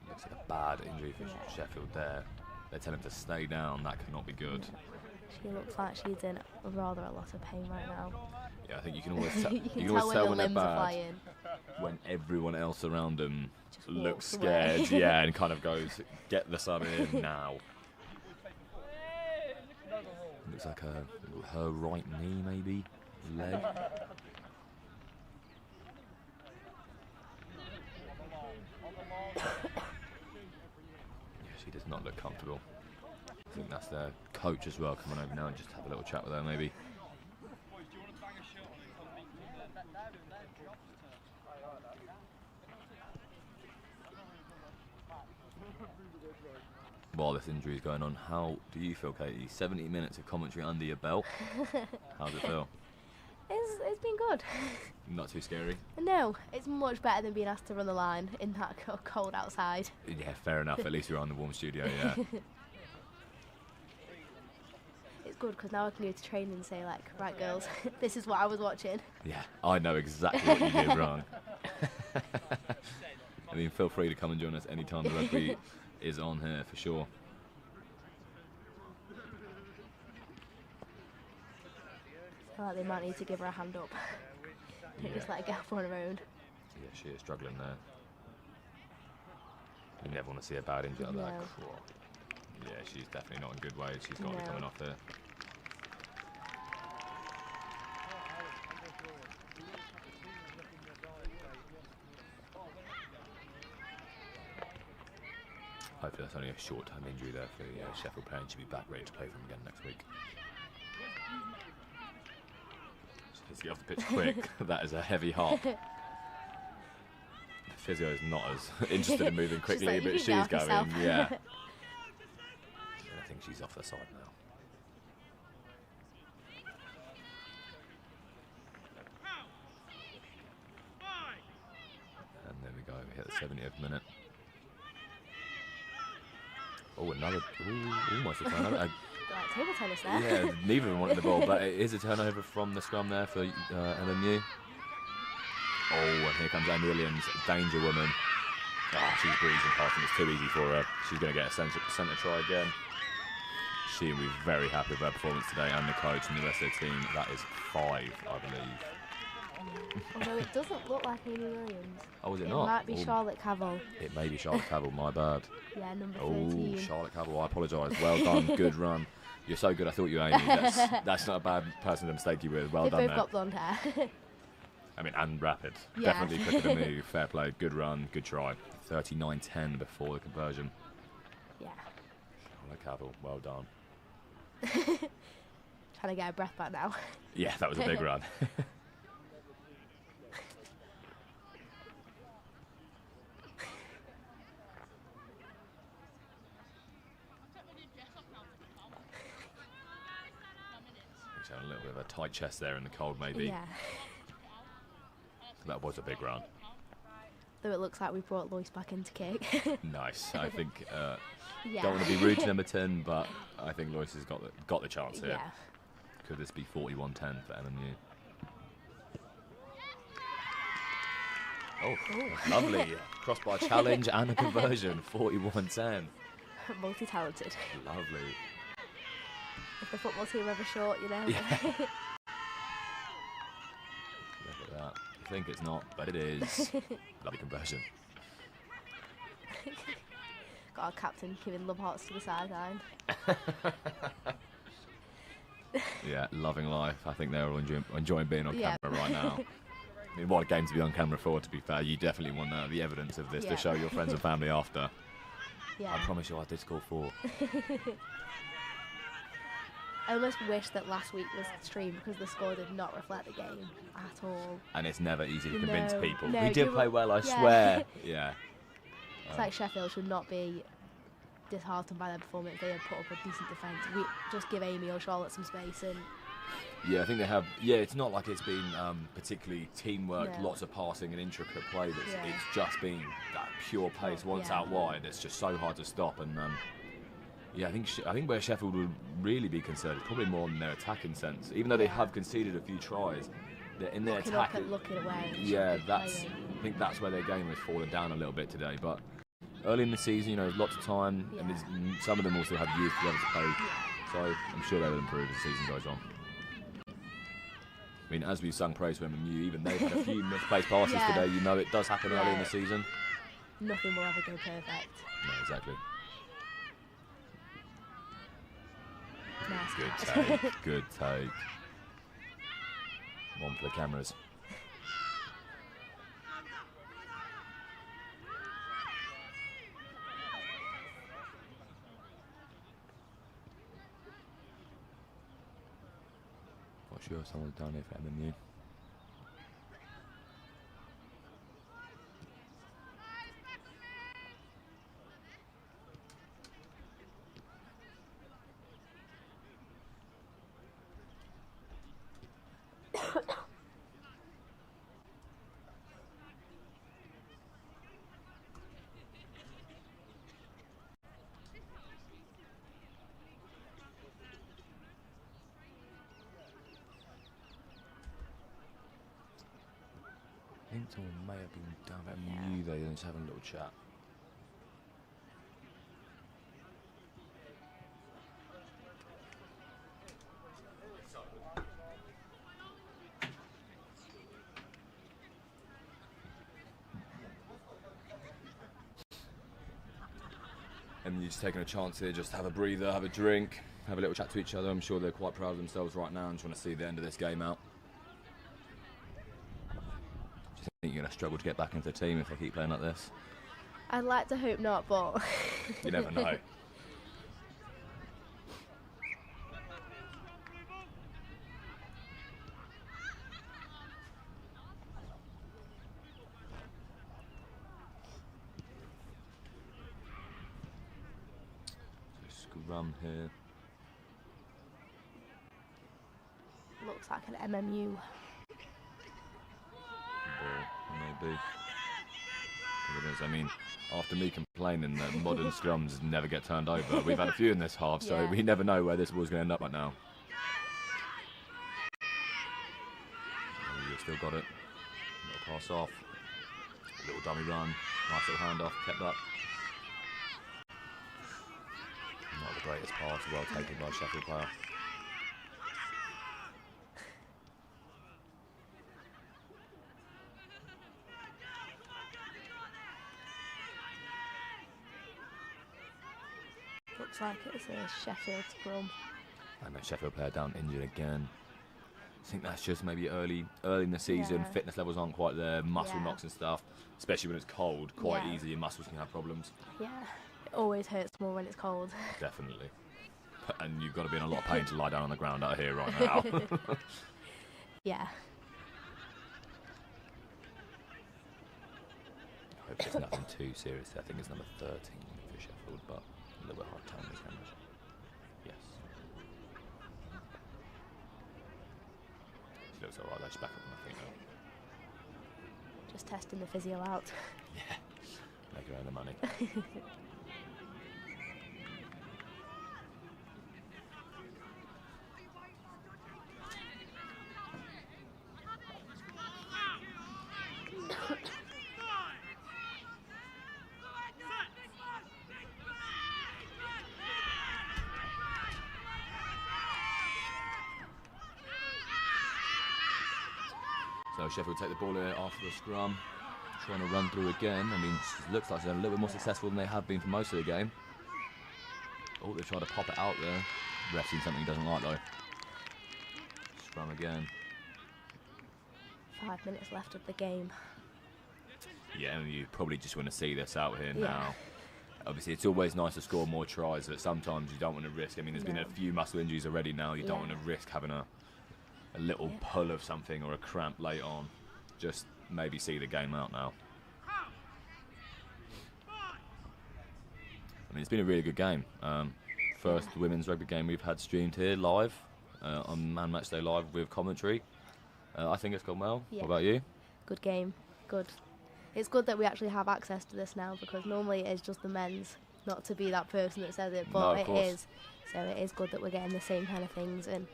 Looks like a bad injury for Sheffield there. They're telling him to stay down. That could not be good. She looks like she's in rather a lot of pain right now. Yeah, I think you can always tell when they're bad. When everyone else around them looks scared, and kind of goes, get the sub in now. Looks like her right knee, maybe leg. She does not look comfortable. I think that's their coach as well. Come on over now and just have a little chat with her, maybe. While this injury is going on, how do you feel, Katie? 70 minutes of commentary under your belt. How does it feel? It's been good. Not too scary? No, it's much better than being asked to run the line in that cold outside. Yeah, fair enough. At least you're on the warm studio, yeah. It's good because now I can go to training and say, like, right, girls, this is what I was watching. Yeah, I know exactly what you did wrong. I mean, feel free to come and join us anytime the rugby is on here, for sure. I feel like they might need to give her a hand up. Just let her get up on her own. Yeah, she is struggling there. You never want to see a bad injury like that. Yeah, she's definitely not in good way. She's got to be coming off there. Hopefully that's only a short-term injury there for Sheffield player, and she'll be back ready to play for them again next week. She needs to get off the pitch quick. That is a heavy hop. The physio is not as interested in moving quickly, but she's going, yeah. And I think she's off the side now. And there we go, we hit the 70th minute. Oh, almost a turnover. Like table tennis there. Yeah, neither of them wanted the ball, but it is a turnover from the scrum there for LMU. Oh, and here comes Amy Williams, danger woman. Oh, she's breezing past him. It's too easy for her. She's going to get a centre try again. She will be very happy with her performance today, and the coach and the rest of the team. That is 5, I believe. Although it doesn't look like Amy Williams. Oh, is it It not? might be Oh, Charlotte Cavill. It may be Charlotte Cavill, my bad. Yeah, number Oh, 13. Charlotte Cavill, I apologise. Well done, good run. You're so good, I thought you were Amy. That's not a bad person to mistake you with. Well They done both there. got blonde hair. I mean, and rapid. Yeah. Definitely quicker than me. Fair play, good run, good try. 39-10 before the conversion. Yeah. Charlotte Cavill, well done. Trying to get her breath back now. Yeah, that was a big run. She's had a little bit of a tight chest there in the cold, maybe. Yeah. That was a big run. Though it looks like we brought Lois back into kick. Nice. I think Yeah. don't want to be rude to number 10, but I think Lois has got the chance here. Yeah. Could this be 41-10 for MMU? Oh, that's lovely. Crossbar challenge and a conversion. 41-10. Multi-talented. Lovely. If the football team ever short, you know. Yeah. Look at that. I think it's not, but it is. Lovely conversion. Got our captain giving love hearts to the sideline. Yeah, loving life. I think they're all enjoying being on Yeah. camera right now. I mean, what a game to be on camera for, to be fair. You definitely want the evidence of this Yeah. to show your friends and family after. Yeah. I promise you I did score 4. I almost wish that last week was streamed because the score did not reflect the game at all. And it's never easy to convince No, people. no, We did you play were- well, I yeah. swear. Yeah. It's like Sheffield should not be disheartened by their performance. They have put up a decent defence. We just give Amy or Charlotte some space and Yeah, I think they have. Yeah, it's not like it's been particularly teamwork, No. lots of passing and intricate play. Yeah. It's just been that pure pace. Once Yeah. out wide, it's just so hard to stop. And yeah, I think where Sheffield would really be concerned is probably more in their attacking sense. Even though they have conceded a few tries, they're in their looking up attack. and looking away. and Yeah, shouldn't be that's. playing. I think that's where their game has fallen down a little bit today. But early in the season, you know, lots of time, and some of them also have youth to be able to play. So I'm sure they will improve as the season goes on. I mean, as we've sung praise for them, and even they've had a few misplaced passes Yeah. today. You know, it does happen early in the Yeah. season. Nothing will ever go perfect. No, exactly. Nice Good catch. take. Good take. One for the cameras. Not sure if someone's down here for MMU. I think someone may have been down at MMU though, and just having a little chat. And you're just taking a chance here, just have a breather, have a drink, have a little chat to each other. I'm sure they're quite proud of themselves right now and just want to see the end of this game out. Do you think you're going to struggle to get back into the team if they keep playing like this? I'd like to hope not, but You never know. Scrum here. looks like an MMU. Maybe. I mean, after me complaining that modern scrums never get turned over, we've had a few in this half, so Yeah. we never know where this ball's going to end up right now. Oh, you've still got it. Little pass off. Little dummy run, nice little handoff, kept up. Not the greatest pass, well taken by a Sheffield player. Looks like it's a Sheffield scrum. And that Sheffield player down injured again. I think that's just maybe early in the season. Yeah. Fitness levels aren't quite there, muscle Yeah. knocks and stuff. Especially when it's cold, quite Yeah. easy. Your muscles can have problems. Yeah, it always hurts more when it's cold. Definitely. And you've got to be in a lot of pain to lie down on the ground out here right now. Yeah. I hope it's nothing too serious. I think it's number 13 for Sheffield, but a little bit hard to tell on the cameras. Yes. She looks alright, she's back up on my feet now. Just testing the physio out. Yeah. Make her earn the money. So Sheffield take the ball here after the scrum, trying to run through again. I mean, it looks like they're a little bit more successful than they have been for most of the game. Oh, they try to pop it out there. Ref seen something he doesn't like though. Scrum again. 5 minutes left of the game. Yeah, and you probably just want to see this out here Yeah. now. Obviously, it's always nice to score more tries, but sometimes you don't want to risk. I mean, there's been a few muscle injuries already now. You don't want to risk having a little pull of something or a cramp late on. Just maybe see the game out now. I mean, it's been a really good game. First women's rugby game we've had streamed here live on Man Match Day Live with commentary. I think it's gone well. Yeah. What about you? Good game. Good. It's good that we actually have access to this now, because normally it is just the men's. Not to be that person that says it, No, but of it course. is. So it is good that we're getting the same kind of things, and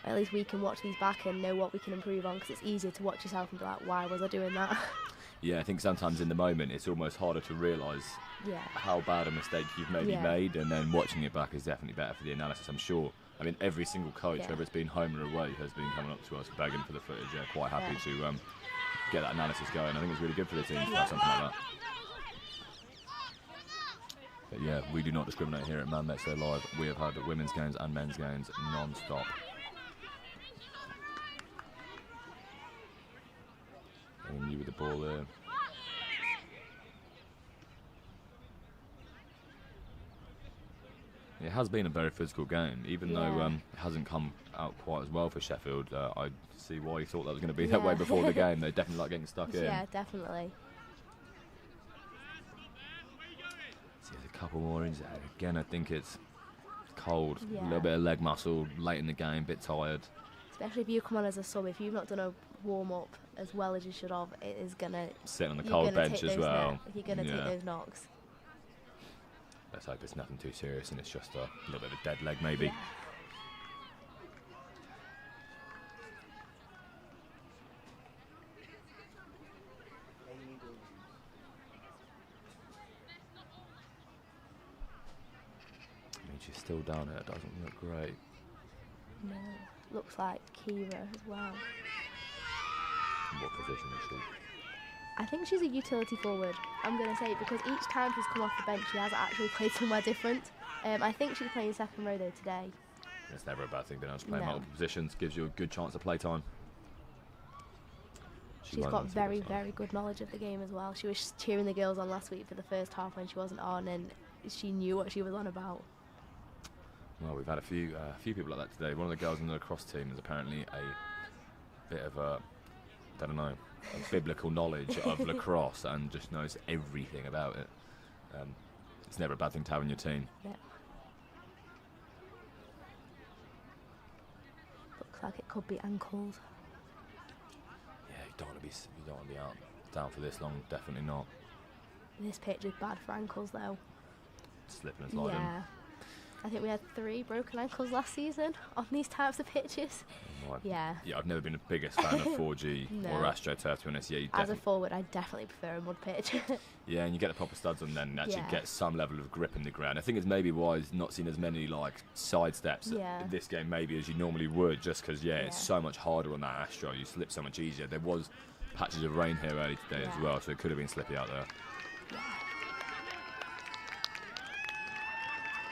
at least we can watch these back and know what we can improve on, because it's easier to watch yourself and be like, why was I doing that? Yeah, I think sometimes in the moment it's almost harder to realise Yeah. how bad a mistake you've maybe Yeah. made, and then watching it back is definitely better for the analysis, I'm sure. I mean, every single coach, Yeah. whether it's been home or away, has been coming up to us begging for the footage. They're quite happy to get that analysis going. I think it's really good for the team to have something like that. But yeah, we do not discriminate here at Man Match Day Live. We have had women's games and men's games non-stop. And you with the ball there. It has been a very physical game, even though it hasn't come out quite as well for Sheffield. I see why you thought that was going to be that way before the game. They definitely like getting stuck in. Yeah, definitely. See, there's a couple more injuries. Again, I think it's cold, a Yeah. little bit of leg muscle late in the game, bit tired. Especially if you come on as a sub, if you've not done a warm-up as well as you should have, it is going to... Sitting on the you're cold gonna bench take as those well. You're going to Yeah. take those knocks. Let's hope it's nothing too serious and it's just a little bit of a dead leg maybe. Yeah. I mean, she's still down here, it doesn't look great. No. Looks like Kira as well. In what position is she? I think she's a utility forward, I'm going to say, because each time she's come off the bench, she has actually played somewhere different. I think she's playing second row though today. It's never a bad thing being able to play No. multiple positions, gives you a good chance of play time. She's got very, very good knowledge of the game as well. She was cheering the girls on last week for the first half when she wasn't on, and she knew what she was on about. Well, we've had a few people like that today. One of the girls in the lacrosse team is apparently a bit of a, I don't know, a biblical knowledge of lacrosse and just knows everything about it. It's never a bad thing to have in your team. Yeah. Looks like it could be ankles. Yeah, you don't want to be out down for this long. Definitely not. This pitch is bad for ankles though. Slipping and sliding. Yeah. I think we had 3 broken ankles last season on these types of pitches. Right. Yeah. Yeah, I've never been the biggest fan of 4G No. or AstroTurf, to be honest. Yeah, you As a forward, I definitely prefer a mud pitch. yeah, and you get the proper studs on then and actually Yeah. get some level of grip in the ground. I think it's maybe why he's not seen as many like side steps Yeah. in this game maybe as you normally would, just because it's Yeah. so much harder on that Astro. You slip so much easier. There was patches of rain here early today as Yeah. well, so it could have been slippy out there.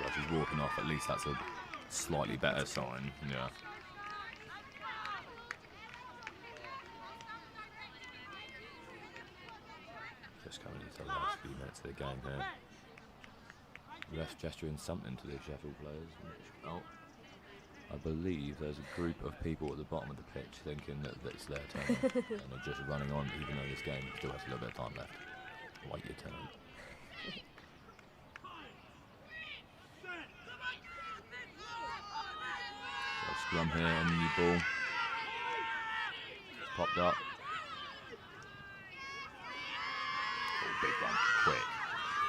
Well, she's walking off. At least that's a slightly better sign. Yeah. Just coming into the last few minutes of the game here. Ref gesturing something to the Sheffield players. Oh, I believe there's a group of people at the bottom of the pitch thinking that it's their turn and they're just running on, even though this game still has a little bit of time left. Wait your turn. So scrum here on the new ball. It's popped up. Oh, big one, quick.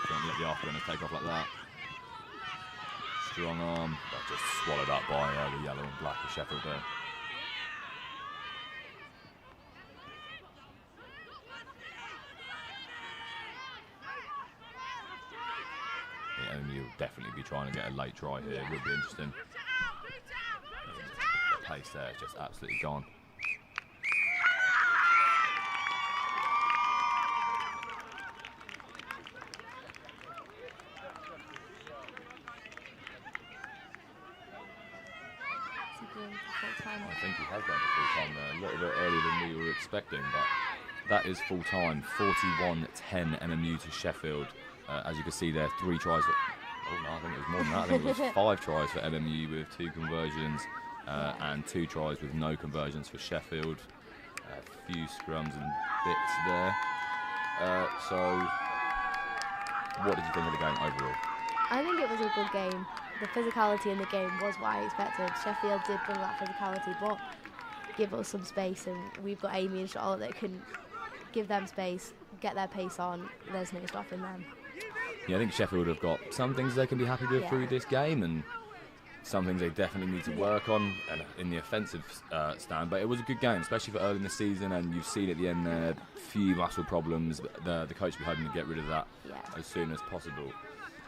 Don't let the after-runner take off like that. Strong arm, but just swallowed up by the yellow and black of Sheffield there. Yeah, and you'll definitely be trying to get a late try here. It would be interesting. The pace there is just absolutely gone. I think he has gone to full time there, a little bit earlier than we were expecting, but that is full time. 41-10 MMU to Sheffield. As you can see there, 3 tries. Oh no, I think it was more than that. I think it was 5 tries for MMU with 2 conversions and 2 tries with no conversions for Sheffield. A few scrums and bits there. So, what did you think of the game overall? I think it was a good game. The physicality in the game was what I expected. Sheffield did bring that physicality, but give us some space, and we've got Amy and Charlotte that can give them space, get their pace on. There's no stopping them. Yeah, I think Sheffield have got some things they can be happy with Yeah. through this game, and some things they definitely need to work on in the offensive stand. But it was a good game, especially for early in the season, and you've seen at the end there a few muscle problems. The coach will be hoping to get rid of that as soon as possible.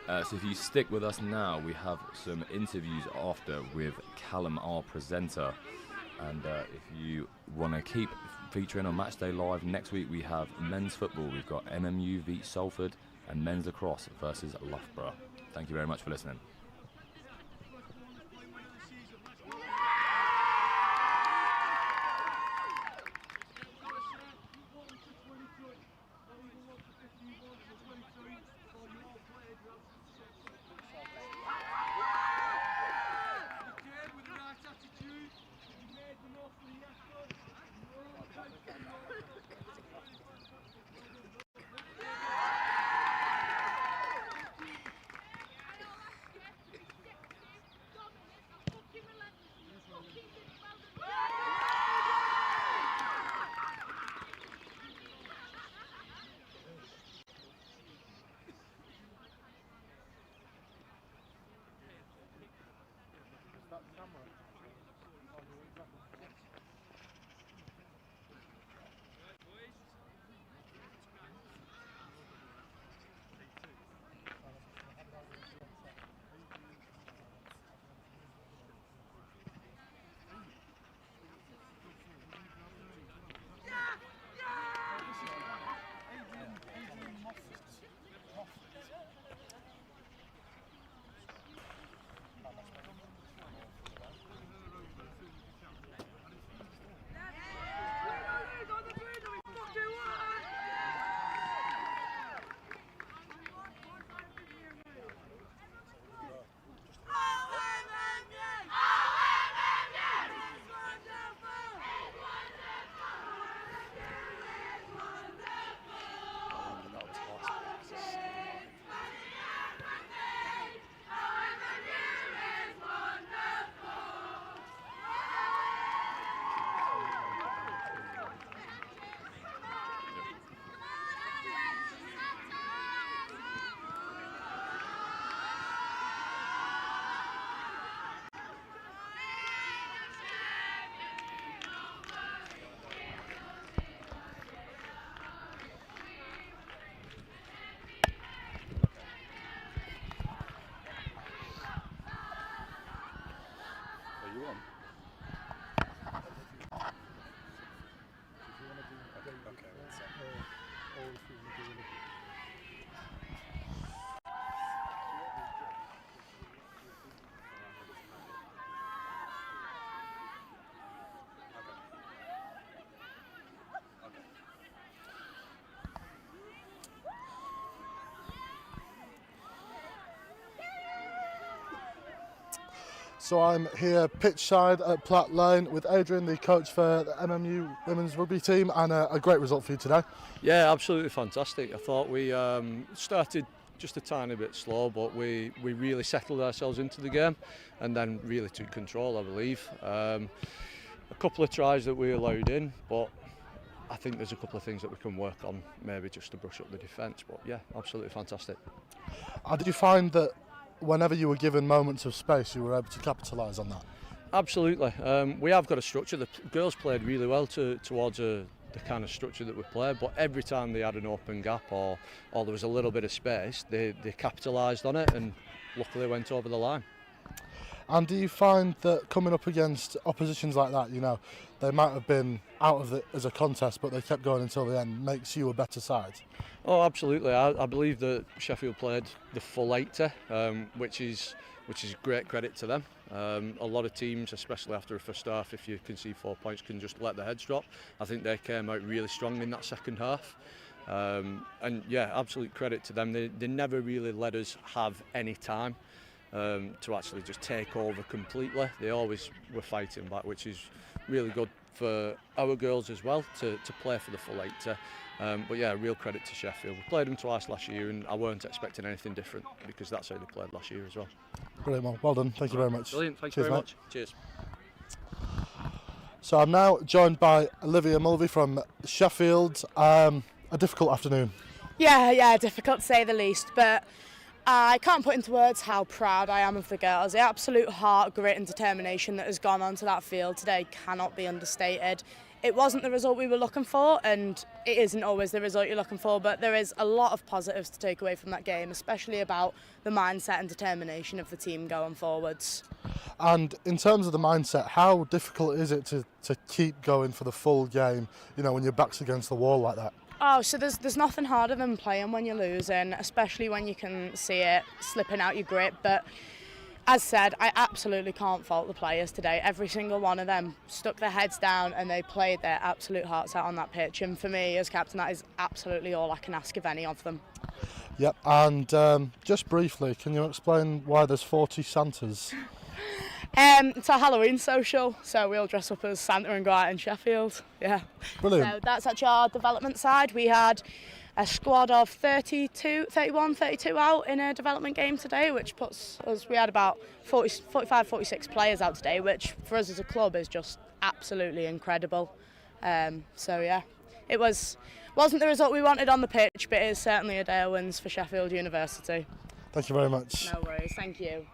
So if you stick with us now, we have some interviews after with Callum, our presenter. And if you want to keep featuring on Matchday Live, next week we have men's football. We've got MMU v Salford and men's lacrosse versus Loughborough. Thank you very much for listening. So I'm here pitch side at Platt Lane with Adrian, the coach for the MMU women's rugby team, and a great result for you today. Yeah, absolutely fantastic. I thought we started just a tiny bit slow, but we really settled ourselves into the game and then really took control, I believe. A couple of tries that we allowed in, but I think there's a couple of things that we can work on, maybe just to brush up the defence. But yeah, absolutely fantastic. Did you find that whenever you were given moments of space, you were able to capitalise on that? Absolutely. We have got a structure. The girls played really well towards the kind of structure that we played, but every time they had an open gap or there was a little bit of space, they capitalised on it and luckily went over the line. And do you find that coming up against oppositions like that, they might have been out of it as a contest, but they kept going until the end, makes you a better side? Oh, absolutely. I believe that Sheffield played the full 80, which is great credit to them. A lot of teams, especially after a first half, if you concede 4 points, can just let their heads drop. I think they came out really strong in that second half. And yeah, absolute credit to them. They never really let us have any time to actually just take over completely. They always were fighting back, which is really good for our girls as well to play for the full 80. But yeah, real credit to Sheffield. We played them twice last year and I weren't expecting anything different because that's how they played last year as well. Brilliant, well done, thank you very much. Brilliant, thanks Cheers, very mate. much. Cheers. So I'm now joined by Olivia Mulvey from Sheffield. A difficult afternoon. Yeah, difficult to say the least, but I can't put into words how proud I am of the girls. The absolute heart, grit and determination that has gone onto that field today cannot be understated. It wasn't the result we were looking for, and it isn't always the result you're looking for, but there is a lot of positives to take away from that game, especially about the mindset and determination of the team going forwards. And in terms of the mindset, how difficult is it to keep going for the full game, when your back's against the wall like that? Oh, so there's nothing harder than playing when you're losing, especially when you can see it slipping out your grip. But as said, I absolutely can't fault the players today. Every single one of them stuck their heads down and they played their absolute hearts out on that pitch. And for me, as captain, that is absolutely all I can ask of any of them. Yep, and just briefly, can you explain why there's 40 Santas? It's our Halloween social, so we all dress up as Santa and go out in Sheffield. Yeah. Brilliant. So that's actually our development side. We had a squad of 32 out in a development game today, which puts us, we had about 45, 46 players out today, which for us as a club is just absolutely incredible. So yeah, it wasn't the result we wanted on the pitch, but it is certainly a day of wins for Sheffield University. Thank you very much. No worries, thank you.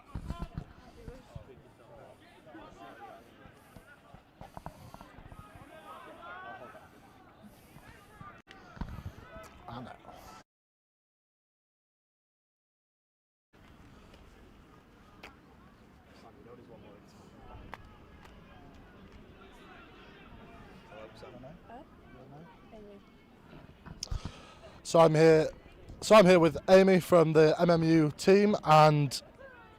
So I'm here with Amy from the MMU team, and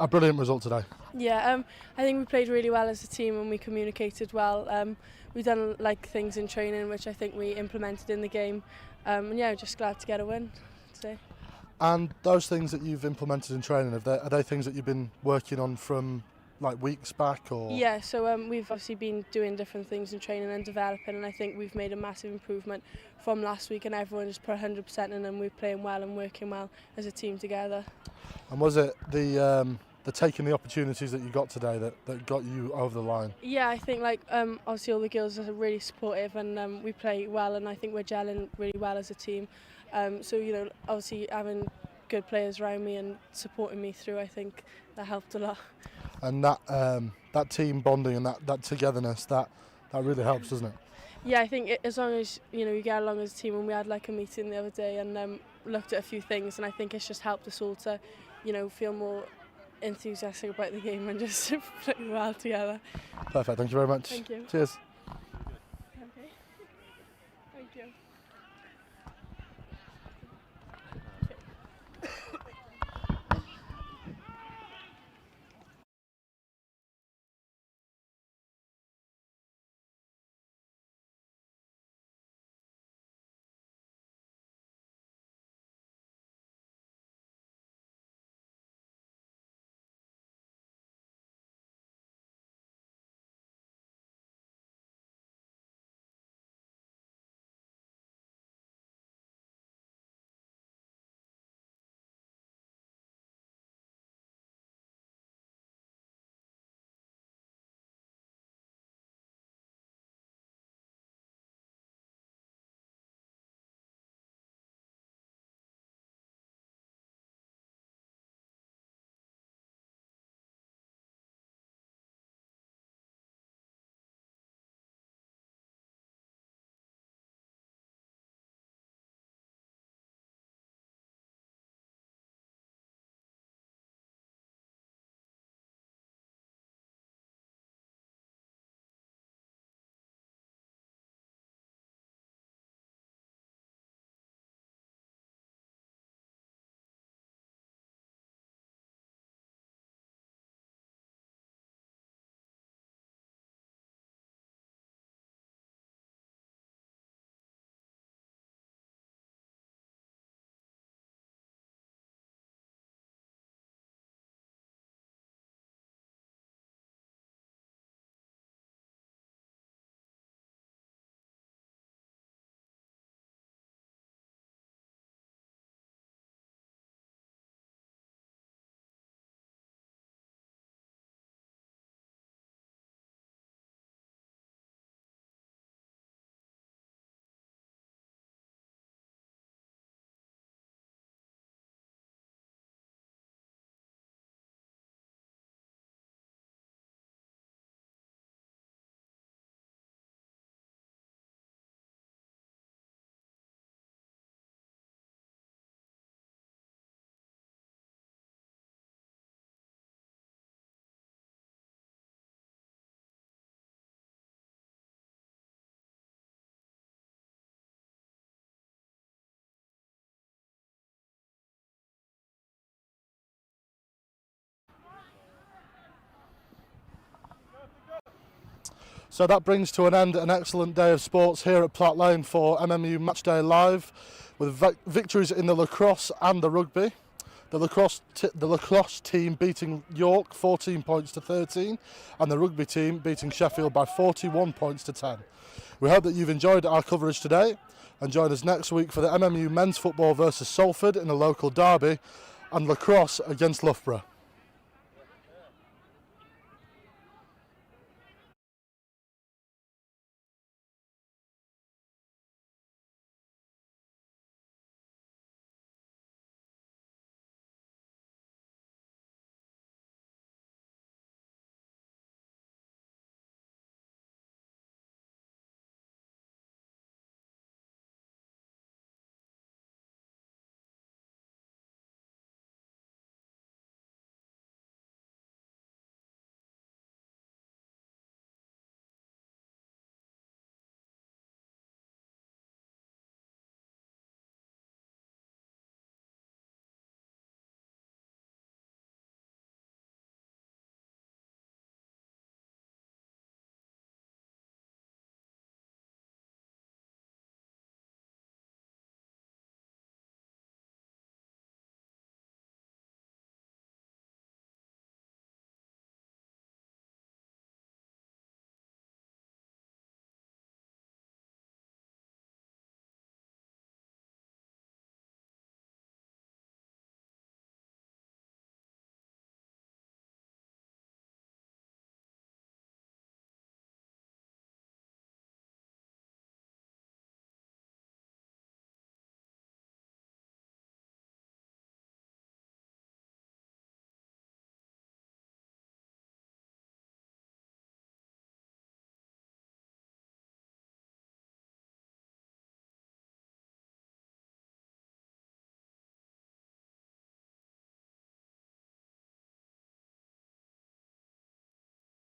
a brilliant result today. Yeah, I think we played really well as a team and we communicated well. We've done things in training which I think we implemented in the game. And yeah, just glad to get a win today. And those things that you've implemented in training, are they things that you've been working on from weeks back, or? Yeah, so we've obviously been doing different things in training and developing, and I think we've made a massive improvement from last week, and everyone just put 100% in, and we're playing well and working well as a team together. And was it the taking the opportunities that you got today that got you over the line? Yeah, I think obviously all the girls are really supportive, and we play well, and I think we're gelling really well as a team. So obviously having good players around me and supporting me through, I think that helped a lot. And that team bonding and that togetherness, that really helps, doesn't it? Yeah, I think as long as you get along as a team, and we had a meeting the other day and looked at a few things, and I think it's just helped us all to feel more enthusiastic about the game and just play well together. Perfect, thank you very much. Thank you. Cheers. Okay. Thank you. So that brings to an end an excellent day of sports here at Platt Lane for MMU Matchday Live, with victories in the lacrosse and the rugby. The lacrosse team beating York 14 points to 13, and the rugby team beating Sheffield by 41 points to 10. We hope that you've enjoyed our coverage today, and join us next week for the MMU men's football versus Salford in a local derby, and lacrosse against Loughborough.